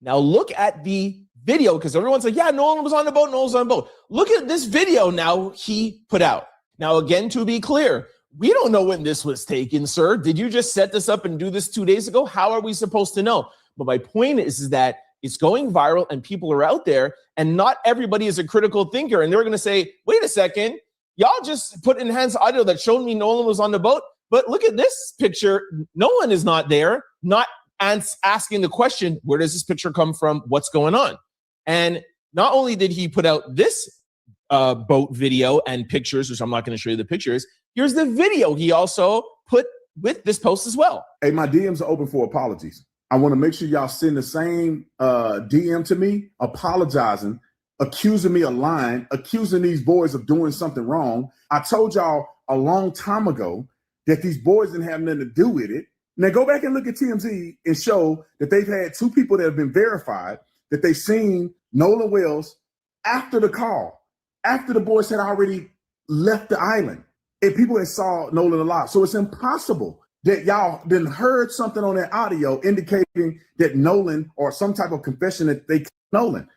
Speaker 2: Now look at the video, because everyone's like, yeah, Nolan was on the boat, Nolan was on the boat. Look at this video now he put out. Now, again, to be clear, we don't know when this was taken, sir. Did you just set this up and do this 2 days ago? How are we supposed to know? But my point is that it's going viral and people are out there, and not everybody is a critical thinker. And they're going to say, wait a second, y'all just put enhanced audio that showed me Nolan was on the boat. But look at this picture. Nolan is not there, not asking the question, where does this picture come from? What's going on? And not only did he put out this boat video and pictures, which I'm not going to show you the pictures, here's the video he also put with this post as well.
Speaker 14: Hey, my DMs are open for apologies. I want to make sure y'all send the same DM to me, apologizing, accusing me of lying, accusing these boys of doing something wrong. I told y'all a long time ago that these boys didn't have nothing to do with it. Now go back and look at TMZ and show that they've had 2 people that have been verified that they've seen Nolan Wells after the call, after the boys had already left the island, and people had saw Nolan alive. So it's impossible that y'all then heard something on that audio indicating that Nolan, or some type of confession that they killed Nolan.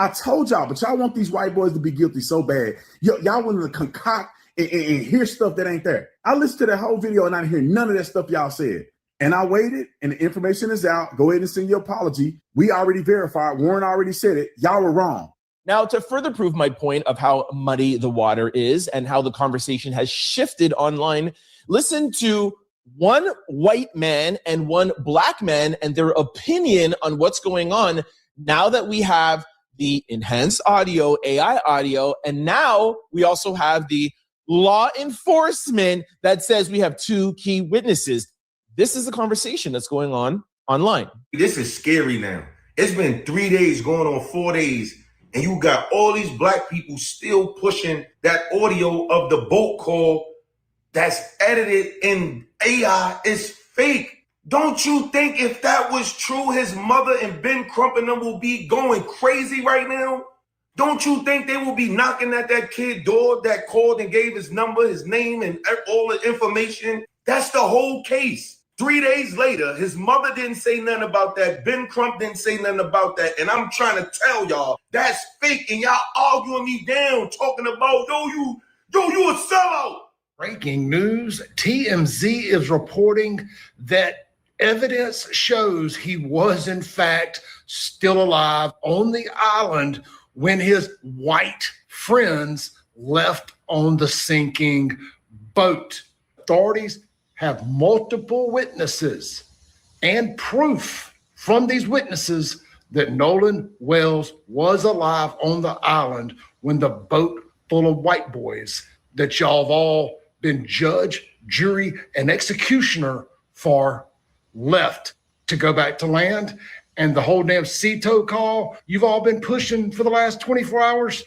Speaker 14: I told y'all, but y'all want these white boys to be guilty so bad. Y'all want to concoct and hear stuff that ain't there. I listened to that whole video and I didn't hear none of that stuff y'all said. And I waited, and the information is out. Go ahead and send your apology. We already verified. Warren already said it. Y'all were wrong.
Speaker 2: Now, to further prove my point of how muddy the water is and how the conversation has shifted online, listen to one white man and one black man and their opinion on what's going on now that we have the enhanced audio, AI audio, and now we also have the law enforcement that says we have 2 key witnesses. This is the conversation that's going on online.
Speaker 21: This is scary now. It's been 3 days, going on 4 days, and you got all these black people still pushing that audio of the boat call that's edited in AI is fake. Don't you think if that was true, his mother and Ben Crump and them will be going crazy right now? Don't you think they will be knocking at that kid door that called and gave his number, his name, and all the information? That's the whole case. 3 days later, his mother didn't say nothing about that. Ben Crump didn't say nothing about that. And I'm trying to tell y'all, that's fake. And y'all arguing me down, talking about, yo, you a sellout.
Speaker 4: Breaking news, TMZ is reporting that evidence shows he was in fact still alive on the island when his white friends left on the sinking boat. Authorities have multiple witnesses and proof from these witnesses that Nolan Wells was alive on the island when the boat full of white boys that y'all have all been judge, jury, and executioner for left to go back to land. And the whole damn CETO call you've all been pushing for the last 24 hours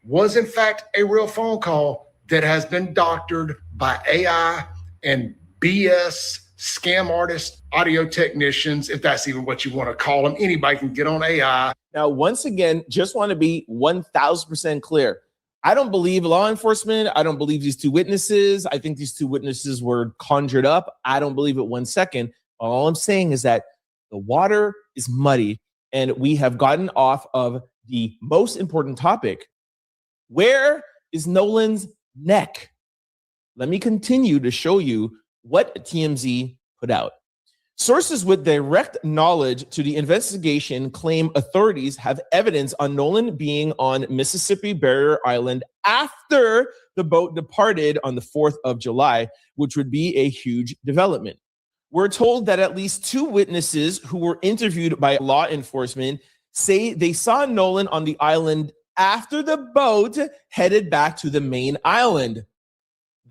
Speaker 4: was in fact a real phone call that has been doctored by AI and BS scam artists, audio technicians, if that's even what you want to call them. Anybody can get on AI.
Speaker 2: Now, once again, just want to be 1000% clear. I don't believe law enforcement. I don't believe these two witnesses. I think these two witnesses were conjured up. I don't believe it 1 second. All I'm saying is that the water is muddy and we have gotten off of the most important topic. Where is Nolan's neck? Let me continue to show you what TMZ put out. Sources with direct knowledge to the investigation claim authorities have evidence on Nolan being on Mississippi Barrier Island after the boat departed on the 4th of July, which would be a huge development. We're told that at least 2 witnesses who were interviewed by law enforcement say they saw Nolan on the island after the boat headed back to the main island.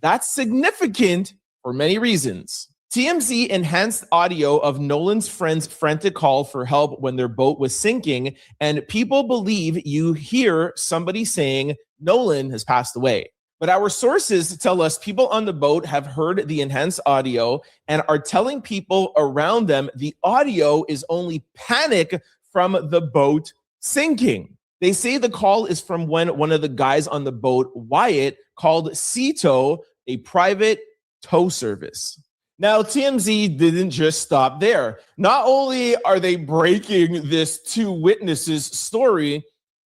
Speaker 2: That's significant for many reasons. TMZ enhanced audio of Nolan's friend's frantic call for help when their boat was sinking, and people believe you hear somebody saying Nolan has passed away. But our sources tell us people on the boat have heard the enhanced audio and are telling people around them the audio is only panic from the boat sinking. They say the call is from when one of the guys on the boat, Wyatt, called CETO, a private tow service. Now, TMZ didn't just stop there. Not only are they breaking this 2 witnesses story,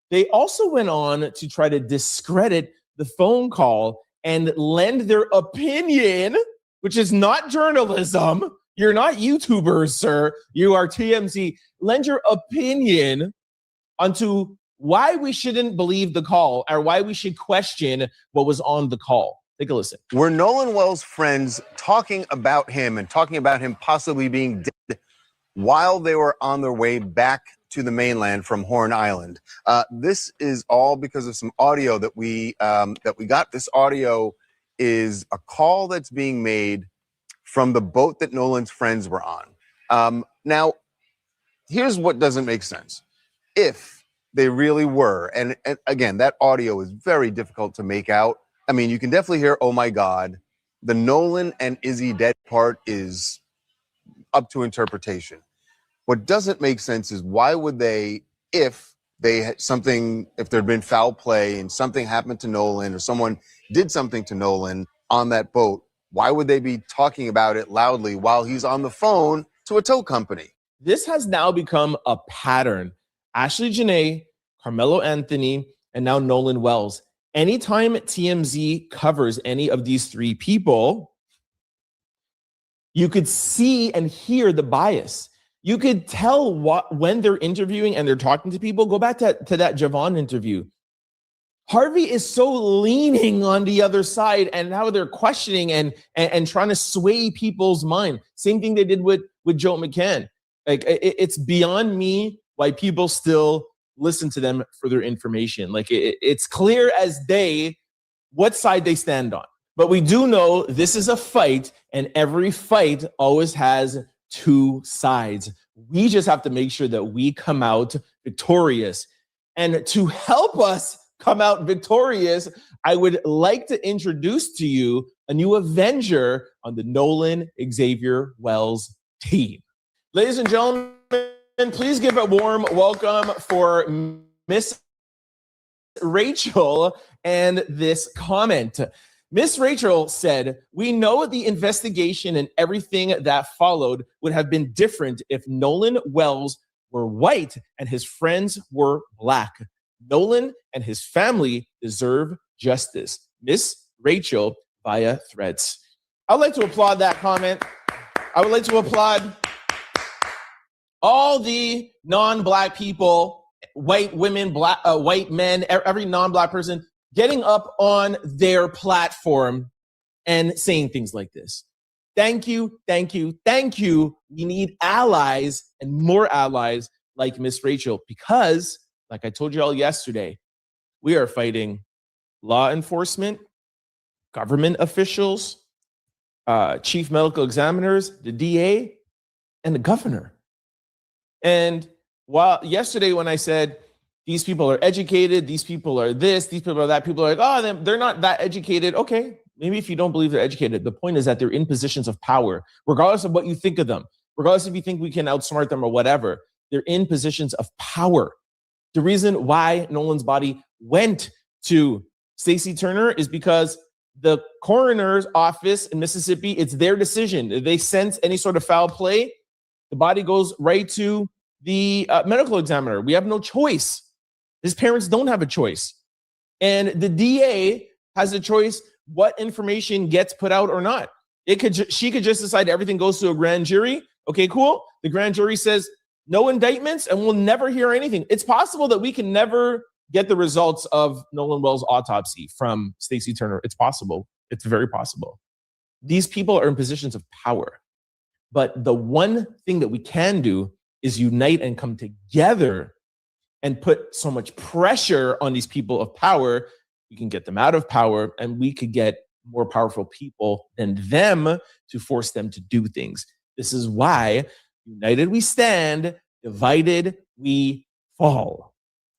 Speaker 2: they also went on to try to discredit the phone call and lend their opinion, which is not journalism. You're not YouTubers, sir. You are TMZ. Lend your opinion onto why we shouldn't believe the call or why we should question what was on the call. Take a listen.
Speaker 3: Were Nolan Wells' friends talking about him and talking about him possibly being dead while they were on their way back to the mainland from Horn Island? This is all because of some audio that we got. This audio is a call that's being made from the boat that Nolan's friends were on. Now, here's what doesn't make sense. If they really were, and again, that audio is very difficult to make out. I mean, you can definitely hear, oh my God. The Nolan and Izzy dead part is up to interpretation. What doesn't make sense is why would they, if they had something, if there'd been foul play and something happened to Nolan or someone did something to Nolan on that boat, why would they be talking about it loudly while he's on the phone to a tow company?
Speaker 2: This has now become a pattern. Ashley Janae, Carmelo Anthony, and now Nolan Wells. Anytime TMZ covers any of these 3 people, you could see and hear the bias. You could tell when they're interviewing and they're talking to people. Go back to that Javon interview. Harvey is so leaning on the other side and how they're questioning and trying to sway people's mind. Same thing they did with Joe McCann. Like it's beyond me why people still listen to them for their information. Like it's clear as day what side they stand on. But we do know this is a fight, and every fight always has 2 sides. We just have to make sure that we come out victorious. And to help us come out victorious, I would like to introduce to you a new Avenger on the Nolan Xavier Wells team. Ladies and gentlemen, please give a warm welcome for Miss Rachel and this comment. Miss Rachel said, "We know the investigation and everything that followed would have been different if Nolan Wells were white and his friends were black. Nolan and his family deserve justice." Miss Rachel via threats. I would like to applaud that comment. I would like to applaud all the non-Black people, white women, white men, every non-Black person getting up on their platform and saying things like this. Thank you, thank you, thank you. We need allies and more allies like Miss Rachel, because, like I told you all yesterday, we are fighting law enforcement, government officials, chief medical examiners, the DA, and the governor. And while yesterday when I said these people are educated, these people are this, these people are that, people are like, oh, they're not that educated. Okay, maybe if you don't believe they're educated, the point is that they're in positions of power, regardless of what you think of them, regardless if you think we can outsmart them or whatever, they're in positions of power. The reason why Nolan's body went to Stacey Turner is because the coroner's office in Mississippi, it's their decision. If they sense any sort of foul play, the body goes right to the medical examiner. We have no choice. His parents don't have a choice. And the DA has a choice what information gets put out or not. She could just decide everything goes to a grand jury. Okay, cool. The grand jury says no indictments and we'll never hear anything. It's possible that we can never get the results of Nolan Wells' autopsy from Stacey Turner. It's possible. It's very possible. These people are in positions of power. But the one thing that we can do is unite and come together and put so much pressure on these people of power. We can get them out of power, and we could get more powerful people than them to force them to do things. This is why united we stand, divided we fall.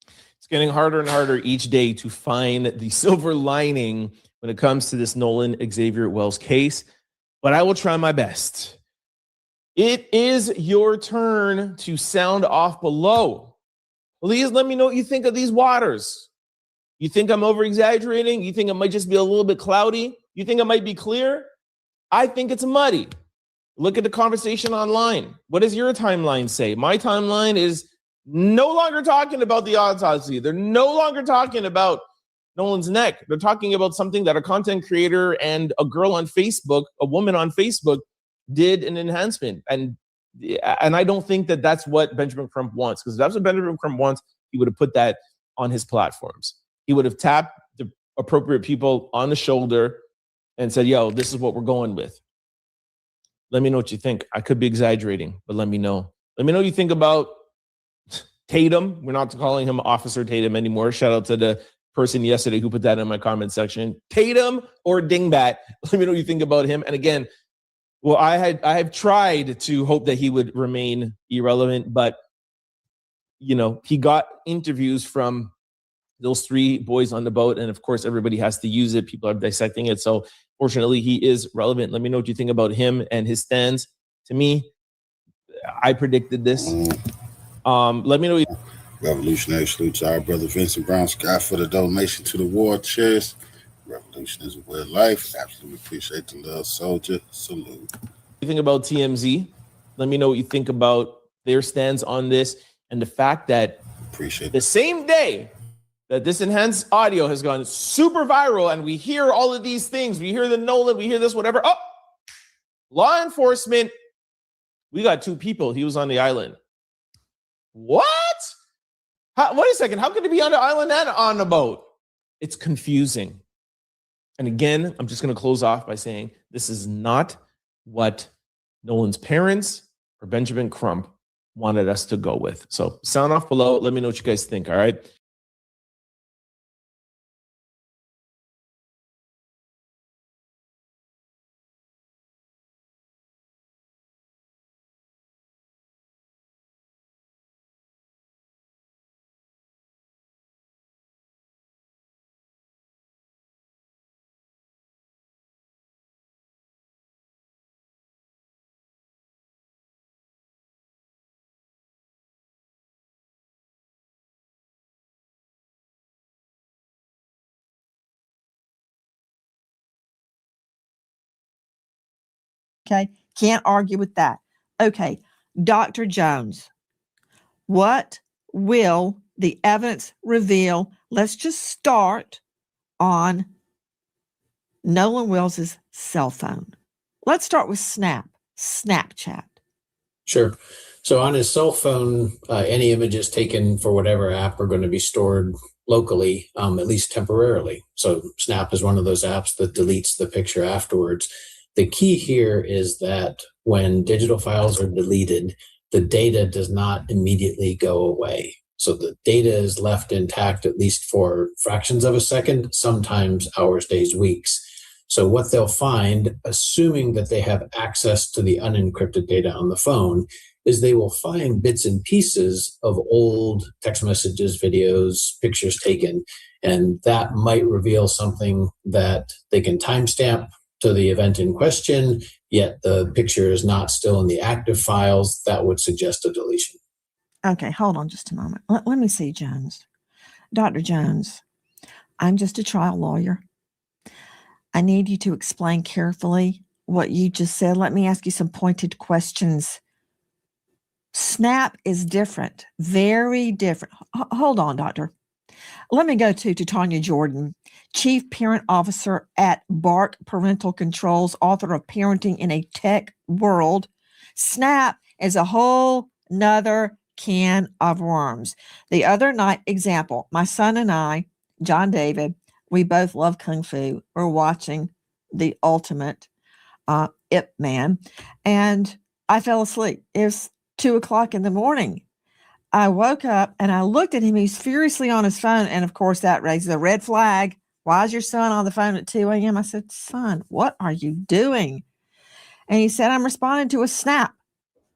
Speaker 2: It's getting harder and harder each day to find the silver lining when it comes to this Nolan Xavier Wells case, but I will try my best. It is your turn to sound off below. Please let me know what you think of these waters. You think I'm over-exaggerating? You think it might just be a little bit cloudy? You think it might be clear? I think it's muddy. Look at the conversation online. What does your timeline say? My timeline is no longer talking about the autopsy. They're no longer talking about Nolan's neck. They're talking about something that a content creator and a girl on Facebook, a woman on Facebook, did an enhancement. And I don't think that that's what Benjamin Crump wants, because if that's what Benjamin Crump wants, he would have put that on his platforms. He would have tapped the appropriate people on the shoulder and said, yo, this is what we're going with. Let me know what you think. I could be exaggerating, but let me know. Let me know what you think about Tatum. We're not calling him Officer Tatum anymore. Shout out to the person yesterday who put that in my comment section. Tatum or Dingbat. Let me know what you think about him. And again, well, I have tried to hope that he would remain irrelevant, but you know, he got interviews from those three boys on the boat, and of course, everybody has to use it. People are dissecting it, so fortunately, he is relevant. Let me know what you think about him and his stands. To me, I predicted this. Let me know.
Speaker 1: Revolutionary salute to our brother Vincent Brown Scott for the donation to the war chest. Revolution is a way of life. Absolutely appreciate the love, soldier. Salute.
Speaker 2: What you think about TMZ? Let me know what you think about their stands on this and the fact that the same day that this enhanced audio has gone super viral and we hear all of these things, we hear the Nolan, we hear this, whatever. Oh, law enforcement, we got two people. He was on the island. What? Wait a second. How could he be on the island and on the boat? It's confusing. And again, I'm just going to close off by saying this is not what Nolan's parents or Benjamin Crump wanted us to go with. So sound off below. Let me know what you guys think. All right.
Speaker 16: Okay. Can't argue with that. Okay. Dr. Jones, what will the evidence reveal? Let's just start on Nolan Wells's cell phone. Let's start with Snapchat.
Speaker 5: Sure. So on his cell phone, any images taken for whatever app are going to be stored locally, at least temporarily. So Snap is one of those apps that deletes the picture afterwards. The key here is that when digital files are deleted, the data does not immediately go away. So the data is left intact, at least for fractions of a second, sometimes hours, days, weeks. So what they'll find, assuming that they have access to the unencrypted data on the phone, is they will find bits and pieces of old text messages, videos, pictures taken, and that might reveal something that they can timestamp to the event in question, yet the picture is not still in the active files. That would suggest a deletion.
Speaker 16: Okay, hold on just a moment. Let me see, Jones. Dr. Jones, I'm just a trial lawyer. I need you to explain carefully what you just said. Let me ask you some pointed questions. Snap is different, very different. Hold on, doctor. Let me go to Tanya Jordan, Chief Parent Officer at Bark Parental Controls, author of Parenting in a Tech World. Snap is a whole nother can of worms. The other night, example, my son and I, John David, we both love Kung Fu. We're watching The Ultimate Ip Man, and I fell asleep. It was 2:00 in the morning. I woke up and I looked at him. He's furiously on his phone. And of course, that raises a red flag. Why is your son on the phone at 2 a.m.? I said, son, what are you doing? And he said, I'm responding to a snap.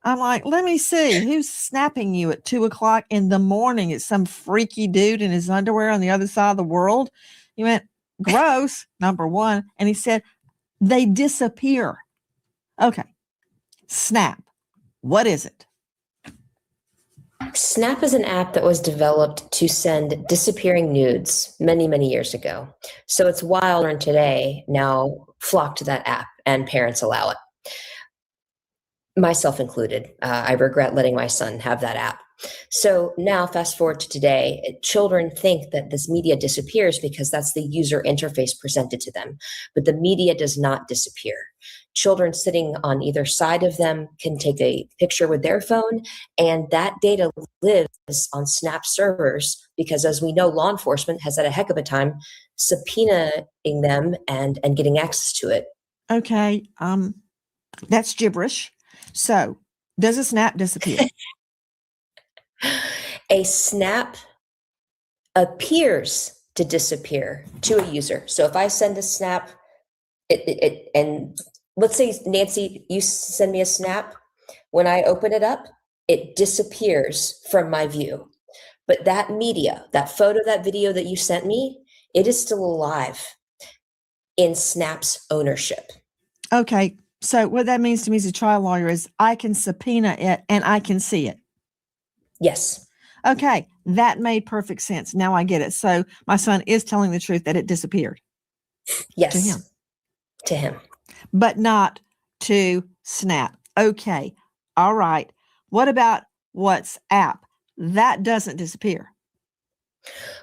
Speaker 16: I'm like, let me see. Who's snapping you at 2:00 in the morning? It's some freaky dude in his underwear on the other side of the world. He went, gross, number one. And he said, they disappear. Okay. Snap. What is it?
Speaker 22: Snap is an app that was developed to send disappearing nudes many, many years ago. So it's why children today now flock to that app and parents allow it. Myself included. I regret letting my son have that app. So now fast forward to today, children think that this media disappears because that's the user interface presented to them. But the media does not disappear. Children sitting on either side of them can take a picture with their phone, and that data lives on Snap servers because, as we know, law enforcement has had a heck of a time subpoenaing them and getting access to it.
Speaker 16: Okay, that's gibberish. So, does a snap disappear?
Speaker 22: A snap appears to disappear to a user. So if I send a snap, and let's say, Nancy, you send me a snap. When I open it up, it disappears from my view. But that media, that photo, that video that you sent me, it is still alive in Snap's ownership.
Speaker 16: Okay. So what that means to me as a trial lawyer is I can subpoena it and I can see it.
Speaker 22: Yes.
Speaker 16: Okay. That made perfect sense. Now I get it. So my son is telling the truth that it disappeared.
Speaker 22: Yes.
Speaker 16: To him.
Speaker 22: To him.
Speaker 16: But not to Snap. Okay. All right. What about WhatsApp? That doesn't disappear.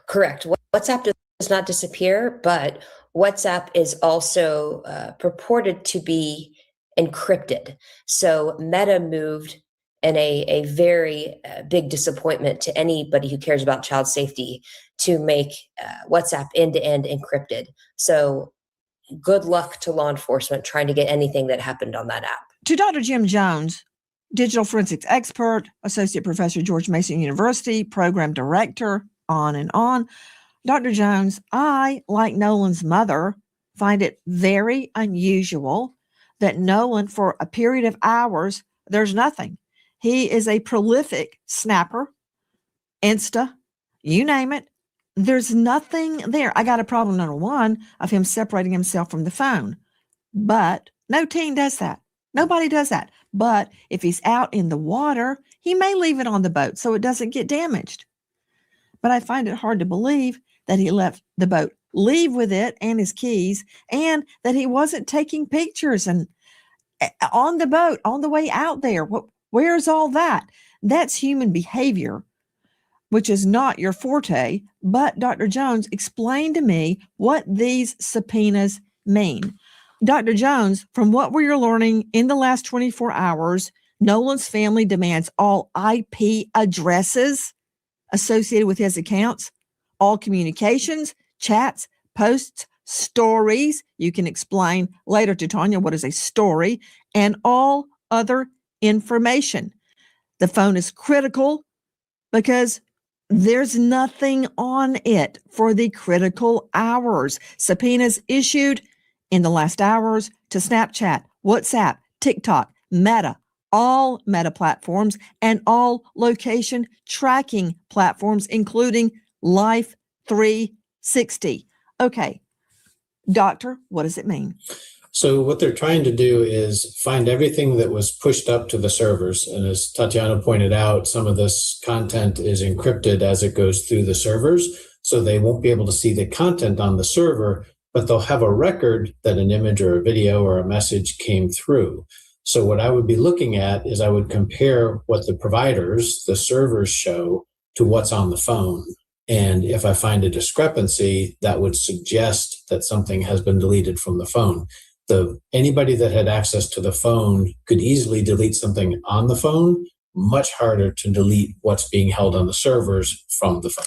Speaker 22: Correct. WhatsApp does not disappear, but WhatsApp is also purported to be encrypted. So Meta moved in a very big disappointment to anybody who cares about child safety to make WhatsApp end-to-end encrypted. So good luck to law enforcement trying to get anything that happened on that app.
Speaker 16: To Dr. Jim Jones, digital forensics expert, associate professor, George Mason University, program director, on and on. Dr. Jones, I, like Nolan's mother, find it very unusual that Nolan, for a period of hours, there's nothing. He is a prolific snapper, Insta, you name it. There's nothing there. I got a problem, number one, of him separating himself from the phone. But no teen does that. Nobody does that. But if he's out in the water, he may leave it on the boat so it doesn't get damaged. But I find it hard to believe that he left the boat, leave with it and his keys, and that he wasn't taking pictures and on the boat, on the way out there. Where's all that? That's human behavior, which is not your forte. But Dr. Jones, explain to me what these subpoenas mean? Dr. Jones, from what we are learning in the last 24 hours, Nolan's family demands all IP addresses associated with his accounts, all communications, chats, posts, stories. You can explain later to Tanya what is a story, and all other information. The phone is critical because there's nothing on it for the critical hours. Subpoenas issued in the last hours to Snapchat, WhatsApp, TikTok, Meta, all Meta platforms, and all location tracking platforms, including Life 360. Okay, doctor, what does it mean?
Speaker 5: So what they're trying to do is find everything that was pushed up to the servers. And as Tatiana pointed out, some of this content is encrypted as it goes through the servers. So they won't be able to see the content on the server, but they'll have a record that an image or a video or a message came through. So what I would be looking at is I would compare what the providers, the servers show to what's on the phone. And if I find a discrepancy, that would suggest that something has been deleted from the phone. Anybody that had access to the phone could easily delete something on the phone, much harder to delete what's being held on the servers from the phone.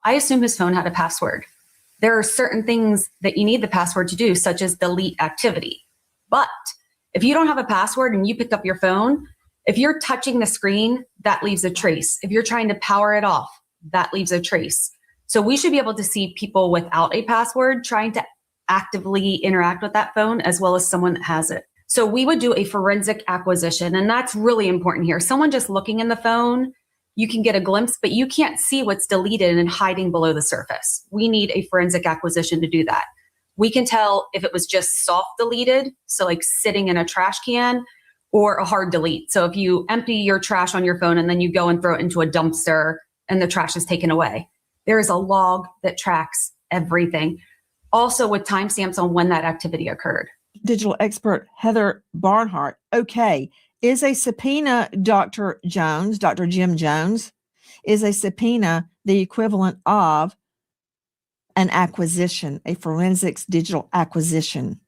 Speaker 7: I assume his phone had a password. There are certain things that you need the password to do, such as delete activity. But if you don't have a password and you pick up your phone, if you're touching the screen, that leaves a trace. If you're trying to power it off, that leaves a trace. So we should be able to see people without a password trying to actively interact with that phone, as well as someone that has it. So we would do a forensic acquisition, and that's really important here. Someone just looking in the phone, you can get a glimpse, but you can't see what's deleted and hiding below the surface. We need a forensic acquisition to do that. We can tell if it was just soft deleted, so like sitting in a trash can, or a hard delete. So if you empty your trash on your phone and then you go and throw it into a dumpster and the trash is taken away, there is a log that tracks everything. Also with timestamps on when that activity occurred.
Speaker 16: Digital expert Heather Barnhart. Okay, is a subpoena, Dr. Jones, Dr. Jim Jones, is a subpoena the equivalent of an acquisition, a forensics digital acquisition?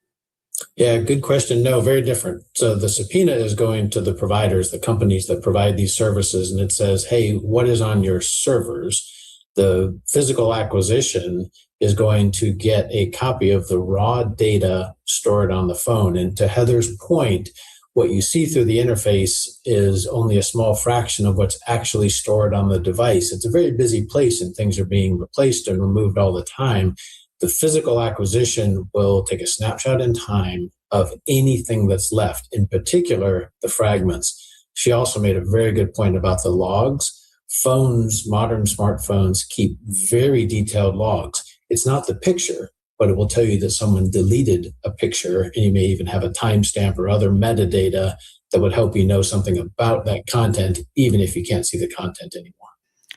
Speaker 5: Yeah, good question. No, very different. So the subpoena is going to the providers, the companies that provide these services, and it says, hey, what is on your servers? The physical acquisition is going to get a copy of the raw data stored on the phone. And to Heather's point, what you see through the interface is only a small fraction of what's actually stored on the device. It's a very busy place and things are being replaced and removed all the time. The physical acquisition will take a snapshot in time of anything that's left, in particular, the fragments. She also made a very good point about the logs. Phones, modern smartphones, keep very detailed logs. It's not the picture, but it will tell you that someone deleted a picture, and you may even have a timestamp or other metadata that would help you know something about that content, even if you can't see the content anymore.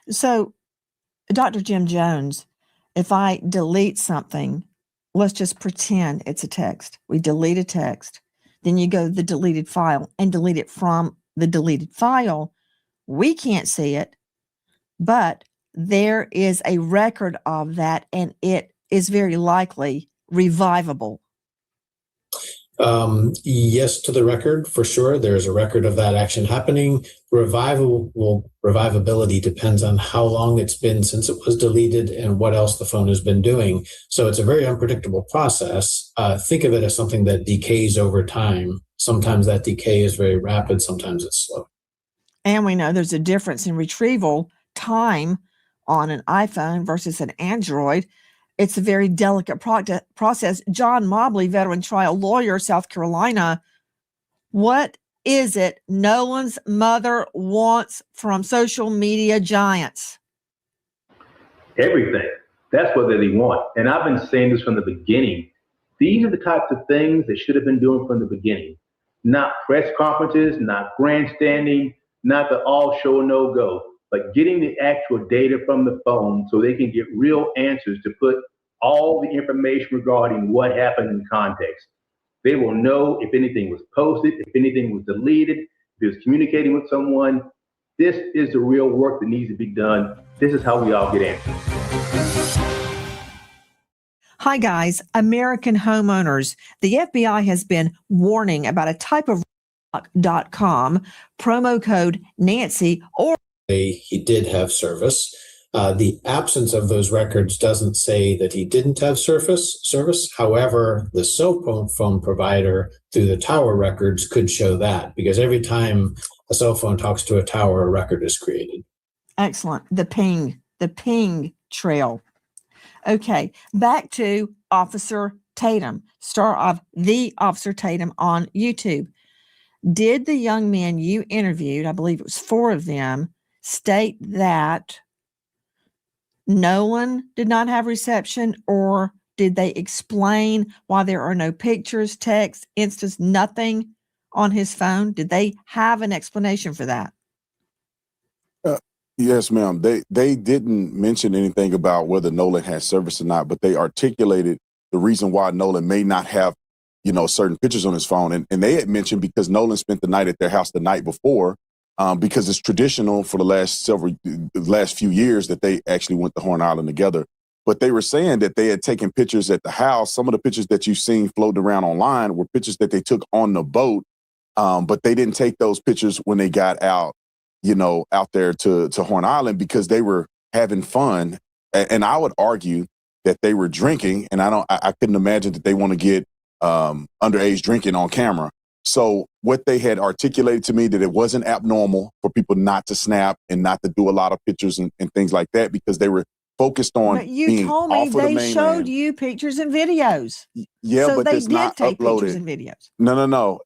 Speaker 16: So, Dr. Jim Jones, if I delete something, let's just pretend it's a text. We delete a text. Then you go to the deleted file and delete it from the deleted file. We can't see it, but there is a record of that, and it is very likely revivable.
Speaker 5: Yes, to the record, for sure. There's a record of that action happening. Revivability depends on how long it's been since it was deleted and what else the phone has been doing. So it's a very unpredictable process. Think of it as something that decays over time. Sometimes that decay is very rapid, sometimes it's slow.
Speaker 16: And we know there's a difference in retrieval time on an iPhone versus an Android. It's a very delicate process. John Mobley, veteran trial lawyer, South Carolina. What is it Nolan's mother wants from social media giants?
Speaker 10: Everything. That's what they want. And I've been saying this from the beginning. These are the types of things they should have been doing from the beginning. Not press conferences, not grandstanding, not the all show, no go, but getting the actual data from the phone so they can get real answers to put all the information regarding what happened in context. They will know if anything was posted, if anything was deleted, if it was communicating with someone. This is the real work that needs to be done. This is how we all get answers.
Speaker 16: Hi, guys. American homeowners. The FBI has been warning about a type of .com promo code Nancy or
Speaker 5: he did have service. The absence of those records doesn't say that he didn't have service. However, the cell phone provider through the tower records could show that, because every time a cell phone talks to a tower, a record is created.
Speaker 16: excellent. The ping trail. Okay, back to Officer Tatum, star of The Officer Tatum on YouTube. Did the young men you interviewed, I believe it was 4 of them, state that Nolan did not have reception, or did they explain why there are no pictures, texts, instas, nothing on his phone? Did they have an explanation for that?
Speaker 14: Yes, ma'am. They didn't mention anything about whether Nolan had service or not, but they articulated the reason why Nolan may not have, certain pictures on his phone. And they had mentioned because Nolan spent the night at their house the night before, because it's traditional for the last few years that they actually went to Horn Island together. But they were saying that they had taken pictures at the house. Some of the pictures that you've seen floating around online were pictures that they took on the boat, but they didn't take those pictures when they got out there to Horn Island, because they were having fun. And I would argue that they were drinking, and I couldn't imagine that they want to get underage drinking on camera. So what they had articulated to me, that it wasn't abnormal for people not to snap and not to do a lot of pictures and things like that, because they were focused on
Speaker 16: But you
Speaker 14: being
Speaker 16: told me
Speaker 14: off of the
Speaker 16: they
Speaker 14: mainland.
Speaker 16: showed you pictures and videos.
Speaker 14: Yeah,
Speaker 16: so
Speaker 14: but
Speaker 16: they
Speaker 14: it's
Speaker 16: did
Speaker 14: not
Speaker 16: take
Speaker 14: uploaded.
Speaker 16: pictures and videos.
Speaker 14: No.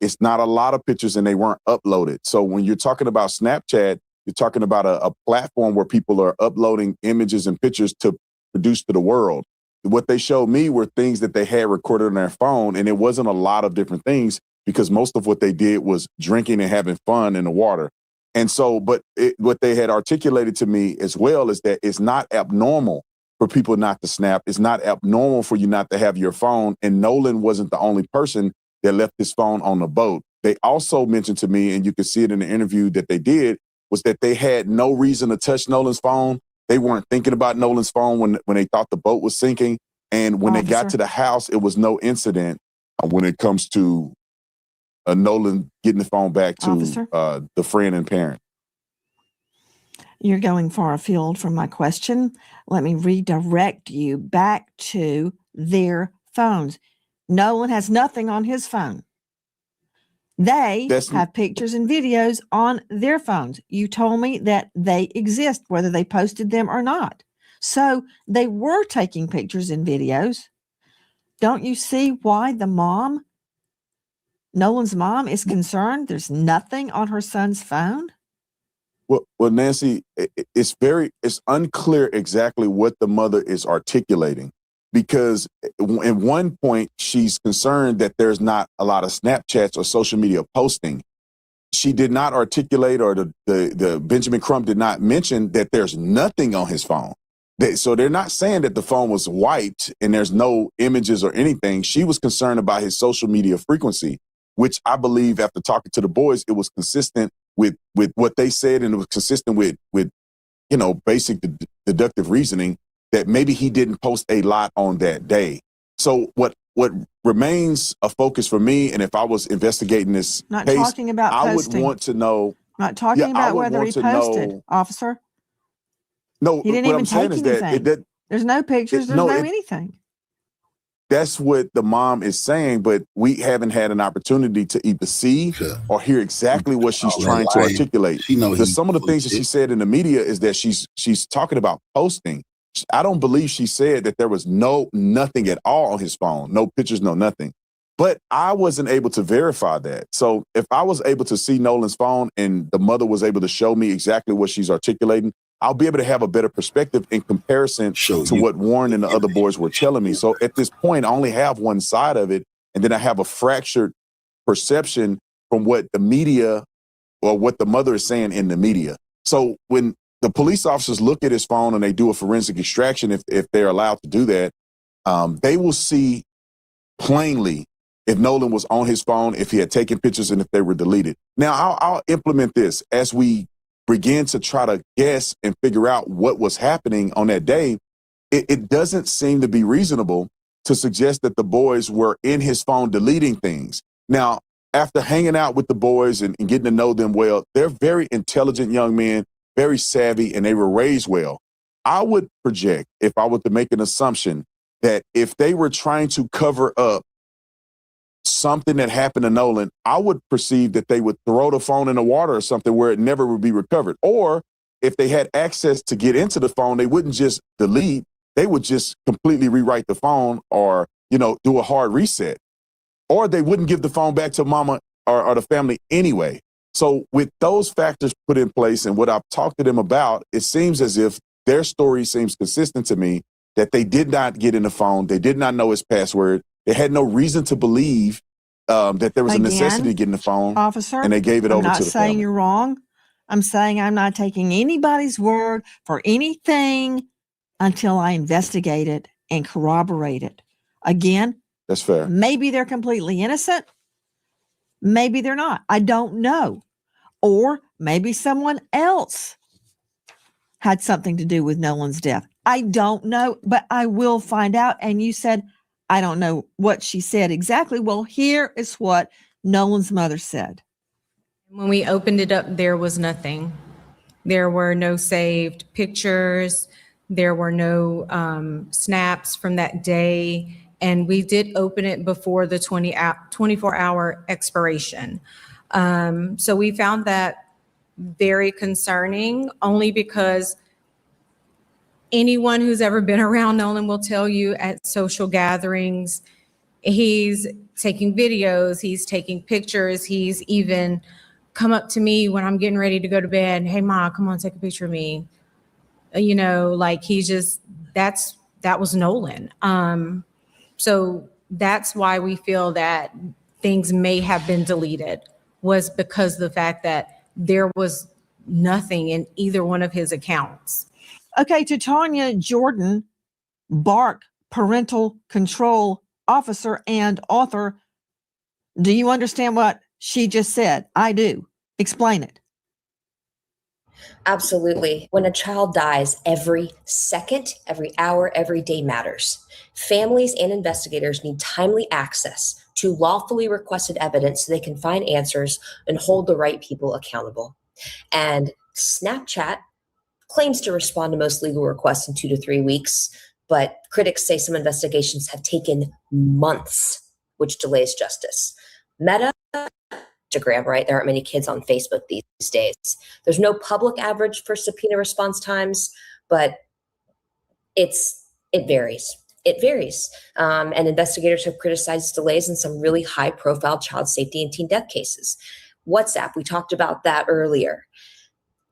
Speaker 14: It's not a lot of pictures, and they weren't uploaded. So when you're talking about Snapchat, you're talking about a platform where people are uploading images and pictures to produce to the world. What they showed me were things that they had recorded on their phone, and it wasn't a lot of different things, because most of what they did was drinking and having fun in the water. And so, what they had articulated to me as well is that it's not abnormal for people not to snap. It's not abnormal for you not to have your phone. And Nolan wasn't the only person that left his phone on the boat. They also mentioned to me, and you can see it in the interview that they did, was that they had no reason to touch Nolan's phone. They weren't thinking about Nolan's phone when they thought the boat was sinking. And when they got to the house, it was no incident when it comes to Nolan getting the phone back to the friend and parent.
Speaker 16: You're going far afield from my question. Let me redirect you back to their phones. Nolan has nothing on his phone. They have pictures and videos on their phones. You told me that they exist, whether they posted them or not. So they were taking pictures and videos. Don't you see why Nolan's mom is concerned there's nothing on her son's phone?
Speaker 14: Well, Nancy, it's unclear exactly what the mother is articulating, because at one point she's concerned that there's not a lot of Snapchats or social media posting. She did not articulate, or the Benjamin Crump did not mention that there's nothing on his phone. So they're not saying that the phone was wiped and there's no images or anything. She was concerned about his social media frequency, which I believe, after talking to the boys, it was consistent with what they said, and it was consistent with basic deductive reasoning that maybe he didn't post a lot on that day. So what remains a focus for me, and if I was investigating this
Speaker 16: Not
Speaker 14: case,
Speaker 16: talking about
Speaker 14: I
Speaker 16: posting.
Speaker 14: would want to know.
Speaker 16: Not talking about whether he posted, officer.
Speaker 14: No,
Speaker 16: He didn't
Speaker 14: what
Speaker 16: even
Speaker 14: I'm saying
Speaker 16: take
Speaker 14: is that
Speaker 16: anything. There's no pictures. There's no anything.
Speaker 14: That's what the mom is saying, but we haven't had an opportunity to either see or hear exactly what she's trying to articulate. Some of the things that she said in the media is that she's talking about posting. I don't believe she said that there was nothing at all on his phone, no pictures, no nothing. But I wasn't able to verify that. So if I was able to see Nolan's phone and the mother was able to show me exactly what she's articulating, I'll be able to have a better perspective in comparison to what Warren and the other boys were telling me. So at this point, I only have one side of it, and then I have a fractured perception from what the media or what the mother is saying in the media. So when the police officers look at his phone and they do a forensic extraction, if they're allowed to do that, they will see plainly if Nolan was on his phone, if he had taken pictures, and if they were deleted. Now, I'll implement this as we begin to try to guess and figure out what was happening on that day. it doesn't seem to be reasonable to suggest that the boys were in his phone deleting things. Now, after hanging out with the boys and getting to know them well, they're very intelligent young men, very savvy, and they were raised well. I would project, if I were to make an assumption, that if they were trying to cover up something that happened to Nolan, I would perceive that they would throw the phone in the water or something where it never would be recovered. Or if they had access to get into the phone, they wouldn't just delete, they would just completely rewrite the phone or, do a hard reset. Or they wouldn't give the phone back to mama or the family anyway. So with those factors put in place and what I've talked to them about, it seems as if their story seems consistent to me, that they did not get in the phone. They did not know his password. They had no reason to believe that there was a necessity to get in the phone.
Speaker 16: Officer,
Speaker 14: and they gave it
Speaker 16: I'm
Speaker 14: over
Speaker 16: not
Speaker 14: to the
Speaker 16: saying
Speaker 14: family.
Speaker 16: you're wrong. I'm saying I'm not taking anybody's word for anything until I investigate it and corroborate it. Again,
Speaker 14: that's fair.
Speaker 16: Maybe they're completely innocent. Maybe they're not. I don't know. Or maybe someone else had something to do with Nolan's death. I don't know, but I will find out. And you said, I don't know what she said exactly. Well, here is what Nolan's mother said.
Speaker 6: When we opened it up, there was nothing. There were no saved pictures. There were no snaps from that day. And we did open it before the 24-hour expiration. So we found that very concerning, only because anyone who's ever been around Nolan will tell you at social gatherings, he's taking videos, he's taking pictures, he's even come up to me when I'm getting ready to go to bed. Hey, Ma, come on, take a picture of me. Like he's just, that was Nolan. So that's why we feel that things may have been deleted, was because of the fact that there was nothing in either one of his accounts.
Speaker 16: Okay, to Tanya Jordan, BARC parental control officer and author, do you understand what she just said? I do. Explain it.
Speaker 22: Absolutely. When a child dies, every second, every hour, every day matters. Families and investigators need timely access to lawfully requested evidence so they can find answers and hold the right people accountable. And Snapchat claims to respond to most legal requests in 2 to 3 weeks, but critics say some investigations have taken months, which delays justice. Meta, Instagram, right? There aren't many kids on Facebook these days. There's no public average for subpoena response times, but it varies. It varies. And investigators have criticized delays in some really high-profile child safety and teen death cases. WhatsApp, we talked about that earlier.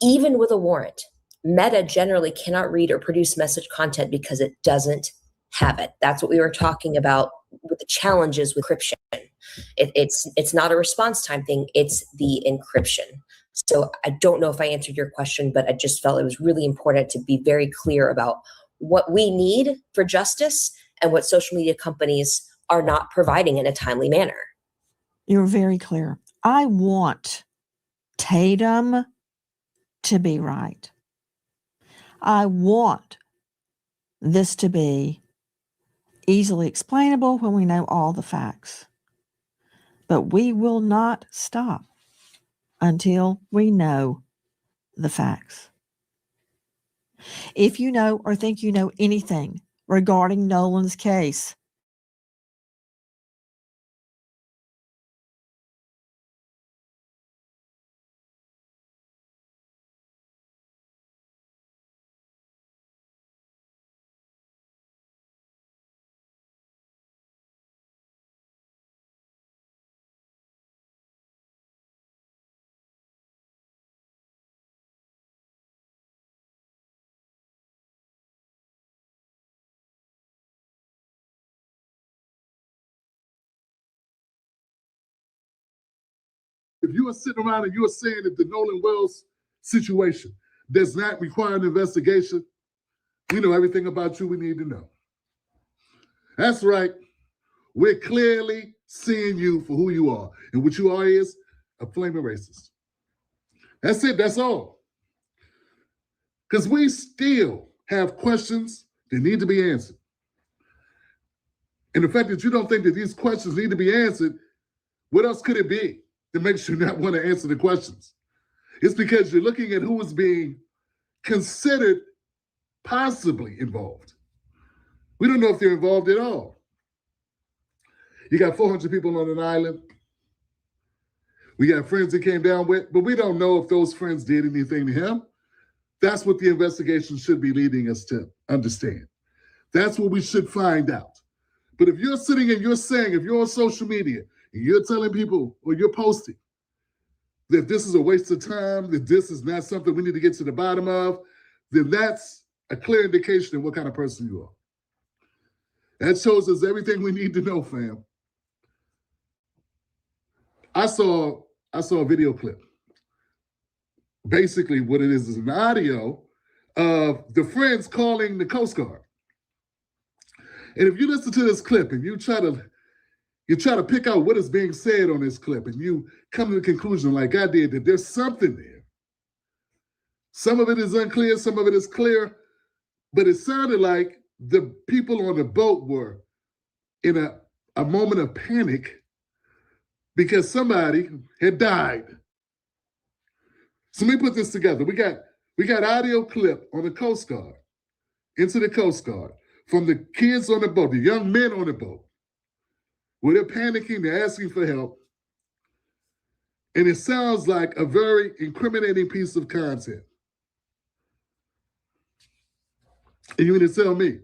Speaker 22: Even with a warrant, Meta generally cannot read or produce message content because it doesn't have it. That's what we were talking about with the challenges with encryption. It's not a response time thing, it's the encryption. So I don't know if I answered your question, but I just felt it was really important to be very clear about what we need for justice and what social media companies are not providing in a timely manner.
Speaker 16: You're very clear. I want Tatum to be right. I want this to be easily explainable when we know all the facts. But we will not stop until we know the facts. If you know or think you know anything regarding Nolan's case,
Speaker 1: If you are sitting around and you are saying that the Nolan Wells situation does not require an investigation, we know everything about you we need to know. That's right. We're clearly seeing you for who you are. And what you are is a flaming racist. That's it. That's all. Because we still have questions They need to be answered. And the fact that you don't think that these questions need to be answered, what else could it be that makes you not want to answer the questions? It's because you're looking at who is being considered possibly involved. We don't know if they're involved at all. You got 400 people on an island. We got friends that came down with, but we don't know if those friends did anything to him. That's what the investigation should be leading us to understand. That's what we should find out. But if you're sitting and you're saying, if you're on social media and you're telling people or you're posting that this is a waste of time, that this is not something we need to get to the bottom of, then that's a clear indication of what kind of person you are. That shows us everything we need to know, fam. I saw a video clip. Basically, what it is an audio of the friends calling the Coast Guard. And if you listen to this clip and you try to pick out what is being said on this clip, and you come to the conclusion, like I did, that there's something there. Some of it is unclear, some of it is clear, but it sounded like the people on the boat were in a moment of panic because somebody had died. So let me put this together. We got audio clip on the Coast Guard, into the Coast Guard, from the kids on the boat, the young men on the boat, where they're panicking, they're asking for help. And it sounds like a very incriminating piece of content. And you're going to tell me,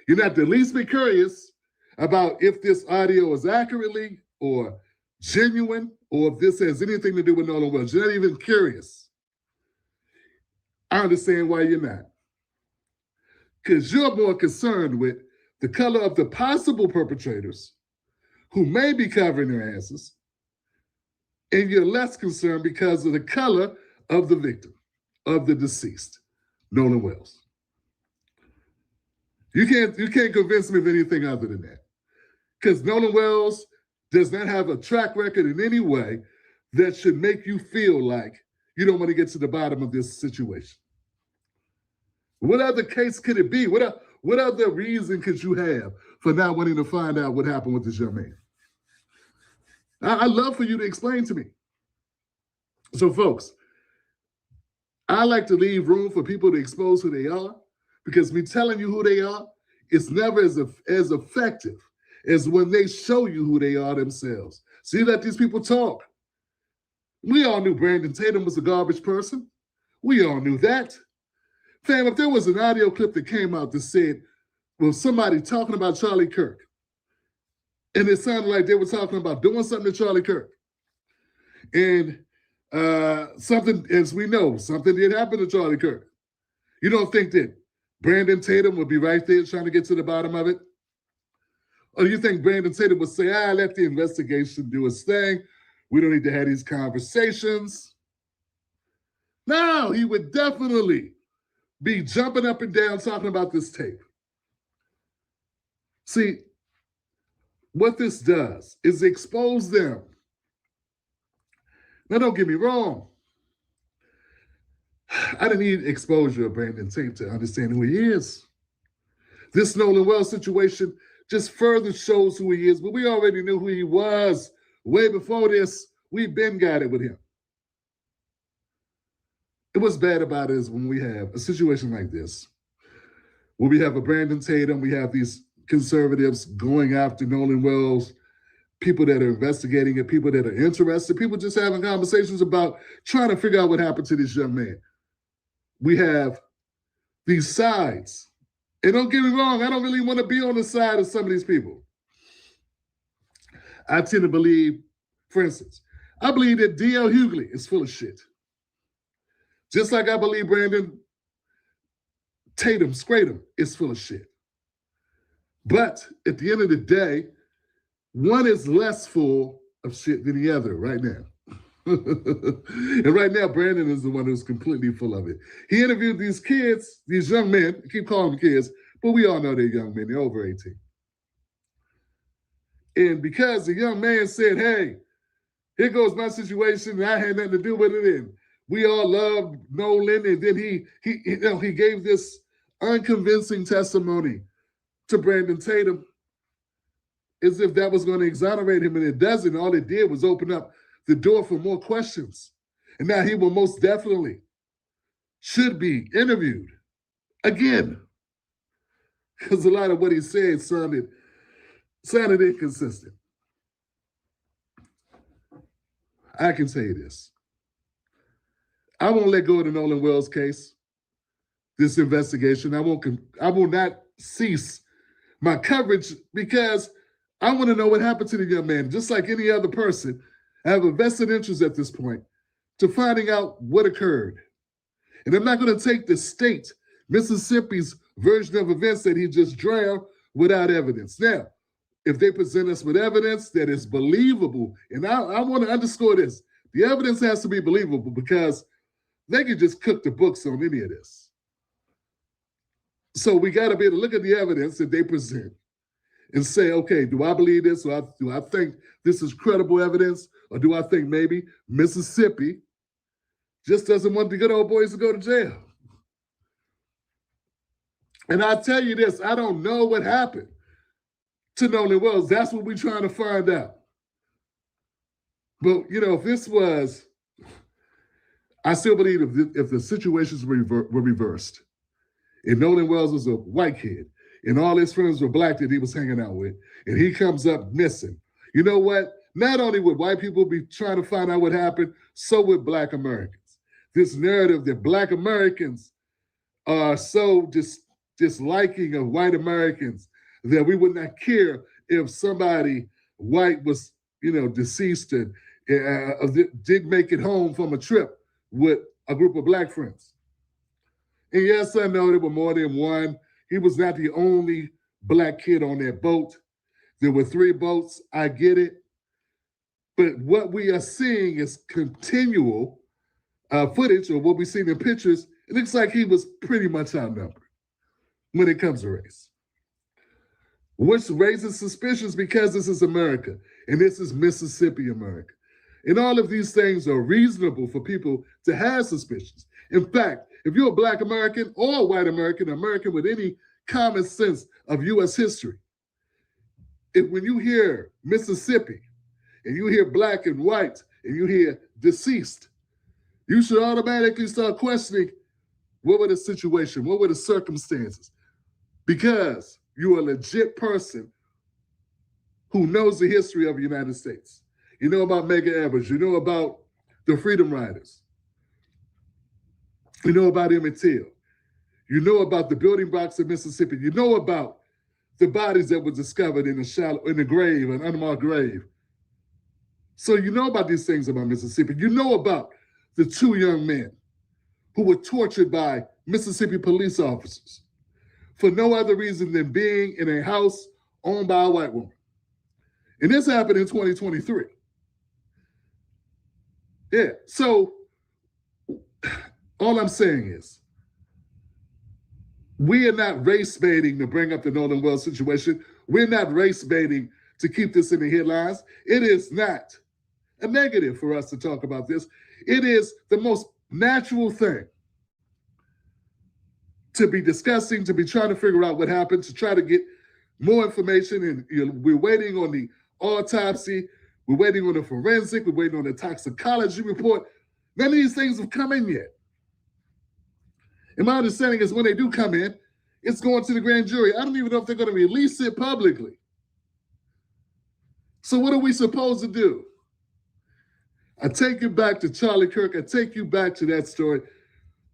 Speaker 1: you're not the least bit curious about if this audio is accurately or genuine, or if this has anything to do with Nolan Wells. You're not even curious. I understand why you're not. Because you're more concerned with the color of the possible perpetrators who may be covering their asses, and you're less concerned because of the color of the victim, of the deceased, Nolan Wells. You can't convince me of anything other than that. Because Nolan Wells does not have a track record in any way that should make you feel like you don't want to get to the bottom of this situation. What other case could it be? What other reason could you have for not wanting to find out what happened with this young man? I'd love for you to explain to me. So folks, I like to leave room for people to expose who they are, because me telling you who they are is never as effective as when they show you who they are themselves. So you let these people talk. We all knew Brandon Tatum was a garbage person. We all knew that. Fam, if there was an audio clip that came out that said, well, somebody talking about Charlie Kirk, and it sounded like they were talking about doing something to Charlie Kirk, and something, as we know, something did happen to Charlie Kirk, you don't think that Brandon Tatum would be right there trying to get to the bottom of it? Or do you think Brandon Tatum would say, let the investigation do its thing. We don't need to have these conversations? No, he would definitely be jumping up and down talking about this tape. See, what this does is expose them. Now, don't get me wrong. I didn't need exposure of Brandon Tatum to understand who he is. This Nolan Wells situation just further shows who he is, but we already knew who he was way before this. We've been got it with him. And what's bad about it is when we have a situation like this, where we have a Brandon Tatum, we have these conservatives going after Nolan Wells, people that are investigating it, people that are interested, people just having conversations about trying to figure out what happened to this young man. We have these sides. And don't get me wrong, I don't really want to be on the side of some of these people. I tend to believe, for instance, I believe that D.L. Hughley is full of shit. Just like I believe Brandon Tatum, Scratum, is full of shit. But at the end of the day, one is less full of shit than the other right now. And right now, Brandon is the one who's completely full of it. He interviewed these kids, these young men, I keep calling them kids, but we all know they're young men, they're over 18. And because the young man said, hey, here goes my situation, and I had nothing to do with it, and we all love Nolan, and then he gave this unconvincing testimony to Brandon Tatum as if that was going to exonerate him, and it doesn't. All it did was open up the door for more questions. And now he will most definitely should be interviewed again, because a lot of what he said sounded inconsistent. I can say this. I won't let go of the Nolan Wells case, this investigation. I will not cease my coverage because I want to know what happened to the young man. Just like any other person, I have a vested interest at this point to finding out what occurred. And I'm not going to take the state, Mississippi's version of events that he just drowned without evidence. Now, if they present us with evidence that is believable, and I want to underscore this, the evidence has to be believable because they could just cook the books on any of this. So we got to be able to look at the evidence that they present and say, okay, do I believe this? Or do I think this is credible evidence? Or do I think maybe Mississippi just doesn't want the good old boys to go to jail? And I tell you this, I don't know what happened to Nolan Wells. That's what we're trying to find out. But, if this was, I still believe if the situations were reversed, if Nolan Wells was a white kid and all his friends were black that he was hanging out with, and he comes up missing, you know what? Not only would white people be trying to find out what happened, so would Black Americans. This narrative that Black Americans are so disliking of white Americans that we would not care if somebody white was, deceased and didn't make it home from a trip with a group of black friends. And yes, I know there were more than one. He was not the only black kid on that boat. There were 3 boats. I get it. But what we are seeing is continual footage, or what we've seen in pictures. It looks like he was pretty much outnumbered when it comes to race, which raises suspicions because this is America and this is Mississippi, America. And all of these things are reasonable for people to have suspicions. In fact, if you're a Black American or a white American, American with any common sense of U.S. history, when you hear Mississippi and you hear black and white and you hear deceased, you should automatically start questioning what were the situation, what were the circumstances, because you're a legit person who knows the history of the United States. You know about Medgar Evers, you know about the Freedom Riders, you know about Emmett Till, you know about the building blocks of Mississippi, you know about the bodies that were discovered in the grave, an unmarked grave. So you know about these things about Mississippi. You know about the 2 young men who were tortured by Mississippi police officers for no other reason than being in a house owned by a white woman. And this happened in 2023. Yeah, so all I'm saying is, we are not race baiting to bring up the Nolan Wells situation. We're not race baiting to keep this in the headlines. It is not a negative for us to talk about this. It is the most natural thing to be discussing, to be trying to figure out what happened, to try to get more information. And we're waiting on the autopsy. We're waiting on the forensic. We're waiting on the toxicology report. None of these things have come in yet. And my understanding is when they do come in, it's going to the grand jury. I don't even know if they're going to release it publicly. So what are we supposed to do? I take you back to Charlie Kirk. I take you back to that story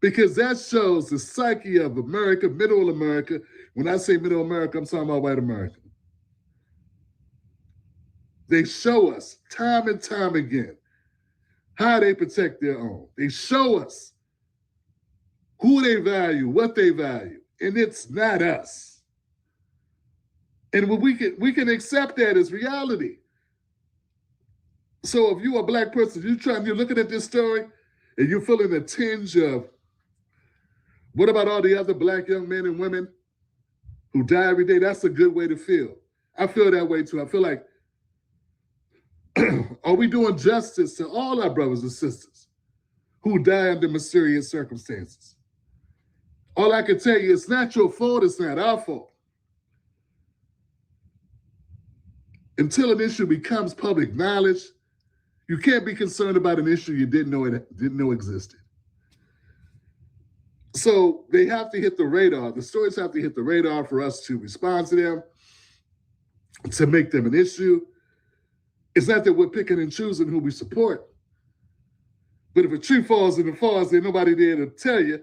Speaker 1: because that shows the psyche of America, middle America. When I say middle America, I'm talking about white America. They show us time and time again how they protect their own. They show us who they value, what they value, and it's not us. And we can accept that as reality. So if you're a black person, you're looking at this story and you're feeling a tinge of, what about all the other black young men and women who die every day? That's a good way to feel. I feel that way too. I feel like, are we doing justice to all our brothers and sisters who die under mysterious circumstances? All I can tell you, it's not your fault, it's not our fault. Until an issue becomes public knowledge, you can't be concerned about an issue you didn't know existed. So they have to hit the radar. The stories have to hit the radar for us to respond to them, to make them an issue. It's not that we're picking and choosing who we support. But if a tree falls in the forest, there's nobody there to tell you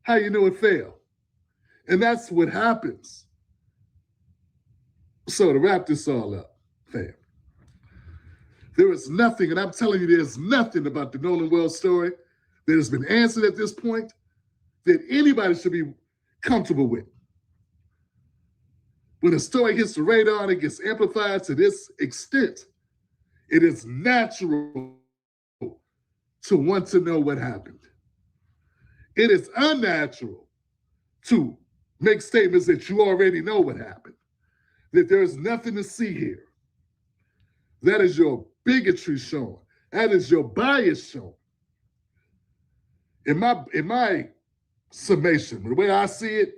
Speaker 1: how you know it fell. And that's what happens. So to wrap this all up, fam, there is nothing, and I'm telling you, there's nothing about the Nolan Wells story that has been answered at this point that anybody should be comfortable with. When a story hits the radar and it gets amplified to this extent, it is natural to want to know what happened. It is unnatural to make statements that you already know what happened, that there is nothing to see here. That is your bigotry showing. That is your bias showing. In my summation, the way I see it,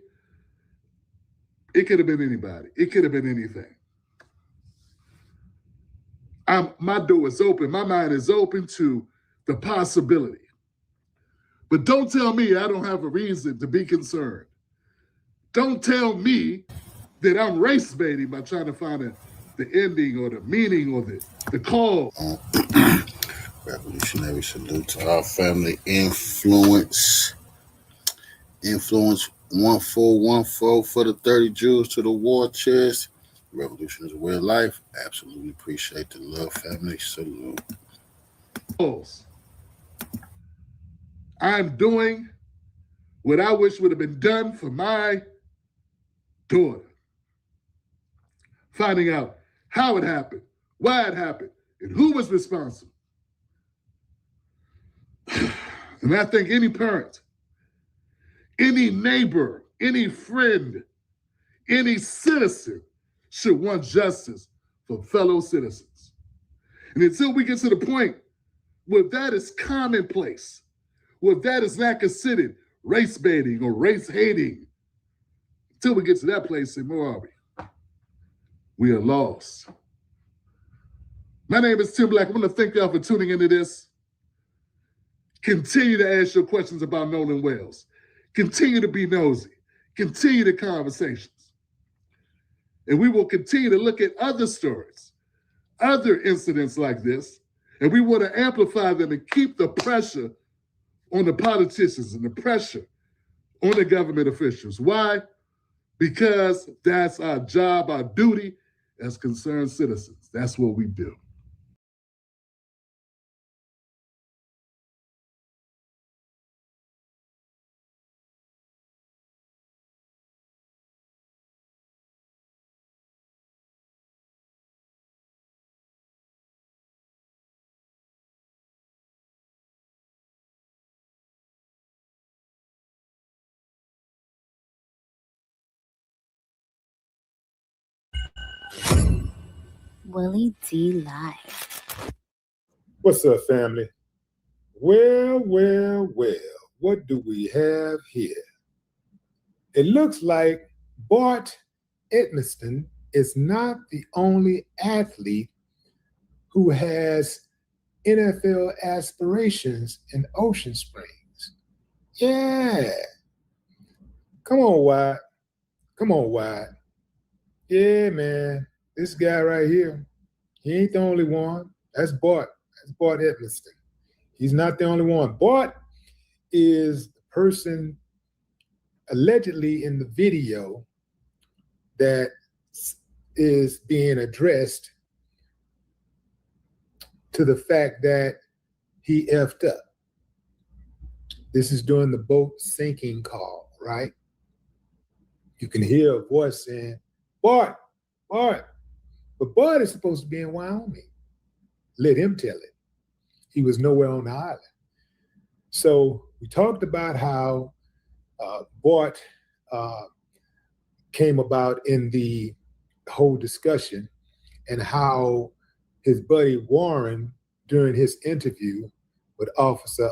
Speaker 1: it could have been anybody. It could have been anything. My door is open. My mind is open to the possibility. But don't tell me I don't have a reason to be concerned. Don't tell me that I'm race baiting by trying to find the ending or the meaning or the cause.
Speaker 11: Revolutionary salute to our family. Influence 1414 for the 30 Jews to the war chest. Revolution is a way of life. Absolutely appreciate the love, family. Salute.
Speaker 1: I'm doing what I wish would have been done for my daughter. Finding out how it happened, why it happened, and who was responsible. And I think any parent, any neighbor, any friend, any citizen should want justice for fellow citizens. And until we get to the point where that is commonplace, where that is not considered race baiting or race hating, until we get to that place, then where are we? We are lost. My name is Tim Black. I want to thank y'all for tuning into this. Continue to ask your questions about Nolan Wells. Continue to be nosy. Continue the conversations. And we will continue to look at other stories, other incidents like this, and we want to amplify them and keep the pressure on the politicians and the pressure on the government officials. Why? Because that's our job, our duty as concerned citizens. That's what we do.
Speaker 13: Willie D Live.
Speaker 4: What's up, family? Well, what do we have here? It looks like Bart Edmiston is not the only athlete who has NFL aspirations in Ocean Springs. Yeah. Come on, Wyatt. Yeah, man. This guy right here, he ain't the only one. That's Bart. That's Bart Edmiston. He's not the only one. Bart is the person allegedly in the video that is being addressed to the fact that he effed up. This is during the boat sinking call, right? You can hear a voice saying, Bart. But Bart is supposed to be in Wyoming. Let him tell it. He was nowhere on the island. So we talked about how Bart came about in the whole discussion and how his buddy Warren, during his interview with Officer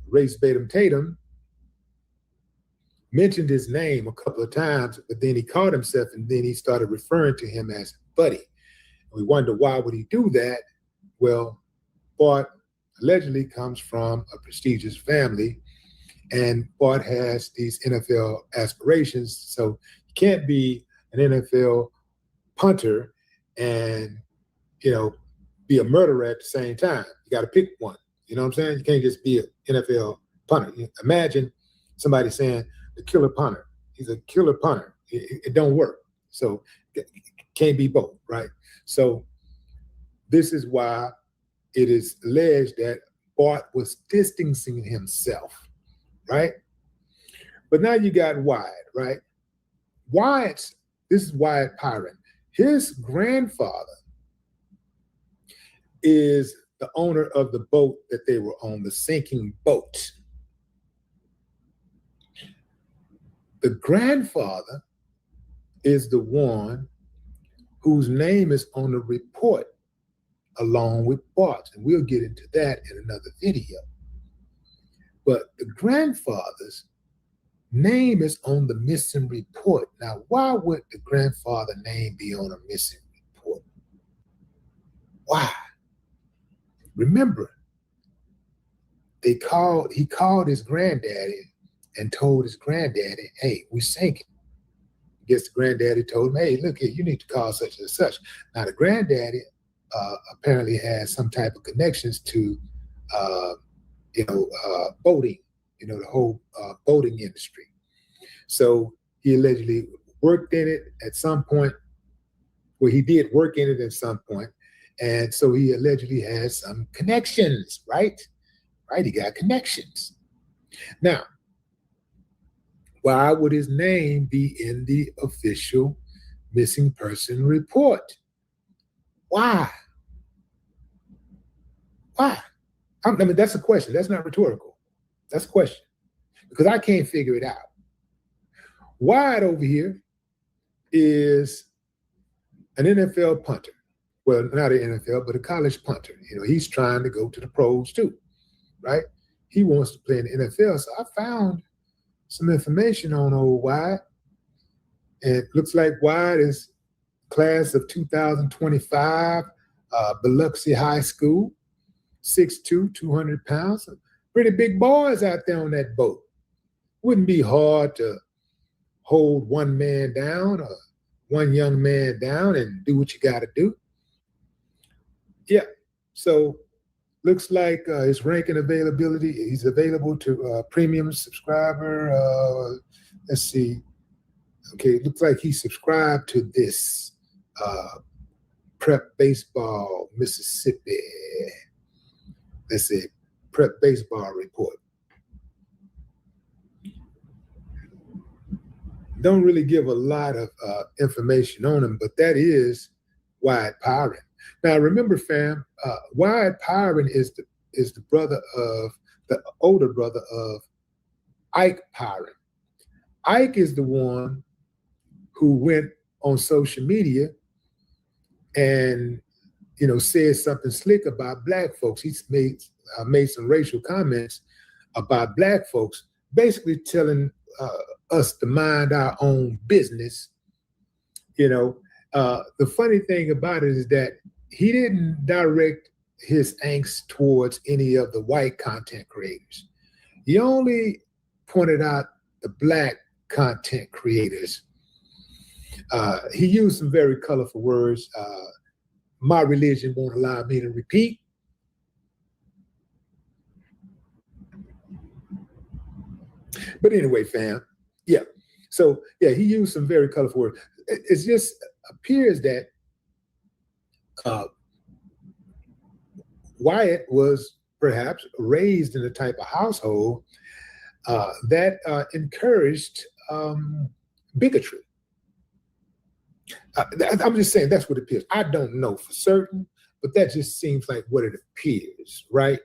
Speaker 4: Race Tatum, mentioned his name a couple of times, but then he called himself and then he started referring to him as Buddy. We wonder why would he do that? Well, Bart allegedly comes from a prestigious family, and Bart has these NFL aspirations, so he can't be an NFL punter and, you know, be a murderer at the same time. You got to pick one. You know what I'm saying? You can't just be an NFL punter. Imagine somebody saying the killer punter. He's a killer punter. It don't work. So it can't be both, right? So this is why it is alleged that Bart was distancing himself, right? But now you got Wyatt, right? This is Wyatt Pyron. His grandfather is the owner of the boat that they were on, the sinking boat. The grandfather is the one whose name is on the report along with Bart, and we'll get into that in another video. But the grandfather's name is on the missing report. Now, why would the grandfather name be on a missing report? Why? Remember, he called his granddaddy and told his granddaddy, hey, we sinking. Guess the granddaddy told him, hey, look here, you need to call such and such. Now, the granddaddy apparently has some type of connections to, boating, the whole boating industry. So he allegedly worked in it at some point. Well, he did work in it at some point. And so he allegedly has some connections, right? Right, he got connections. Now, why would his name be in the official missing person report? Why? Why? I mean, that's a question. That's not rhetorical. That's a question. Because I can't figure it out. Wyatt over here is an NFL punter. Well, not an NFL, but a college punter. He's trying to go to the pros too, right? He wants to play in the NFL. So I found some information on old Wyatt. And it looks like Wyatt is class of 2025, Biloxi High School, 6'2", 200 pounds. Pretty big boys out there on that boat. Wouldn't be hard to hold one man down or one young man down and do what you got to do. Yeah, so looks like his ranking availability, he's available to premium subscriber. Let's see. Okay, looks like he subscribed to this Prep Baseball Mississippi. Let's see, Prep Baseball report. Don't really give a lot of information on him, but that is Wyatt Pyron. Now, remember, fam, Wyatt Pyron is the older brother of Ike Pyron. Ike is the one who went on social media and said something slick about black folks. He's made some racial comments about black folks, basically telling us to mind our own business. The funny thing about it is that he didn't direct his angst towards any of the white content creators. He only pointed out the black content creators. He used some very colorful words. My religion won't allow me to repeat. But anyway, fam, yeah. So, yeah, he used some very colorful words. It just appears that Wyatt was perhaps raised in a type of household that encouraged bigotry. I'm just saying that's what it appears. I don't know for certain, but that just seems like what it appears, right?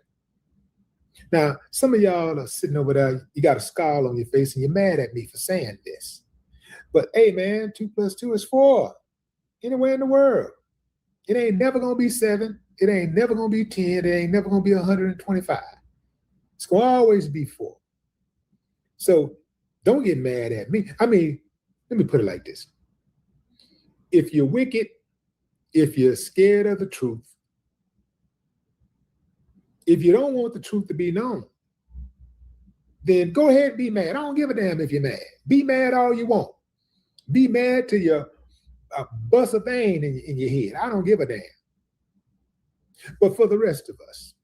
Speaker 4: Now, some of y'all are sitting over there, you got a scowl on your face and you're mad at me for saying this. But hey, man, 2 + 2 is 4. Anywhere in the world. It ain't never going to be 7. It ain't never going to be 10. It ain't never going to be 125. It's going to always be 4. So Don't get mad at me. I mean, let me put it like this. If you're wicked, if you're scared of the truth, if you don't want the truth to be known, then go ahead and be mad. I don't give a damn if you're mad. Be mad all you want. Be mad till you bust a vein in your head. I don't give a damn. But for the rest of us,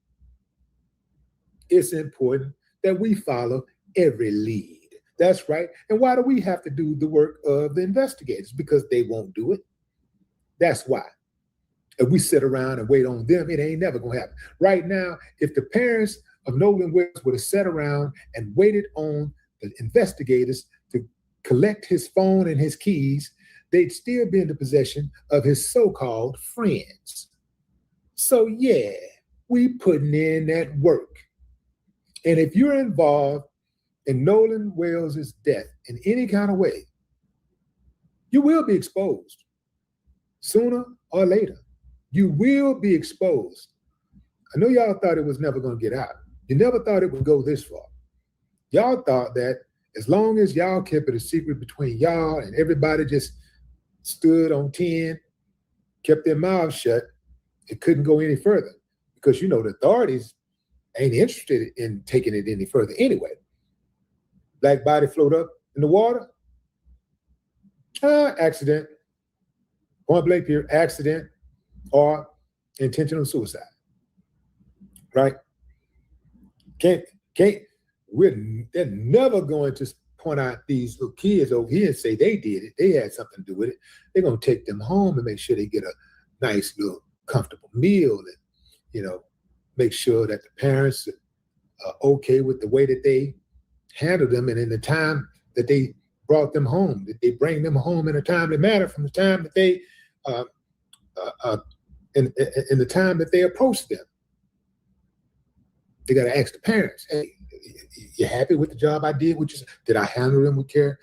Speaker 4: it's important that we follow every lead. That's right. And why do we have to do the work of the investigators? Because they won't do it. That's why. If we sit around and wait on them, it ain't never gonna happen. Right now, if the parents of Nolan Wells would have sat around and waited on the investigators to collect his phone and his keys, they'd still be in the possession of his so-called friends. So yeah, we putting in that work. And if you're involved in Nolan Wells' death in any kind of way, you will be exposed sooner or later. You will be exposed. I know y'all thought it was never going to get out. You never thought it would go this far. Y'all thought that as long as y'all kept it a secret between y'all and everybody just stood on 10, kept their mouths shut, it couldn't go any further. Because, you know, the authorities ain't interested in taking it any further anyway. Black body float up in the water. Accident. Point blank here, accident or intentional suicide. Right? They're never going to point out these little kids over here and say they did it. They had something to do with it. They're going to take them home and make sure they get a nice little comfortable meal and, you know, make sure that the parents are okay with the way that they handle them and in the time that they brought them home, that they bring them home in a timely manner from the time that they, in the time that they approach them. They got to ask the parents, hey, you happy with the job I did? Did I handle them with care?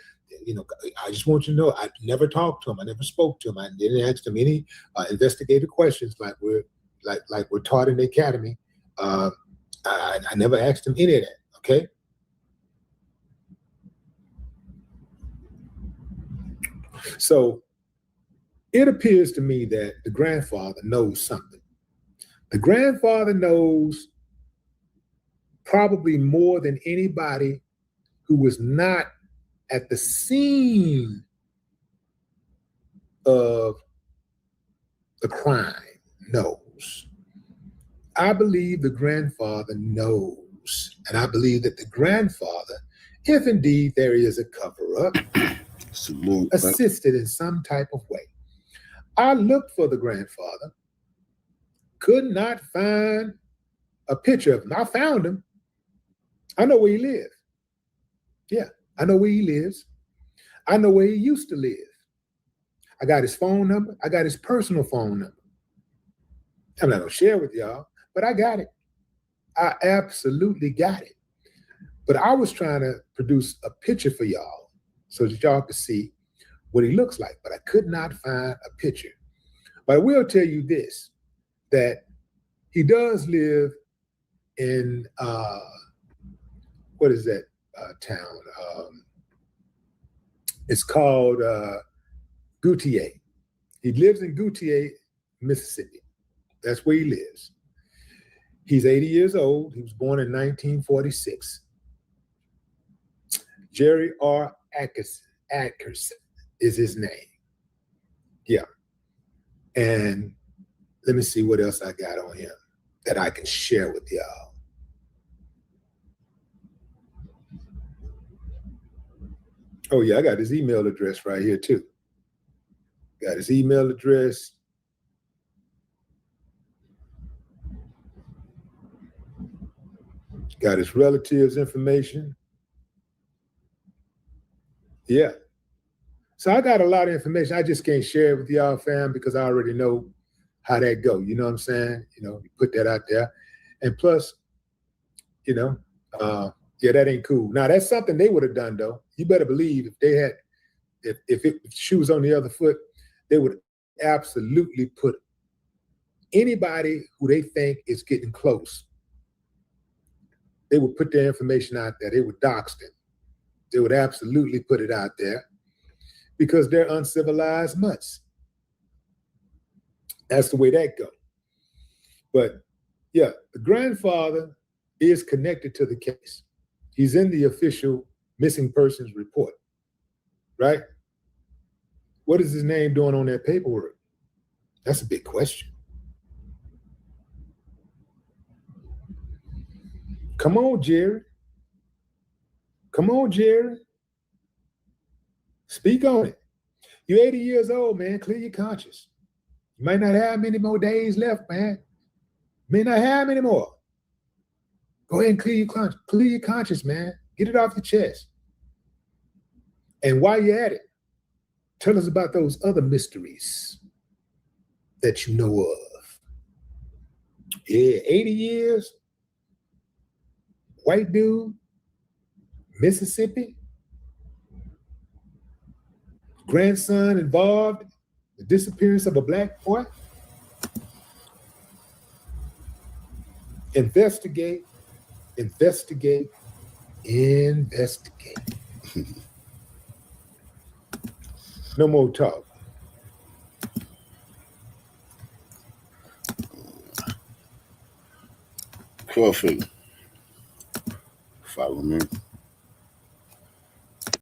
Speaker 4: You know, I just want you to know, I never talked to them. I never spoke to them. I didn't ask them any investigative questions like we're taught in the academy. I never asked them any of that, okay? So it appears to me that the grandfather knows something. The grandfather knows probably more than anybody who was not at the scene of the crime knows. I believe the grandfather knows, and I believe that the grandfather, if indeed there is a cover-up, assisted in some type of way. I looked for the grandfather, could not find a picture of him. I found him. I know where he lives. Yeah, I know where he lives. I know where he used to live. I got his phone number. I got his personal phone number. I'm not gonna share with y'all, but I got it. I absolutely got it. But I was trying to produce a picture for y'all so that y'all could see what he looks like, but I could not find a picture. But I will tell you this, that he does live in, what is that town? It's called Goutier. He lives in Goutier, Mississippi. That's where he lives. He's 80 years old. He was born in 1946. Jerry R. Atkerson is his name. Yeah. And let me see what else I got on him that I can share with y'all. Oh yeah, I got his email address right here too. Got his email address. Got his relatives' information. Yeah. So I got a lot of information. I just can't share it with y'all, fam, because I already know how that go. You know what I'm saying? You know, you put that out there. And plus, you know, yeah, that ain't cool. Now, that's something they would have done, though. You better believe if they had, if the shoe was on the other foot, they would absolutely put anybody who they think is getting close. They would put their information out there. They would dox them. They would absolutely put it out there because they're uncivilized mutts. That's the way that goes. But yeah, the grandfather is connected to the case. He's in the official missing persons report, right? What is his name doing on that paperwork? That's a big question. Come on, Jerry. Come on, Jerry. Speak on it. You're 80 years old, man. Clear your conscience. You might not have many more days left, man. May not have many more. Go ahead and clear your conscience, man. Get it off your chest. And while you're at it, tell us about those other mysteries that you know of. Yeah, 80 years, white dude, Mississippi, grandson involved, the disappearance of a black boy. Investigate, investigate, investigate. No more talk.
Speaker 11: Coffee. Follow me.